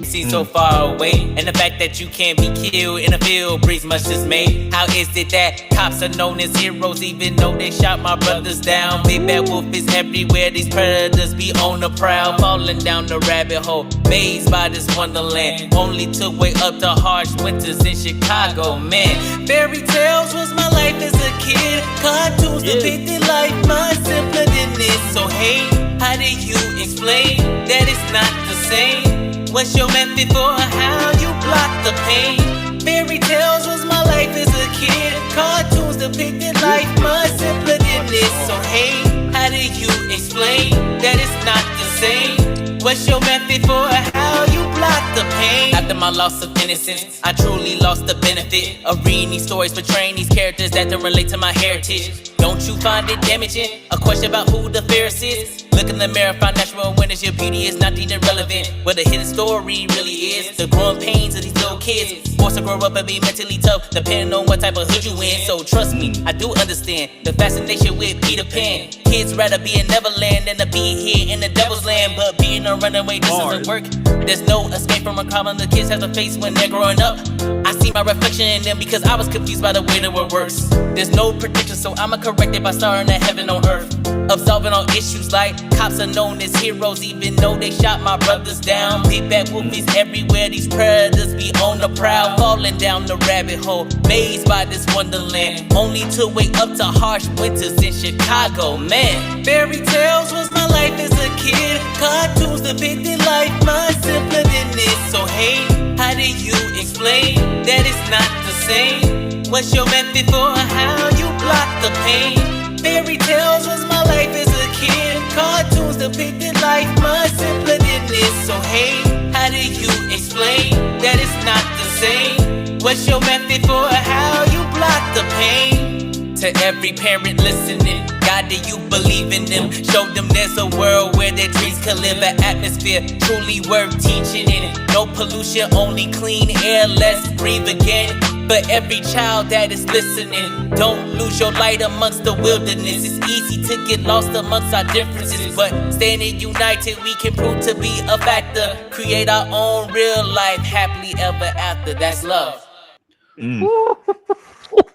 Seem so far away, and the fact that you can't be killed in a field breeds much dismay. How is it that cops are known as heroes even though they shot my brothers down? Big bad wolf is everywhere, these predators be on the prowl, falling down the rabbit hole, mazed by this wonderland. Only took way up to harsh winters in Chicago, man. Fairy tales was my life as a kid, cartoons depicted life much simpler than this. So hey, how do you explain that it's not the same? What's your method for how you block the pain? Fairy tales was my life as a kid. Cartoons depicted life much simpler than this. So hey, how do you explain that it's not the same? What's your method for how you block the pain? After my loss of innocence, I truly lost the benefit of reading these stories, portraying these characters that don't relate to my heritage. Don't you find it damaging? A question about who the fairest is? Look in the mirror, find natural winners. Your beauty is not deemed irrelevant. What the hidden story really is, the growing pains of these little kids. Forced to grow up and be mentally tough, depending on what type of hood you in. So trust me, I do understand the fascination with Peter Pan. Kids rather be in Neverland than to be here in the devil's land. But being a runaway just doesn't work. There's no escape from a problem the kids have to face when they're growing up. I see my reflection in them because I was confused by the way the world works. There's no prediction, so I'ma correct it by starting at heaven on earth. Absolving all issues like cops are known as heroes, even though they shot my brothers down. Big bad wolfies everywhere, these predators be on the prowl. Falling down the rabbit hole, mazed by this wonderland. Only to wake up to harsh winters in Chicago, man. Fairy tales was my life as a kid. Cartoons depicted life much simpler than this. So hey, how do you explain that it's not the same? What's your method for how you block the pain? Fairy tales was my life as a kid. Cartoons depicted life much simpler than this. So hey, how do you explain that it's not the same? What's your method for how you block the pain? To every parent listening, God, do you believe in them? Show them there's a world where their dreams can live. An atmosphere truly worth teaching in. No pollution, only clean air. Let's breathe again. For every child that is listening, don't lose your light amongst the wilderness. It's easy to get lost amongst our differences, but standing united, we can prove to be a factor. Create our own real life, happily ever after. That's love.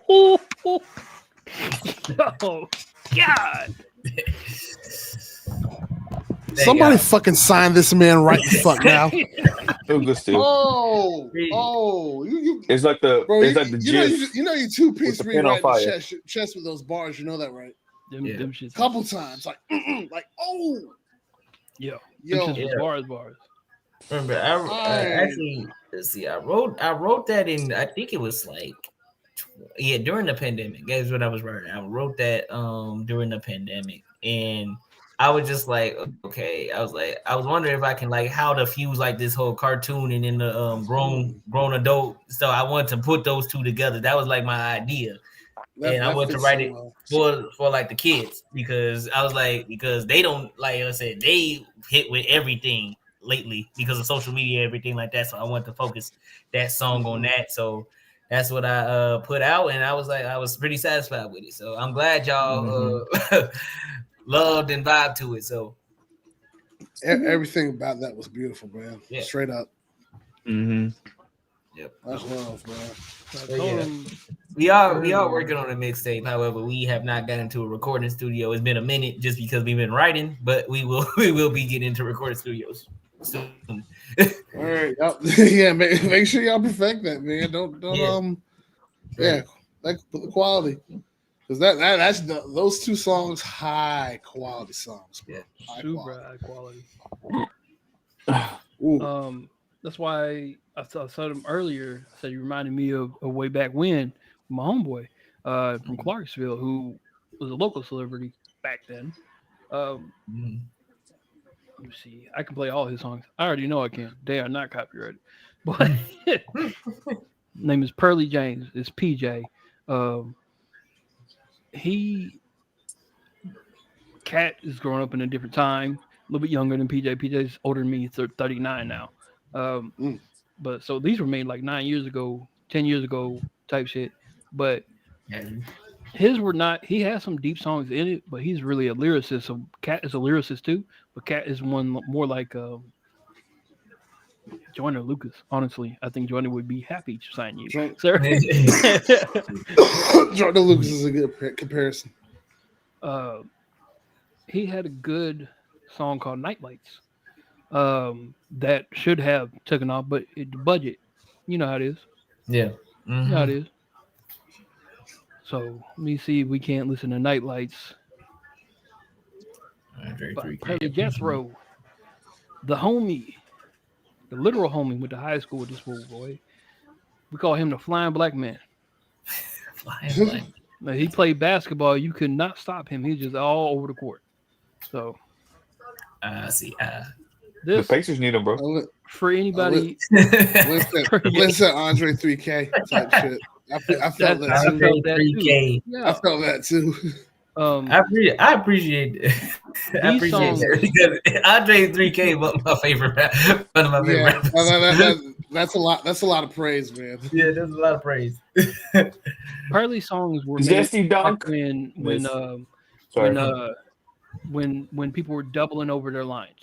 Oh, God. Somebody fucking sign this man right the fuck now. Feel good still. You It's like the bro, it's like the gist. you 2-piece with the pen on rewriting fire. chest with those bars. You know that, right? Them shits. Couple times, like oh, Yo. yo, Bars. Remember, I actually, let's see, I wrote that in, I think it was like, during the pandemic. That's what I was writing. I wrote that during the pandemic, and I was just like, okay, I was wondering if I can like how to fuse like this whole cartoon and then the grown adult. So I wanted to put those two together. That was like my idea. And I wanted to write it for like the kids, because I was like, because they don't, like I said, they hit with everything lately because of social media, everything like that. So I wanted to focus that song on that. So that's what I put out, and I was pretty satisfied with it. So I'm glad y'all loved and vibed to it. So everything about that was beautiful, man. Yeah. Straight up. Mm-hmm. Yep. That's love, man. We are working on a mixtape. However, we have not gotten into a recording studio. It's been a minute just because we've been writing, but we will be getting into recording studios soon. All right, yeah, make sure y'all perfect that, man. Don't like the quality, because that's those two songs, high quality songs, bro. High quality. That's why I said him earlier. I said you reminded me of way back when my homeboy from Clarksville, who was a local celebrity back then. Let me see. I can play all his songs. I already know I can. They are not copyrighted. But name is Pearly James. It's PJ. Cat is growing up in a different time, a little bit younger than PJ. PJ's older than me. He's 39 now. But so these were made like 9 years ago, 10 years ago type shit. But his were not, he has some deep songs in it, but he's really a lyricist. So Cat is a lyricist too, but Cat is one more like Joyner Lucas. Honestly, I think Joyner would be happy to sign you, sir. Joyner Lucas is a good comparison. He had a good song called Night Lights that should have taken off, but the budget, you know how it is. Yeah. You know how it is. So let me see if we can't listen to Night Lights. Pearly Jethro, the homie, the literal homie, went to high school with this little boy. We call him the Flying Black Man. Flying Black. Now, he played basketball. You could not stop him. He's just all over the court. So, see. The Pacers need him, bro. For anybody, listen, Andre 3K type shit. I felt that too. Yeah. I felt that too. I appreciate it. I These appreciate songs- that because Andre 3K was my favorite one of my favorite Yeah, rappers. that's a lot. That's a lot of praise, man. Yeah, there's a lot of praise. Part of these songs were made Jesse back Dunk. when when people were doubling over their lines.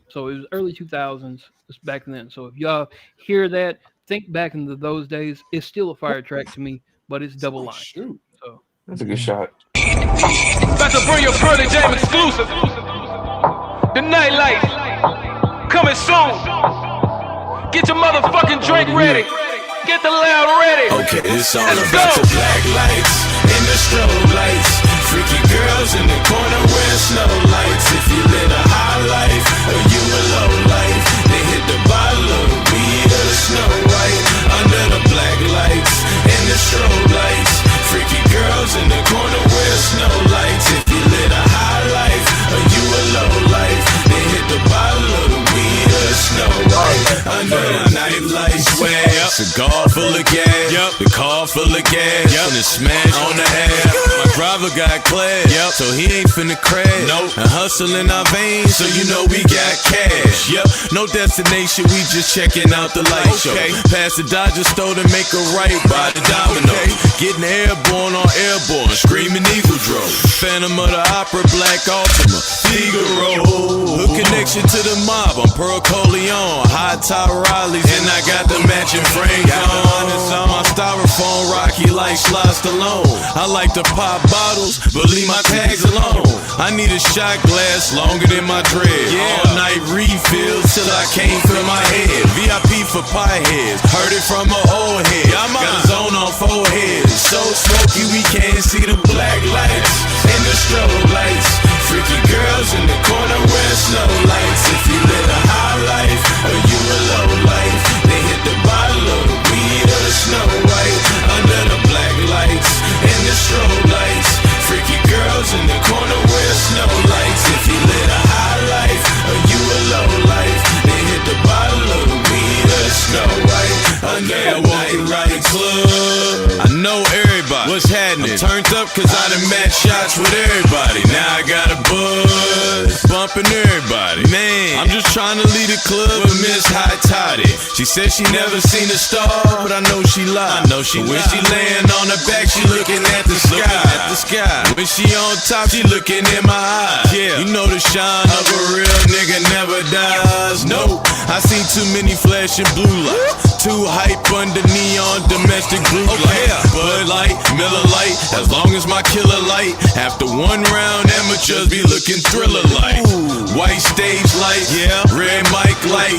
So it was early 2000s. It's back then. So if y'all hear that, think back into those days. It's still a fire track to me, but it's double line. Shoot. So That's a good shot. About to bring your Pearly Jam exclusive. The nightlight coming soon. Get your motherfucking drink ready. Get the loud ready. Okay, this song Let's about go. the black lights and the strobe lights. Freaky girls in the corner wearing snow lights. If you live a high life or you a low life, they hit the bottle of the weed or the snow white. Under the black lights and the strobe lights. Freaky girls in the corner wearing snow lights. If you live a high life or you a low life, they hit the bottle of the weed or the snow white. Under the night lights, swear cigar full of gas, the car full of gas, and the smash on the air. My driver got class, so he ain't finna crash. And hustling our veins, so you know we got cash. No destination, we just checking out the light show. Past the Dodger store to make a right by the domino. Getting airborne on airborne, screaming Eagle Drove. Phantom of the Opera, Black Ultima, Figaro. Hood connection to the mob, I'm Pearl Coleon, high top Riley's, and I got the matching frame on. It's on my styrofoam, rocky like Sly Stallone. I like to pop bottles, but leave my tags alone. I need a shot glass longer than my dread. All night refills till I can't feel my head. VIP for pie heads, heard it from an old head. Got a zone on forehead, so smoky we can't see the black lights and the strobe lights. Freaky girls in the corner wearing snow lights. If you live a high life or you a low life, they hit the bottle of the weed or the snow white. Under the black lights and the strobe lights. Freaky girls in the corner wearing snow lights. If you live a high life or you a low life, they hit the bottle of the weed or the snow white. Under the night right club, I know everybody. What's happening? I'm turned up cause I done match shots with everybody. Now I got a buzz, bumping everybody. Man, I'm just trying to lead a club with Miss High Toddy. She said she never seen a star, but I know she lied. When she laying on her back, she looking at the sky. When she on top, she looking in my eyes. Yeah, you know the shine of a real nigga never dies. No, I seen too many flashing blue lights. Too hype under neon domestic blue light. Bud Light, Miller Light, as long as my killer light. After one round, amateurs be looking thriller light. White stage light, red mic light,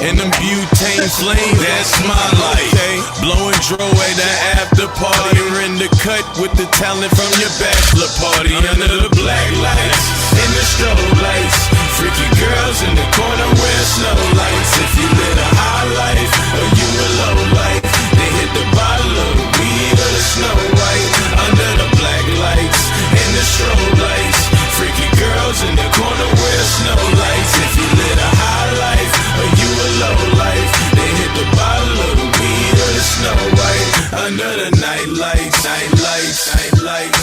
and them butane flames, that's my light. Blowing dro at the after party, or in the cut with the talent from your bachelor party. Under the black lights and the strobe lights. Freaky girls in the corner wearing snow lights. If you live a high life or you a low life, they hit the bottle of the weed or the snow white. Under the black lights and the strobe lights. Freaky girls in the corner wearing snow lights. If you live a high life or you a low life, they hit the bottle of the weed or the snow white. Under the night lights, night lights, night lights.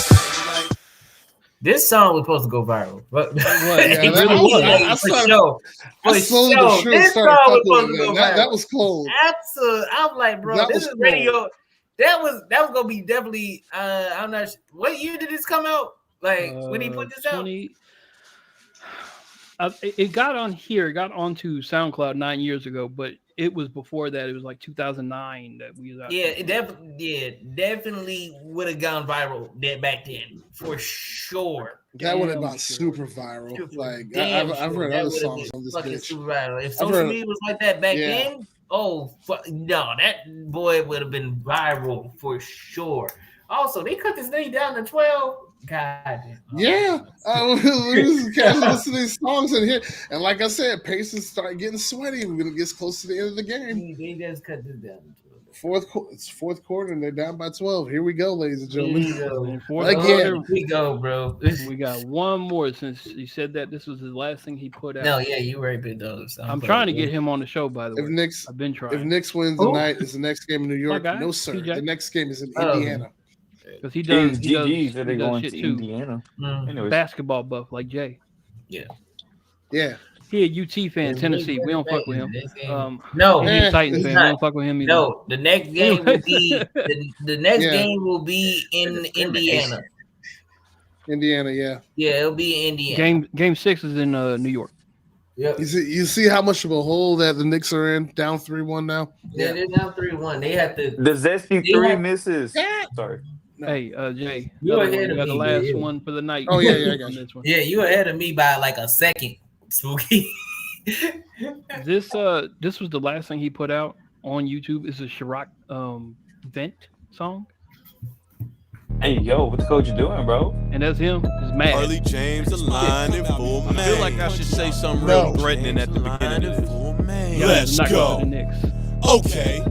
This song was supposed to go viral. But Yeah, it that really was- was. I For started- sure. I For slowly sure. but surely This started song was fucking supposed with to go that. That viral. was cold. Absolutely. I'm like, bro, That this was is cold. radio. That was gonna be definitely. I'm not. What year did this come out? Like when he put this out? It got on here. It got onto SoundCloud 9 years ago, but it was before that. It was like 2009 that we was out. Yeah, it definitely would have gone viral back then for sure. That would have Damn gone sure. super viral. Like Damn I've sure. heard That other would've songs been on this fucking bitch. super viral. If I've social heard- media was like that back Yeah. then, no, that boy would have been viral for sure. Also, they cut this thing down to 12. God damn. Yeah, we was casually listening to these songs in here, and like I said, paces start getting sweaty. We're gonna get close to the end of the game. They just cut this down to 12. It's fourth quarter, and they're down by 12. Here we go, ladies and Here gentlemen. we go. And fourth Again. quarter, Here we go, bro. we got one more since he said that this was his last thing he put out. No, yeah, you right, big dogs. I'm trying to get him on the show, by the If way. I've been trying. Knicks wins Who? tonight, is the next game in New York? guy, No, sir. TJ. The next game is in Oh. Indiana. because he does GG's that they going shit to too. Indiana. Anyways, Basketball buff like Jay. Yeah. He a UT fan, Tennessee. We don't fuck with him. No, he's a Titans he's fan. not. We don't fuck with him either. No, the next game will be the next game will be in Indiana. Indiana, Yeah, it'll be in Indiana. Game 6 is in New York. Yep. You see how much of a hole that the Knicks are in, down 3-1 now. Yeah, they're down 3-1. They have to. the Zesty 3 misses. Sorry. No. Hey, Jay, You're ahead you of got the me, last yeah. one for the night. Oh, yeah, I got you. This one. Yeah, you're ahead of me by like a second, Spooky. This was the last thing he put out on YouTube. It's a Chirac vent song, Hey, yo, what the coach you doing, bro? and that's him. It's mad. Early James, the line in full man. I feel like I should say something No. real threatening at the beginning of this. Y'all Let's not going go. to the Knicks. Okay.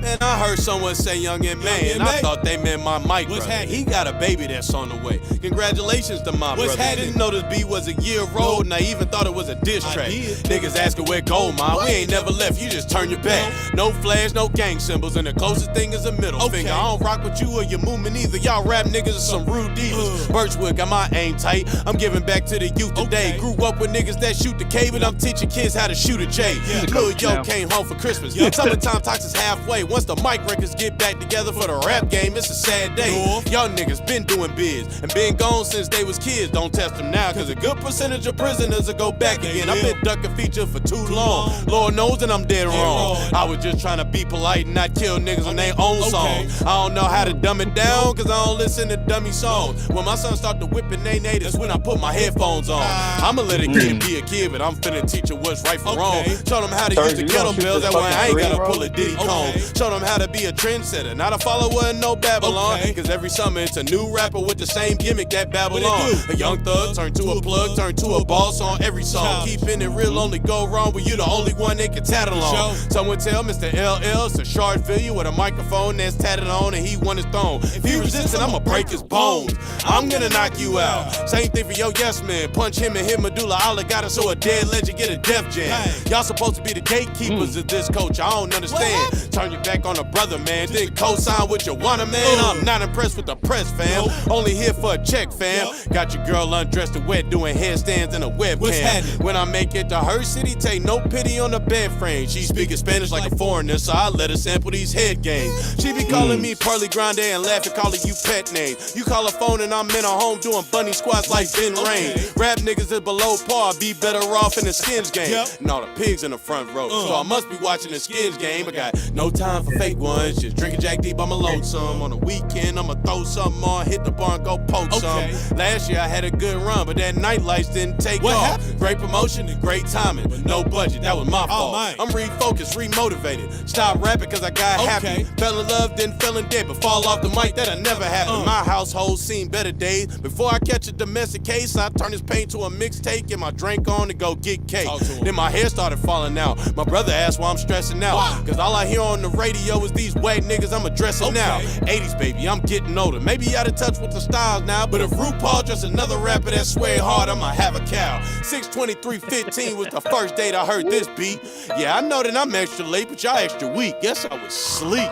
Man, I heard someone say Young and May, and I thought they meant my Mike brother. He got a baby that's on the way. Congratulations to my brother. Didn't know this beat was a year old, and I even thought it was a diss track. Niggas asking where gold mine. We ain't never left, you just turn your back. No flash, no gang symbols, and the closest thing is a middle finger. I don't rock with you or your movement either. Y'all rap niggas are some rude divas. Birchwood got my aim tight. I'm giving back to the youth today. Grew up with niggas that shoot the K, but I'm teaching kids how to shoot a J. Lil Yo came home for Christmas. Summertime talks is halfway. Once the mic records get back together for the rap game, it's a sad day. Y'all niggas been doing biz and been gone since they was kids. Don't test them now, cause a good percentage of prisoners will go back again. I've been ducking feature for too long. Lord knows that I'm dead wrong. I was just trying to be polite and not kill niggas on their own song. I don't know how to dumb it down, cause I don't listen to dummy songs. When my son start to whipping they that's when I put my headphones on. I'ma let a kid be a kid, but I'm finna teach her what's right from wrong. Show them how to use the kettlebells, that way I ain't gotta pull a Diddy Kong. Show them how to be a trendsetter, not a follower in no Babylon. Cause every summer it's a new rapper with the same gimmick that Babylon. A young thug turn to a plug, turn to a boss on every song. Keeping it real only go wrong when you the only one they can tattle on. Someone tell Mr. LL it's a shard failure with a microphone that's tatted on and he won his throne. If he resisting, I'ma break his bones. I'm gonna knock you out. Same thing for your yes man. Punch him and hit medulla oblongata so a dead legend get a death jam. Y'all supposed to be the gatekeepers of this coach. I don't understand. Turn your back on a brother, man. Then co-sign with your wanna, man. I'm not impressed with the press, fam. Only here for a check, fam. Got your girl undressed and wet doing headstands in a webcam. When I make it to her city, take no pity on the bed frame. She speaking Spanish like a foreigner, so I let her sample these head games. She be calling me Pearly Grande and laughing, calling you pet names. You call her phone and I'm in her home doing bunny squats like Ben Rain. Rap niggas is below par, be better off in the skins game. And all the pigs in the front row, so I must be watching the skins game. I got no time for fake ones, just drinking Jack Deep, I'm alone some. On the weekend, I'ma throw something on, hit the bar and go poke some. Last year I had a good run, but that night lights didn't take off. Great promotion and great timing, but no budget, that was my fault. I'm refocused, remotivated. Stop rapping cause I got happy. Fell in love, then fell in debt, but fall off the mic, that'll never happen. My household seen better days. Before I catch a domestic case, I turn this pain to a mixtape, get my drink on and go get cake. Then my hair started falling out. My brother asked why I'm stressing out. Cause all I hear on the radio is these whack niggas I'm addressing now. 80s baby, I'm getting older. Maybe out of touch with the styles now, but if RuPaul just another rapper that swear hard, I'ma have a cow. 6/23/15 was the first date I heard this beat. Yeah, I know that I'm extra late, but y'all extra weak. Guess I was asleep.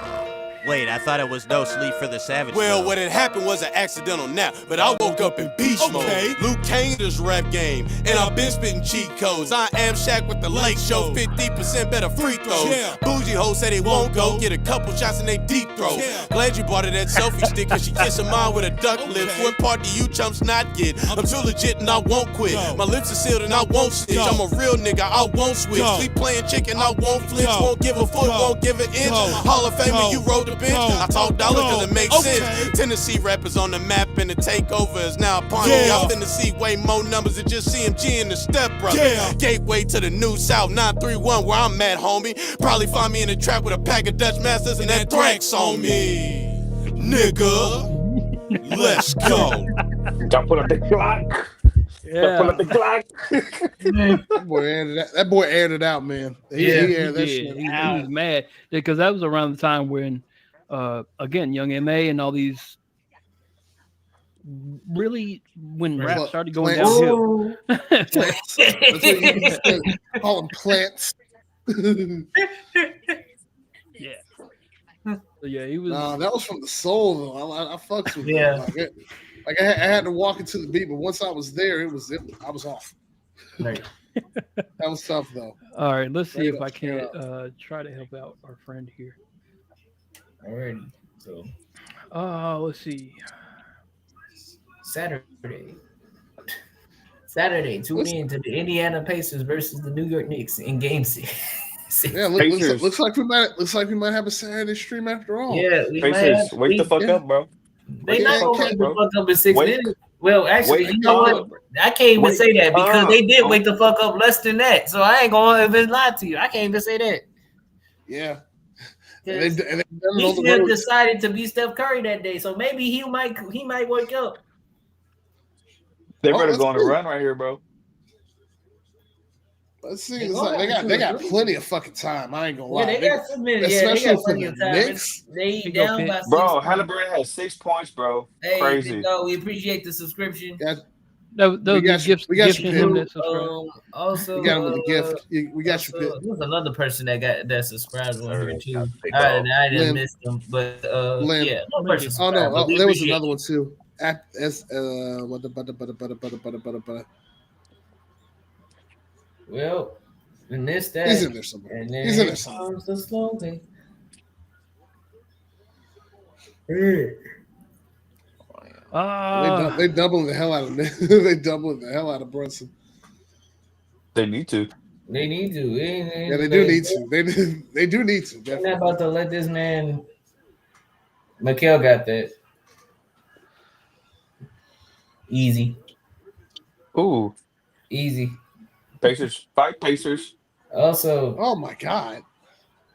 Wait, I thought it was no sleep for the Savage. Well, what had happened was an accidental nap, but I woke up in beast mode. Luke Kane this rap game, and I've been spitting cheat codes. I am Shaq with the late show, 50% better free throws. Bougie hoes say they won't go, get a couple shots in they deep throat. Glad you bought her that selfie stick, cause she kissing mine with a duck lips. What part do you chumps not get? I'm too legit and I won't quit. My lips are sealed and I won't snitch. I'm a real nigga, I won't switch. Sleep playing chicken, I won't flinch. Won't give a foot, won't give an inch. Hall of Famer, you rode the bench. I talk dollars cause it makes sense. Tennessee rappers on the map and the takeover is now upon me. I'm finna see way more numbers than just CMG and the Step Brothers. Gateway to the New South 931 where I'm at, homie. Probably find me in a trap with a pack of Dutch Masters and that Thrax on me. Nigga, let's go. Don't pull up the clock. Don't pull up the clock. That boy aired it out, man. He aired that shit out. He was mad because that was around the time when again, Young M.A. and all these really when rap started going downhill. Plants. That's what you used to call them plants. Yeah. So yeah, he was. That was from the soul though. I fucks with Yeah. it. Like I had to walk into the beat, but once I was there, I was off. Right. That was tough though. All right, let's see Straight if up, I straight can try to help out our friend here. Alrighty. So Let's see. Saturday, tune in to the Indiana Pacers versus the New York Knicks in Game 6. Yeah, looks like we might have a Saturday stream after all. Yeah, we might Pacers, have. wake the fuck up, bro. They not gonna wake the fuck up in 6 Wake- minutes. Well, actually, wake you know what? up. I can't even Wake say that because they did up. wake the fuck up less than that. So I ain't gonna even lie to you. I can't even say that. Yeah. And 'Cause they done it he on the still road. decided to be Steph Curry that day. So maybe he might wake up. They better let's go on a see. run right here, bro. Let's see. They It's gonna like have to they do got it. plenty of fucking time. I ain't gonna Yeah, lie. they got some minutes. Yeah, they especially got for plenty the of time. Knicks. They Here you go, down Pitt. by 6 Bro, points. Halliburton has 6 points, bro. Hey, Crazy. no, we appreciate the subscription. Got, That We was got you. gifts. We got Gifts you, to him Pitt. that subscribed. Also, we got him with a gift. We got you, Pitt. There's another person that subscribed on here too. Big I dog. didn't Lynn. miss them, but Lynn. yeah, no person Oh subscribed. no, but we there was appreciate another you. one too. Well, and this that He's in there somewhere. and then He's in there somewhere. comes the slogan. They doubling the hell out of they doubling the hell out of Brunson. They need to. They need to. Yeah, they do need to. They do need to. They're Definitely. not about to let this man. Mikhail got that. Easy. Ooh, Easy. Pacers. Fight Pacers. Also, Oh my god.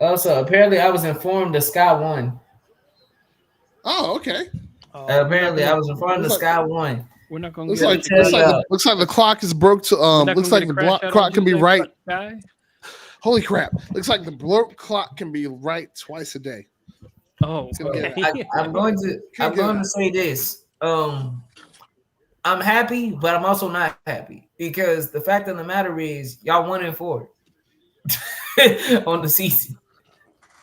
apparently I was informed the Sky won. Oh, okay. Apparently I was informed the looks Sky won. We're not gonna Looks get like a- looks like the clock is broke to we're not looks gonna like get the a crash out clock on can be Tuesday, right. Guy? Holy crap. Looks like the clock can be right twice a day. Oh, okay. I'm going to say this. I'm happy, but I'm also not happy because the fact of the matter is y'all 1-4 on the season.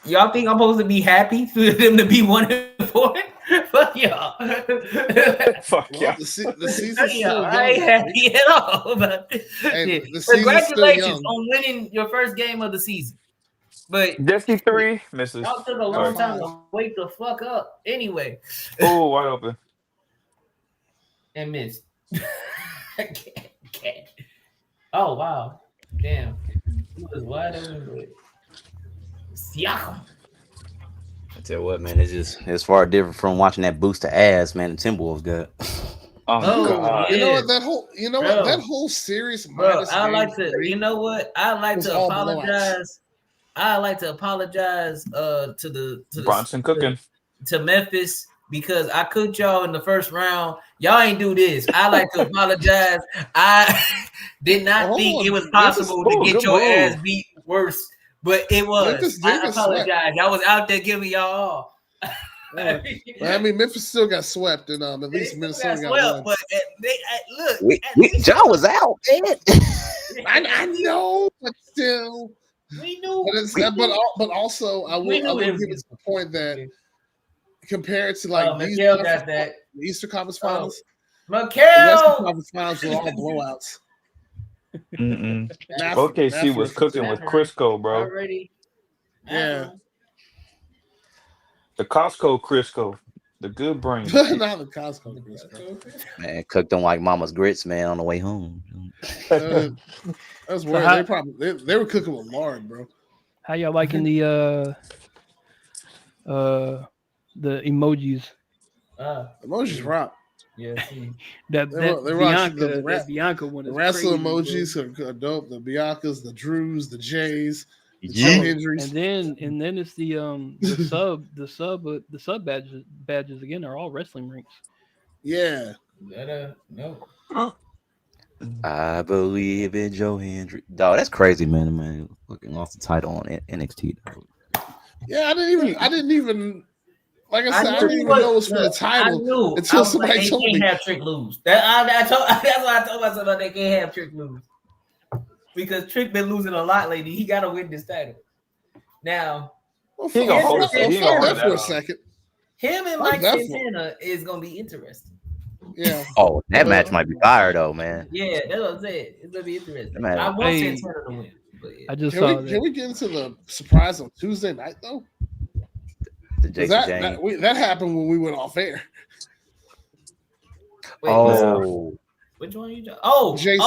Y'all think I'm supposed to be happy for them to be 1-4? Fuck y'all. Fuck Well, yeah. the season's Fuck still y'all. young. I ain't happy at all about this. Hey, Yeah. the season's still Congratulations young. on winning your first game of the season. But Jesse 3 misses. y'all took a long Sorry. time to wake the fuck up. Anyway, Oh, wide open. and missed. Can't. Oh wow, damn, he was wide open. But Siakam. I tell you what, man, it's far different from watching that booster ass, man. The Timberwolves got. Oh, Oh, God. You know yeah. what Bro. that whole series Bro, minus I game like to. three You know what? I like was to all apologize. I like to apologize to the Bronson cooking. to Memphis because I cooked y'all in the first round. Y'all ain't do this. I like to apologize. I did not Hold think on. it was possible to get good your move. ass beat worse, but it was. Memphis I did get apologize. swept. Y'all was out there giving y'all all. But, I mean, Memphis still got swept, and at least Minnesota got one. But look, at We, least John was out, man. I know, but still. we knew. But also, I We knew will it was give it the point that compared to like these Mikhail got that. the Eastern Conference Finals, the Western Mikhail. Conference Finals were all blowouts. Mm-mm. Not OKC for- was cooking with Crisco, bro. Already. Yeah. The Costco Crisco. The good brain. Not the Costco. Man, cooked them like mama's grits, man, on the way home. That's weird. They were cooking with lard, bro. How y'all liking the emojis? Emojis rock. Yeah. That They rock. Bianca one The is wrestler crazy, emojis are dope. The Biancas, the Drews, the Jays, the Yeah. Joe Hendrys. and then it's the sub badges again are all wrestling rinks. Yeah. No. I believe in Joe Hendry. Dog, that's crazy, man. Looking off the title on NXT. Dog. Yeah, I didn't even like I said, I didn't even what- know it was for the look, title I knew. until I was somebody like, told they me. can't have Trick lose. That's why I told myself they can't have Trick lose. Because Trick been losing a lot lately. He gotta win this title. Now, Well, He ain't gonna host it. He ain't gonna fuck hold that for a that. second. Him and Fuck Mike that for- Santana is gonna be interesting. Yeah. Oh, that match might be fire though, man. Yeah, that's what I'm saying. It's gonna be interesting. Man. I want Hey, Santana to win. But yeah. I just Can saw we, that. can we get into the surprise on Tuesday night though? The 'Cause Jason James. that happened when we went off air. Wait, Oh, which one you? Oh, JC.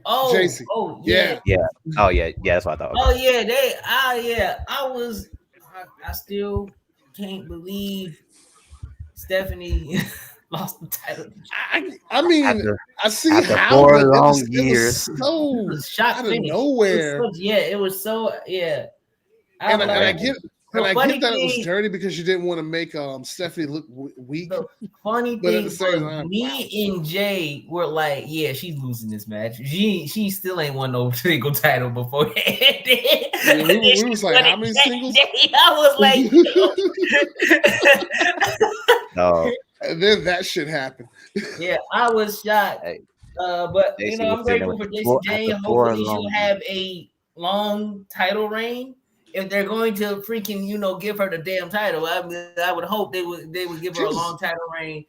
JC. yeah. yeah. Oh, yeah. Yeah, that's what I thought. Oh yeah, I still can't believe Stephanie lost the title. I mean, After- I see after how 4 but long it years. was so It was shot out of finish. nowhere. It was so yeah. And like, I get the funny that it was thing- dirty because you didn't want to make Stephanie look weak. The funny But at thing the same was time, me and Jay were like, yeah, she's losing this match. She still ain't won no single title before. Yeah, we was like, how many singles? I was like, No. And then that shit happened. yeah, I was shocked. Hey, But Jason you know, I'm was sitting grateful for with Jason four- Jane. after 4 Hopefully, she'll long have a long title reign. If they're going to freaking, give her the damn title, I would hope they would give her a long title reign.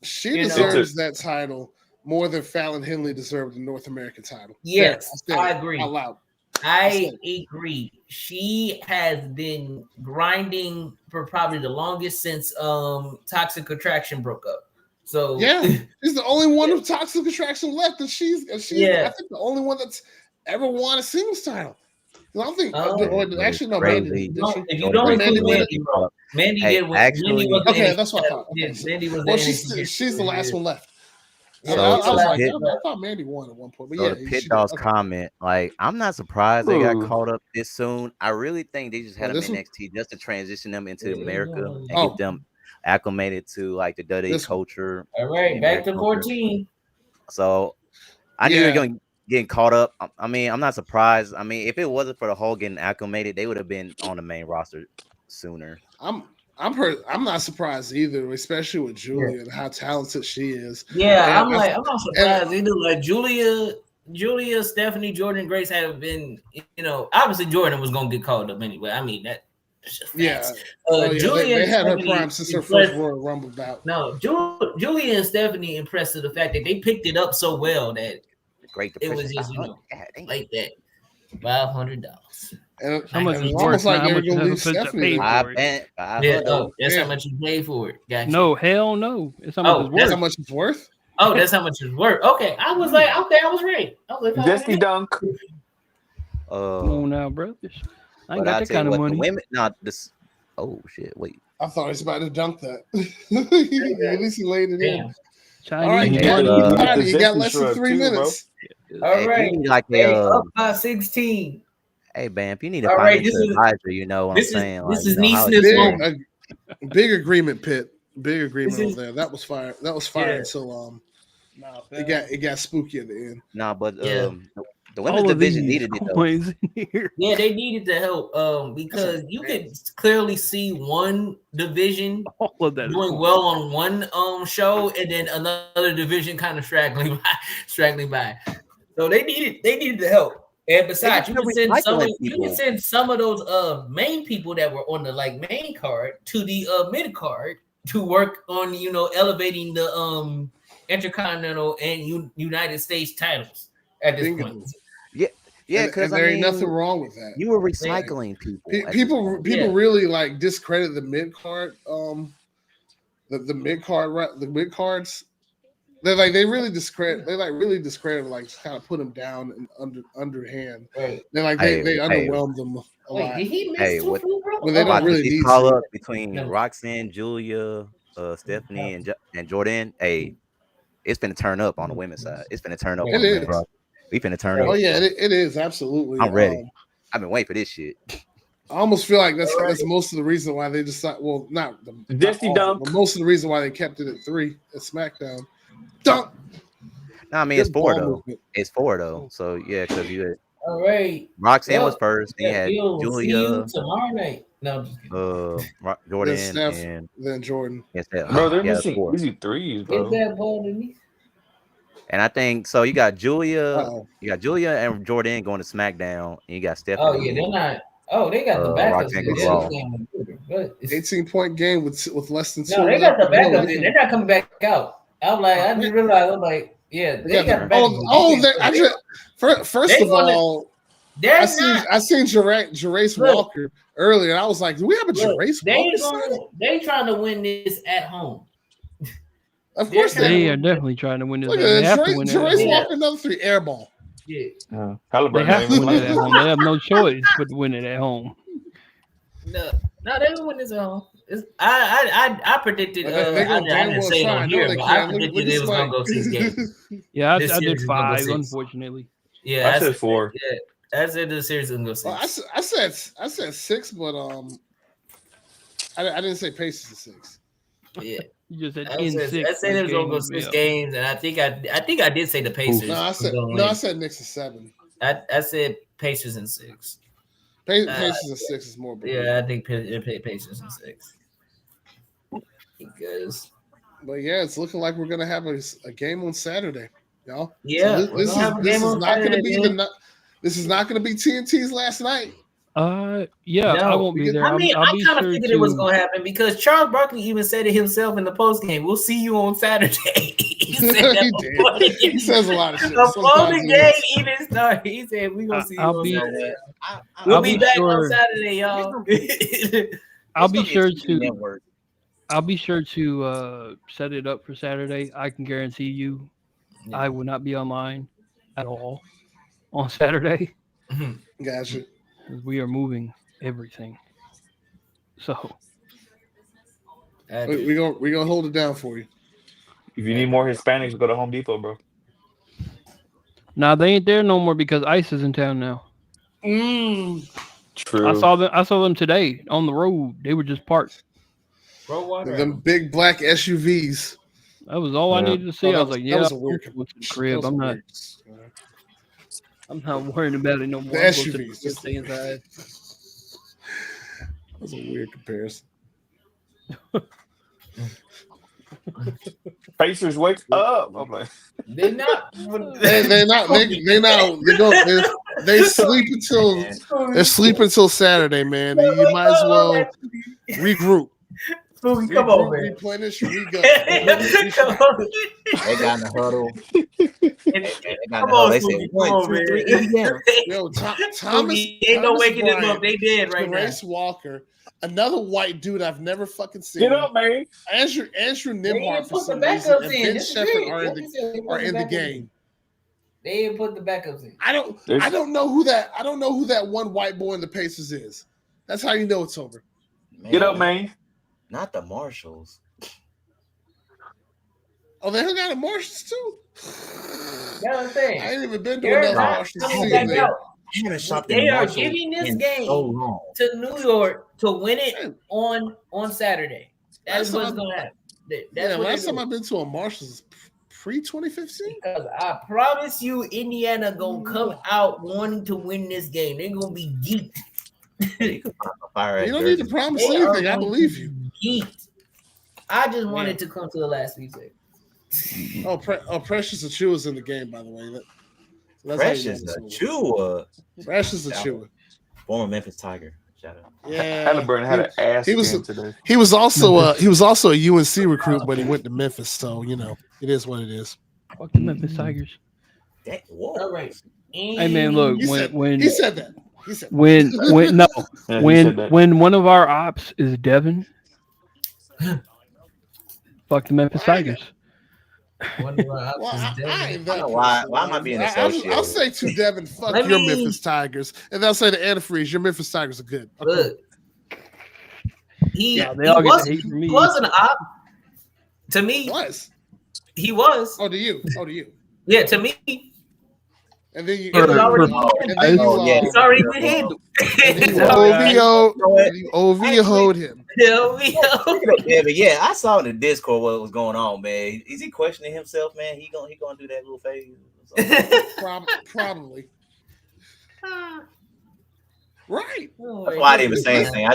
She You know. deserves that title more than Fallon Henley deserved the North American title. Yes, There, I said it agree. out loud. I agree. She has been grinding for probably the longest since Toxic Attraction broke up. So Yeah, she's the only one of Toxic Attraction left, and she's I think the only one that's ever won a singles title. I don't think. Actually, no. Mandy, did she? If you don't include Mandy, bro, Mandy Hey, did win. actually- Mandy was the Okay, NXT that's what I title. thought. Yeah, Okay. Mandy was Well, the NXT she's the last one left. Yeah, So I was to like, Pit- I thought Mandy won at one point, but So yeah, the Pit she Dog's did. Okay. comment, like, I'm not surprised they got Ooh. caught up this soon. I really think they just had Oh, them this in one? NXT just to transition them into America and Oh. get them acclimated to like the WWE This one. culture. All right, the back to American culture. 14. So I knew they Yeah. were going to get caught up. I mean, I'm not surprised. I mean, if it wasn't for the whole getting acclimated, they would have been on the main roster sooner. I'm not surprised either, especially with Julia and how talented she is. Yeah, And I'm not surprised either. Like Julia, Stephanie, Jordan, Grace have been, obviously Jordan was gonna get called up anyway. I mean that's just facts. Julia they and had her Stephanie prime since her impressed- first Royal Rumble bout. No, Julia and Stephanie impressed with the fact that they picked it up so well that Great it was Depression. just God dang. like that. $500. And How much it is was worth? almost like How they were much gonna you leave have to Stephanie pay there. for I it? bet. Yeah, that's Yeah. how much you paid for it. Gotcha. No, hell no. It's how much Oh, it's That's worth. how much it's worth. Oh, that's how much it's worth. Okay, I was like, okay, I was right. I was like, Dusty Dunk. Come on now, brothers. I ain't But got I that tell kind you of what, the money. women. No, this. Oh shit! Wait. I thought he was about to dunk that. At least he laid it in. Damn. All right, Chinese Yeah, money. Patty, you got Zesty less than shrug 3 too, bro. minutes. All Hey, if right. you need like Hey, a, up by 16. hey, man, if you need a All right, financial this is- advisor, you know what I'm this is- saying. this like, is you know, how Neesmith's it's- moment. Big agreement, Pitt. Big agreement This is- over there. That was fire. That was fire Yeah. until it got spooky at the end. Nah, but Yeah. the women's All of division these needed it though. coins in here. Yeah, they needed the help because you could clearly see one division All of that. is doing coins. well on one show and then another division kind of straggling by. So they needed the help. And besides, you They're can send some of recycling people. those main people that were on the main card to the mid card to work on elevating the Intercontinental and United States titles at this Bingo. point. Yeah, And because there I ain't mean, nothing wrong with that. you were recycling people. at this People point. Yeah. really like discredit the mid card. The mid card, the mid cards. They really discredit. They kind of put them down and underhand. Right. They Hey, underwhelmed them a Wait, lot. did he miss Hey, two what- free throws? When they don't Watching really these need call to. up between No. Roxanne, Julia, Stephanie, and Jordan. Hey, it's finna turn up on the women's side. It's finna turn up. It on the is. men's roster. We finna turn Oh up. yeah, it is absolutely. I'm ready. I've been waiting for this shit. I almost feel like that's most of the reason why they decided. Well, not the Dusty not all, Dunk. but most of the reason why they kept it at 3 at SmackDown. Dunk. No, I mean it's Good 4 ball though. movement. It's 4 though. So yeah, because you had All right. Roxanne Well, was first. Then you had See you Julia, tomorrow night. No, I'm just kidding. Jordan, Steph. and Then Jordan. Steph. Bro, they're Yeah, missing 4. easy threes, Get bro. that ball to me. And I think so. You got Julia. Uh-oh. You got Julia and Jordan going to SmackDown, and you got Oh Stephanie. yeah, they're not. Oh, they got the backups. Roxanne in. goes Yeah, raw. this game was good, but it's- 18-point game with less than 2. no, they got the backups in. They're not coming back out. I'm like, I just realized. I'm like, yeah, they got the backups. First of all, they're I not. seen Jerace Walker earlier, and I was like, do we have a Jerace Walker? They trying to win this at home. Of course they are definitely trying to win this. Look They at have to win it. Jerace Walker, another 3 air ball. Yeah. They have to win it at home. They have no choice but to win it at home. No, they will win this at home. I predicted. I didn't say it on here, but I predicted it was gonna go 6 games. Yeah, I did 5, unfortunately. Yeah, I said 4. Yeah, I said the series is gonna go 6. Well, I said 6, but I didn't say Pacers at 6. Yeah. You just said I in said, 6. I said it was gonna go 6 games, and I think I did say the Pacers. No, I said Knicks at 7. I said Pacers in 6. Pacers in 6 is more. Yeah, I think Pacers in 6. Because, but yeah, it's looking like we're gonna have a game on Saturday, y'all. Yeah, so this is not gonna be TNT's last night. Yeah, no, I won't be there. I mean, I kind of figured it was going to happen because Charles Barkley even said it himself in the post game. We'll see you on Saturday. He says a lot of shit. Before the game even started, he said, "We're gonna see you on Saturday. We'll be back on Saturday, y'all." I'll be sure to set it up for Saturday. I can guarantee you, I will not be online at all on Saturday. Gotcha. We are moving everything, so we're gonna hold it down for you. If you need more Hispanics, go to Home Depot, bro. Nah, they ain't there no more because ICE is in town now. True. I saw them today on the road. They were just parked. Them big black SUVs. That was all I needed to see. I was like, yeah, that was a weird crib. I'm not worrying about it no more. The SUVs. Just stay inside. That was a weird comparison. Pacers, wake up! I'm like, They're not. They sleep until Saturday, man. You might as well regroup. Spooky, come on, man. Replenish, re-go. They got in the huddle. They said 1, 2, 3, Indiana. Yo, Thomas ain't no waking them up. They dead right now. Jerace Walker, another white dude I've never fucking seen. Get up, man. Andrew Nimhart for some reason, and Ben Shepherd are in the game. They didn't put the backups in. I don't know who that one white boy in the Pacers is. That's how you know it's over. Man. Get up, man. Not the Marshalls. Oh, they hung out at Marshalls too. That's what I'm saying. I ain't even been to another Marshalls. They are giving this game to New York to win it on Saturday. That's what's going to happen. Last time I've been to a Marshalls pre-2015. Because I promise you, Indiana gonna come out wanting to win this game. They're gonna be geeked. You don't need to promise anything. I believe you. Geeked. I just wanted to come to the last week's game. Precious Achua's in the game, by the way. Precious Achua. Precious Achua. Former Memphis Tiger. Shout out. Yeah, Halliburton had an ass game today. He was also a UNC recruit, but he went to Memphis, so you know it is what it is. Fuck the Memphis Tigers. All right. Hey man, look he said that. When one of our ops is Devin, fuck the Memphis Tigers. Why am I being associated? I'll say to Devin, fuck your Memphis Tigers, and they'll say to antifreeze, your Memphis Tigers are good. Okay. Look, he was an op. To me, he was. Oh, to you. Yeah, to me. And then you. It's already been handled. You OVO'd him. Yeah, I saw in the Discord what was going on, man. Is he questioning himself, man? He gonna do that little phase? Probably. Right. That's why I didn't even say anything.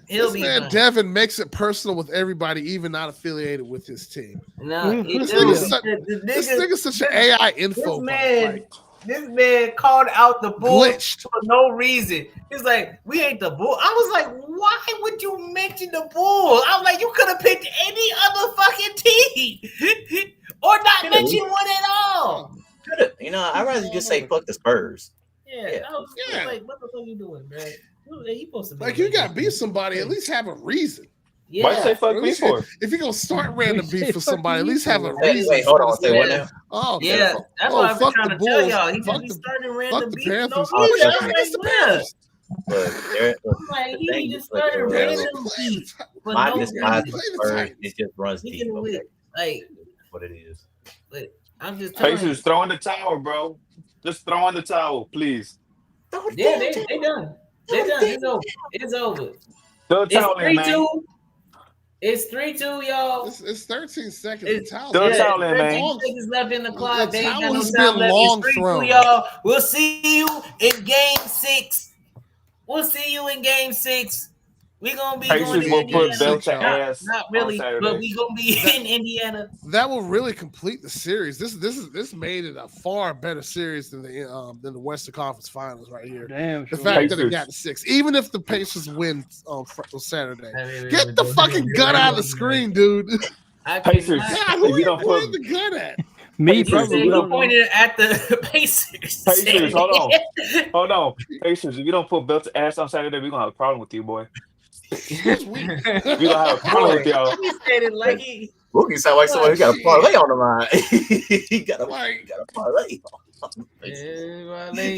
This man Devin makes it personal with everybody, even not affiliated with his team. No, this nigga's such an AI info. This man called out the Bulls Glitched. for no reason. He's like, we ain't the Bulls. I was like, why would you mention the Bulls? I'm like, you could have picked any other fucking team or not mention one at all. Could've. You know, I'd rather just say fuck the Spurs. Yeah. I was like, what the fuck you doing, man? You supposed to be Like, you got to beat somebody, at least have a reason. Yeah. Why you say fuck me for? If you're going to start random beef for somebody, at least have a Wait, reason. hold on. Say what now? Oh, okay. Yeah, that's what I've been fuck trying the to tell Bulls. y'all. He Fuck just be the- starting fuck random the beef. No Panthers. reason. Fuck I'm the like, yeah. But Like, he thing just is, like, started random beef for my no despise reason. for Spurs, it just runs He deep. can win. Like, What it is. but I'm just telling you. Pacers, throw in the towel, bro. Just throw in the towel, please. Yeah, they done. They done. It's over. It's over. Throw the It's towel in, man. 3-2. It's 3-2, y'all. It's 13 seconds. It's, The towel's Throw the been towel in, man. 13 seconds left in the clock. The They ain't got towel no has time been left. long It's 3-2, thrown. y'all. We'll see you in game 6. We'll see you in game 6. We're gonna be going Pacers to will Indiana. put belt to ass. Not on really, Saturday. but we gonna be in Indiana. That will really complete the series. This made it a far better series than the Western Conference Finals right here. Damn. The Sure. fact that it Pacers. got to 6, even if the Pacers win on Saturday, Wait, get the fucking gun out of the screen, dude. I Pacers. cannot- God, who If are you you don't pointing put- the gun at? Me You said probably. you pointed at the Pacers. Pacers, hold on. Hold on. Pacers, if you don't put belt to ass on Saturday, we're going to have a problem with you, boy. Who's weak? We're going to have a problem with y'all. He said it like he. Boogie sound like someone who got a parlay on the line. he got a parlay.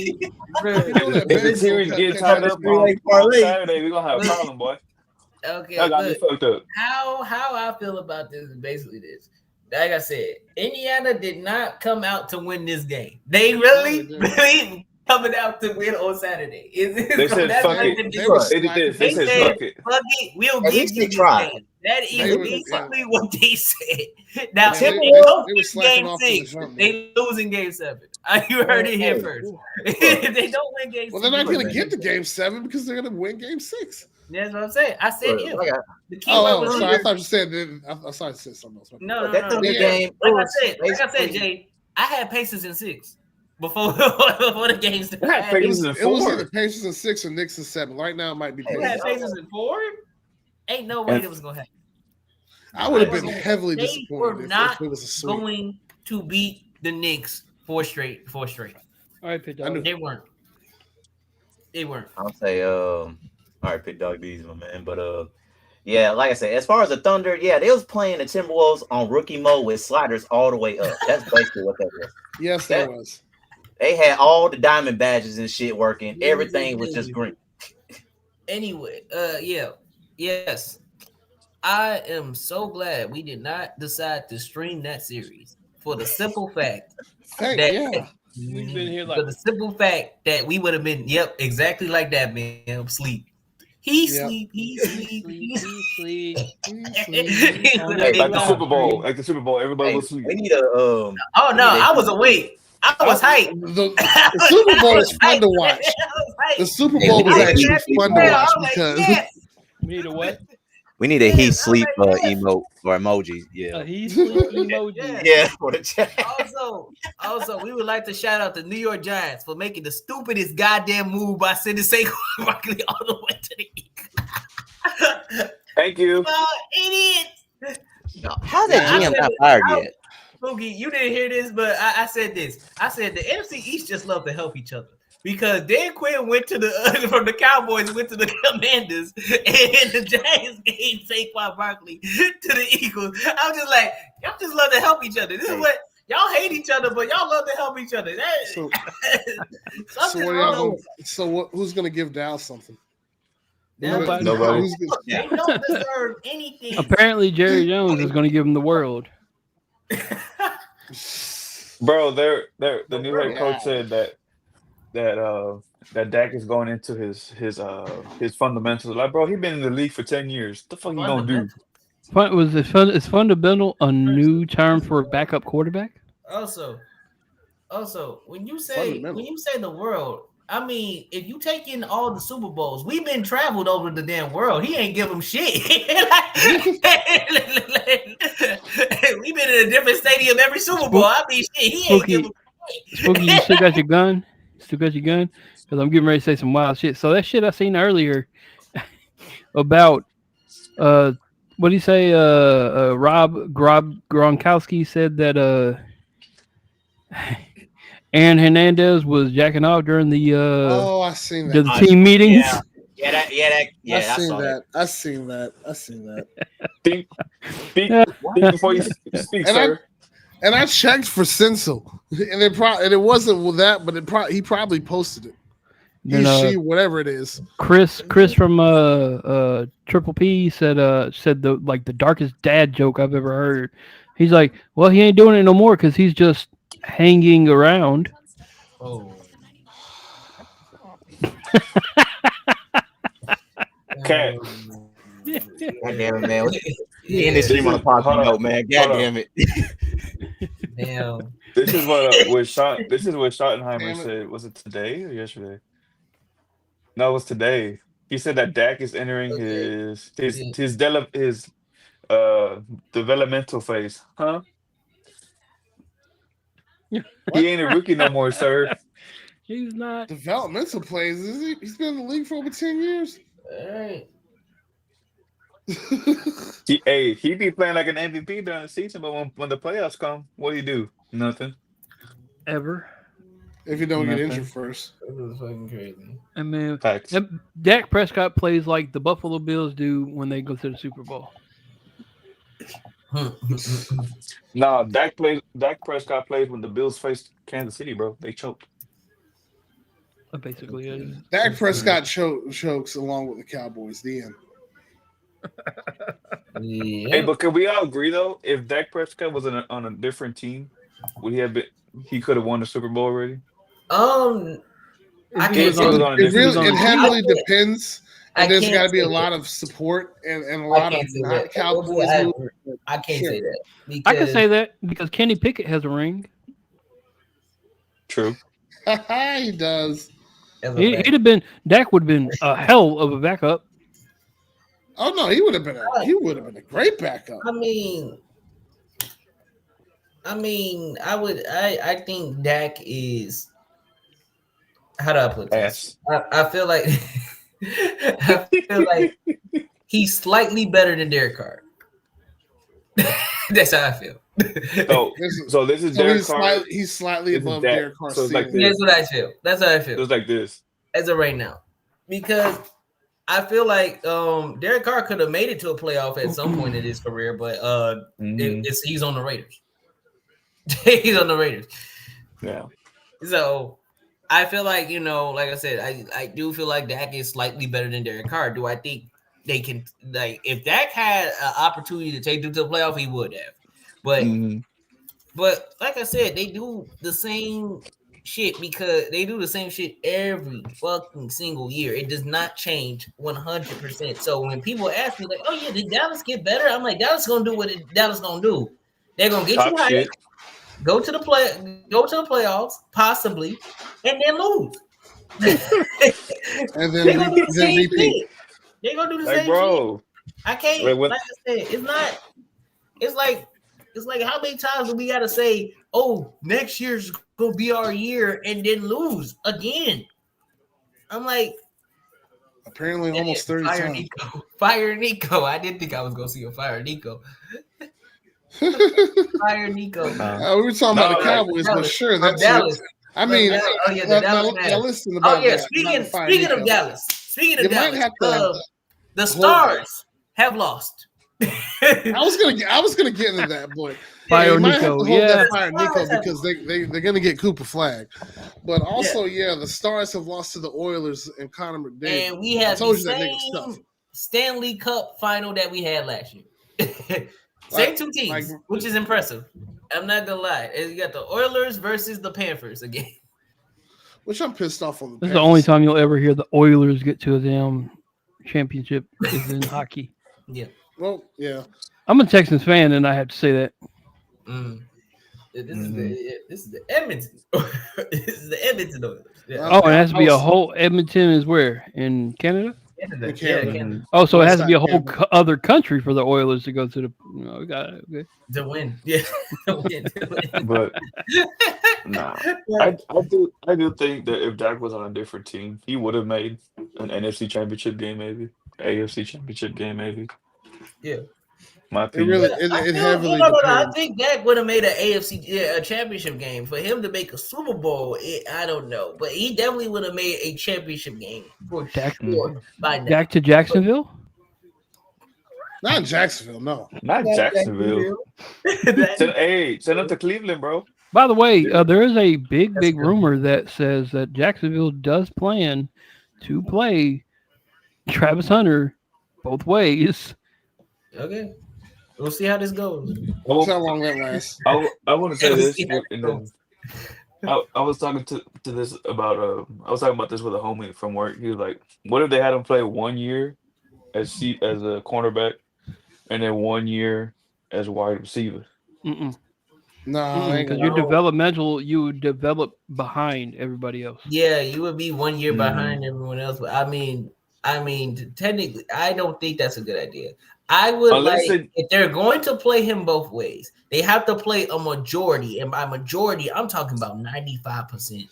If the series get tied up on Saturday, we're going to have a problem, boy. Okay, Y'all got me look, fucked up. how I feel about this is basically this. Like I said, Indiana did not come out to win this game. They really coming out to win on Saturday. They said fuck it. They did this. They said fuck it. Fuck it. We'll At give least you they this tried. game. That is They were- basically what they said. Now, Yeah, if they they don't were win slacking game off from the 6, jump, they lose in game 7. You heard it here first. If they don't win game 6, Well, they're not they going to lose get to game game 7 because they're going to win game 6. That's what I'm saying. I said if. The key Oh, word was sorry. I if. thought you said that. I thought you said something else. No. That Thunder Yeah. game. Like I said, Jay, I had Pacers in 6 before the game started. I had Pacers in It was 4. either Pacers in 6 or Knicks in 7. Right now, it might be You had Pacers. Pacers in 4? Ain't no way that was gonna happen. I would have been They heavily were disappointed not if it was a sweep. going to beat the Knicks 4 straight. All right, Pit I knew- Dog. They weren't. I'll say, all right, Pit Dog these, my man. But yeah, like I said, as far as the Thunder, yeah, they was playing the Timberwolves on rookie mode with sliders all the way up. That's basically what that was. Yes, there was. They had all the diamond badges and shit working. Everything was just green. Anyway, yes. I am so glad we did not decide to stream that series for the simple fact Hey, that yeah. We've been here for like the simple fact that we would have been, exactly like that, man. Sleep. He Yep. sleep. He sleep. He sleep. Hey, like the Super Bowl. Like the Super Bowl. Everybody was We asleep. need a Oh no, I was awake. I was hyped. The Super Bowl is fun to watch. The Super Bowl was actually fun to watch because we need a what? We need a he sleep emote or emoji. Yeah. He's emoji. yeah for the chat. Also, we would like to shout out the New York Giants for making the stupidest goddamn move by sending Saquon Barkley all the way to the Eagles. Thank you. Idiot. No, How's that GM not fired yet? Boogie, you didn't hear this, but I said this. I said the NFC East just love to help each other. Because Dan Quinn went to the from the Cowboys, went to the Commanders, and the Giants gave Saquon Barkley to the Eagles. I'm just like, y'all just love to help each other. This is what y'all hate each other, but y'all love to help each other. Who's gonna give Dallas something? Nobody. They don't deserve anything. Apparently, Jerry Jones is going to give him the world. Bro, the new head coach said that Dak is going into his fundamentals. Like, bro, he been in the league for 10 years. What the fuck you gonna do? Is fundamental a new term for a backup quarterback? Also, when you say the world, I mean, if you take in all the Super Bowls, we've been traveled over the damn world. He ain't give him shit. We've been in a different stadium every Super Bowl. I mean, shit, he ain't give him Spooky, you still got your gun? Still got your gun? Because I'm getting ready to say some wild shit. So that shit I seen earlier about what do you say? Rob Gronkowski said that Aaron Hernandez was jacking off during the I seen the that. team meetings. I seen saw that. I seen that. Speak before you speak, sir. And I checked for Sinsel, and it wasn't with that, but he probably posted it. Then, She, whatever it is. Chris from Triple P said the darkest dad joke I've ever heard. He's like, well, he ain't doing it no more because he's just hanging around. Oh. Okay. God damn it, man. He in this stream on a positive note, man. God damn it. Damn. This is what Schottenheimer said. Was it today or yesterday? No, it was today. He said that Dak is entering his developmental phase. Huh? He ain't a rookie no more, sir. He's not developmental plays, is he? He's been in the league for over 10 years. All right. He be playing like an MVP during the season, but when the playoffs come, what do you do? Nothing. Ever. If you don't get injured first. This is fucking crazy. I mean, Facts. Dak Prescott plays like the Buffalo Bills do when they go to the Super Bowl. No, Dak Prescott plays when the Bills faced Kansas City, bro. They choked. Basically, it is. Dak Prescott chokes along with the Cowboys. The end. Yeah. Hey, but can we all agree though? If Dak Prescott was on a different team, would he have been? He could have won the Super Bowl already. I can't. It heavily depends. And there's got to be a lot of support and a lot of not Cowboys. I can't say that. I can say that because Kenny Pickett has a ring. True. He does. He'd have been. Dak would have been a hell of a backup. Oh no, he would have been a great backup. I think Dak is. How do I put this? I feel like he's slightly better than Derek Carr. That's how I feel. So this is Derek Carr. He's slightly above Derek Carr. So That's what I feel. That's how I feel. It's like this. As of right now. Because I feel like Derek Carr could have made it to a playoff at some point in his career, but he's on the Raiders. He's on the Raiders. Yeah. So I feel like, like I said, I do feel like Dak is slightly better than Derek Carr. Do I think they can, if Dak had an opportunity to take them to the playoff, he would have. But like I said, they do the same shit because they do the same shit every fucking single year. It does not change 100%. So when people ask me like, "Oh yeah, did Dallas get better?" I'm like, Dallas gonna do what Dallas gonna do. They're gonna get you high, go to the playoffs, possibly, and then lose. And then they're gonna do the same thing. They're gonna do the same thing. I can't. Like I said, it's not. It's like how many times do we gotta say, "Oh, next year's gonna be our year," and then lose again? I'm like, apparently almost 30 times. Fire Nico. I didn't think I was gonna see a fire Nico. Fire Nico. We were talking about the Cowboys, but sure, that's Dallas. I mean, listen about that. Speaking of Dallas, the Stars have lost. I was gonna get into that, boy. Fire might have to Nico, hold that Fire Nico because they're gonna get Cooper Flag, but also the Stars have lost to the Oilers and Connor McDavid. And we have the same Stanley Cup final that we had last year. Same two teams, which is impressive. I'm not gonna lie. You got the Oilers versus the Panthers again. Which I'm pissed off on. This is the only time you'll ever hear the Oilers get to a damn championship is in hockey. Yeah. Well, yeah. I'm a Texans fan, and I have to say that. This is the Edmonton. This is the Edmonton Oilers. Yeah. Oh, it has to be a whole. Edmonton is where in Canada. Canada. Oh, so it has to be a whole other country for the Oilers to go to the. We got it. Okay. To win, yeah. But Nah, I do think that if Dak was on a different team, he would have made an NFC Championship game, maybe AFC Championship game, maybe. Yeah. My It opinion. really I it feel, heavily no. I depends. think Dak would have made an AFC a championship game. For him to make a Super Bowl, I don't know, but he definitely would have made a championship game for Dak, sure by now. Dak to Jacksonville. Not Jacksonville, no. Not Not Jacksonville. Send up to Cleveland, bro. By the way, there is a big rumor that says that Jacksonville does plan to play Travis Hunter both ways. Okay, we'll see how this goes. That's how long that lasts. I want to say We'll this, see how it and goes. then I was talking to this about I was talking about this with a homie from work. He was like, "What if they had him play 1 year as a cornerback, and then 1 year as a wide receiver?" No, Because you're developmental, you develop behind everybody else. Yeah, you would be 1 year behind everyone else. But I mean, technically, I don't think that's a good idea. I would if they're going to play him both ways, they have to play a majority, and by majority, I'm talking about 95%,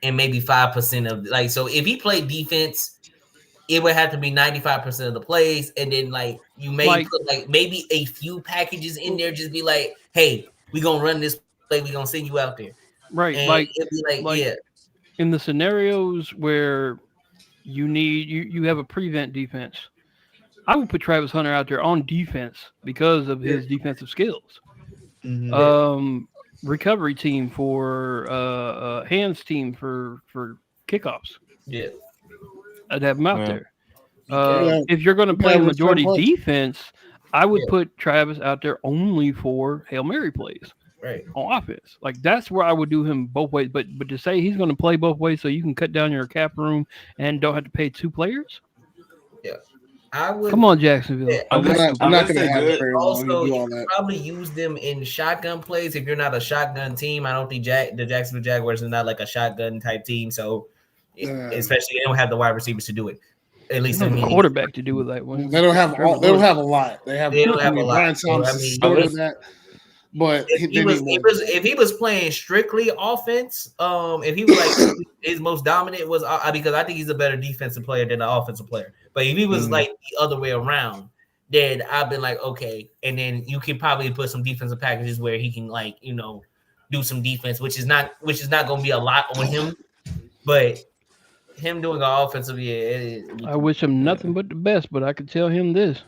and maybe 5% of like. So if he played defense, it would have to be 95% of the plays, and then like you may put like maybe a few packages in there, just be like, hey, we gonna run this play, we gonna send you out there. Right, And like it'd be like yeah. In the scenarios where you have a prevent defense, I would put Travis Hunter out there on defense because of his defensive skills. Recovery team for hands team for kickoffs. Yeah, I'd have him out there. If you're going to play majority defense, I would put Travis out there only for Hail Mary plays. Right. On offense. Like that's where I would do him both ways. But to say he's going to play both ways so you can cut down your cap room and don't have to pay two players? Yeah. I would come on, Jacksonville. Yeah, I'm not going to have it very long. Also, you do you all could that. probably use them in shotgun plays if you're not a shotgun team. I don't think the Jacksonville Jaguars are not like a shotgun type team. So especially they don't have the wide receivers to do it. At least the quarterback to do with that one. They don't have a lot. They don't have a lot. Brian Thomas started that. But if he was playing strictly offense, if he was like his most dominant was because I think he's a better defensive player than an offensive player. But if he was like the other way around, then I've been like, okay. And then you can probably put some defensive packages where he can like, do some defense, which is not going to be a lot on him. But him doing an offensive, I wish him nothing but the best. But I could tell him this: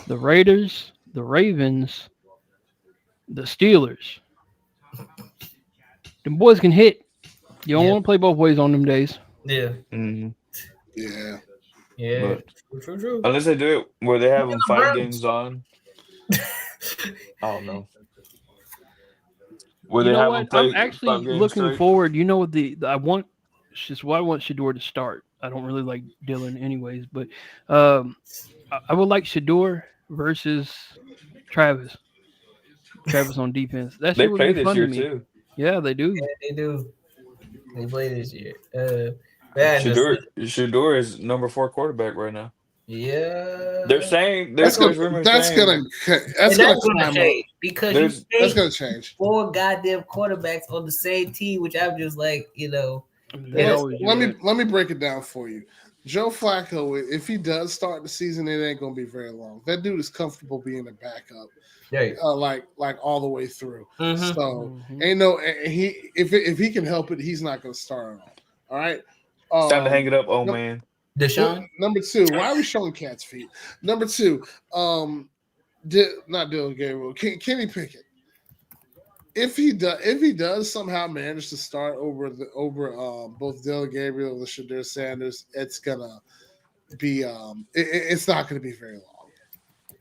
the Raiders, the Ravens, the Steelers, them boys can hit. You don't want to play both ways on them days. Yeah. Yeah. Yeah. True. Unless they do it where they have them 5 games on. I don't know. Where you they know have what? them play I'm actually looking straight. forward. You know what I want? It's just why I want Shador to start. I don't really like Dylan anyways, but I would like Shador versus Travis. Travis on defense. That they would play be this fun year to me. too. Yeah, they do. Yeah, they do. They play this year. Shador is number 4 quarterback right now. Yeah, they're saying that's gonna change because that's gonna change. 4 goddamn quarterbacks on the same team, which I'm just like, Let me break it down for you. Joe Flacco, if he does start the season, it ain't gonna be very long. That dude is comfortable being a backup, like all the way through. So ain't no if he can help it, he's not gonna start at all. All right, it's time to hang it up, man. Deshaun. Number 2, why are we showing cat's feet? Number 2, not Dylan Gabriel, Kenny Pickett. If he does somehow manage to start over both Dylan Gabriel and Shador Sanders, it's gonna be it's not gonna be very long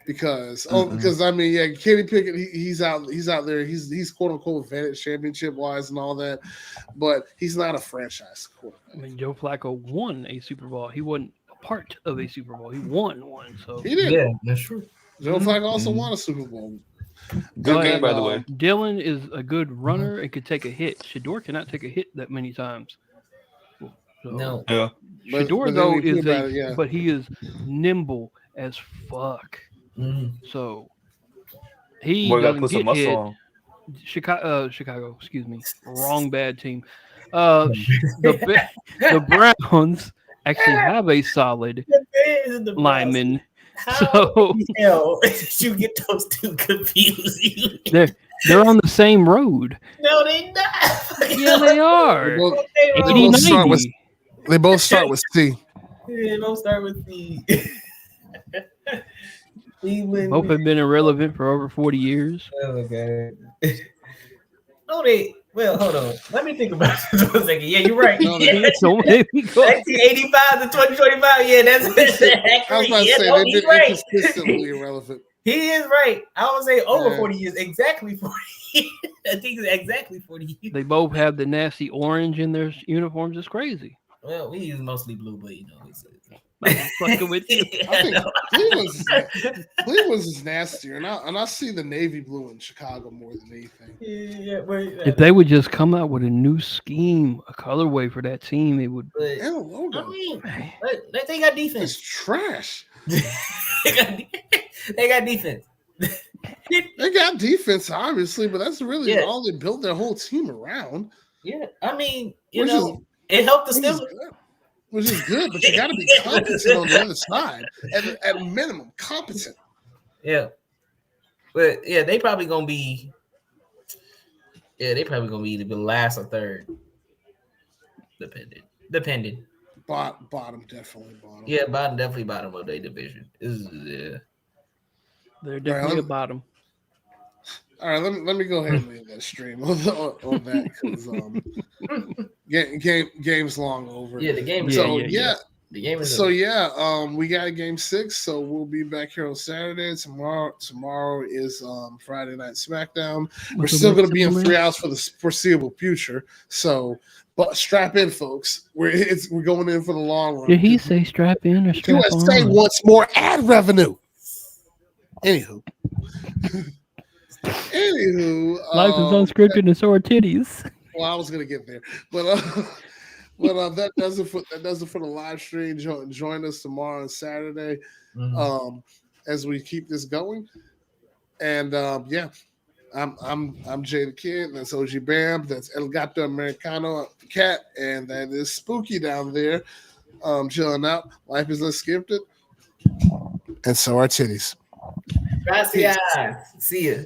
because Kenny Pickett he's out there he's quote unquote vetted championship wise and all that, but he's not a franchise quarterback. I mean, Joe Flacco won a Super Bowl. He wasn't a part of a Super Bowl. He won one. So he did. Yeah, that's true. Joe Flacco also won a Super Bowl. Good game, by the way. Dylan is a good runner and could take a hit. Shador cannot take a hit that many times. So, No. Yeah. Shador but he is nimble as fuck. So he doesn't put some get muscle hit. on. Chicago, excuse me, wrong bad team. The Browns actually have a solid lineman. How the hell did you get those two confused? They're on the same road. No, they not. Yeah, they are. They both start with C. They both start with C. Both have been irrelevant for over 40 years. Oh, God. Well, hold on. Let me think about this for a second. Yeah, you're right. 1985 to 2025. Yeah, that's accurate. I was about to say they've been inconsistently irrelevant. He is right. I would say over 40 years. Exactly 40 years. I think it's exactly 40 years. They both have the nasty orange in their uniforms. It's crazy. Well, we use mostly blue, but I'm fucking with you. I think Cleveland's is nastier, and I see the navy blue in Chicago more than anything. If they would just come out with a new scheme, a colorway for that team, it would. And a logo. I mean, they got defense. It's trash. They got defense. They got defense, obviously, but that's really all they built their whole team around. Yeah, I mean, it helped the Steelers. Which is good, but you got to be competent on the other side. At minimum, competent. Yeah. But, yeah, they probably going to be either last or third. Depending. Bottom, definitely bottom. Yeah, definitely bottom of their division. They're definitely a bottom. All right, let me go ahead and leave that stream on that because game's long over. Yeah, the game is The game is we got a game 6, so we'll be back here on Saturday. Tomorrow is Friday Night SmackDown. We're still going to be in 3 hours for the foreseeable future. So, but strap in, folks. We're going in for the long run. Did he say strap in or strap on? USA wants more ad revenue. Anywho. Life is unscripted and so are titties. Well, I was gonna get there, but that does it for the live stream. Join us tomorrow and Saturday, as we keep this going. And I'm JaytheKidd. That's OG Bam. That's El Gato Americano, Cat, and that is Spooky down there, chilling out. Life is unscripted, and so are titties. Gracias. See ya.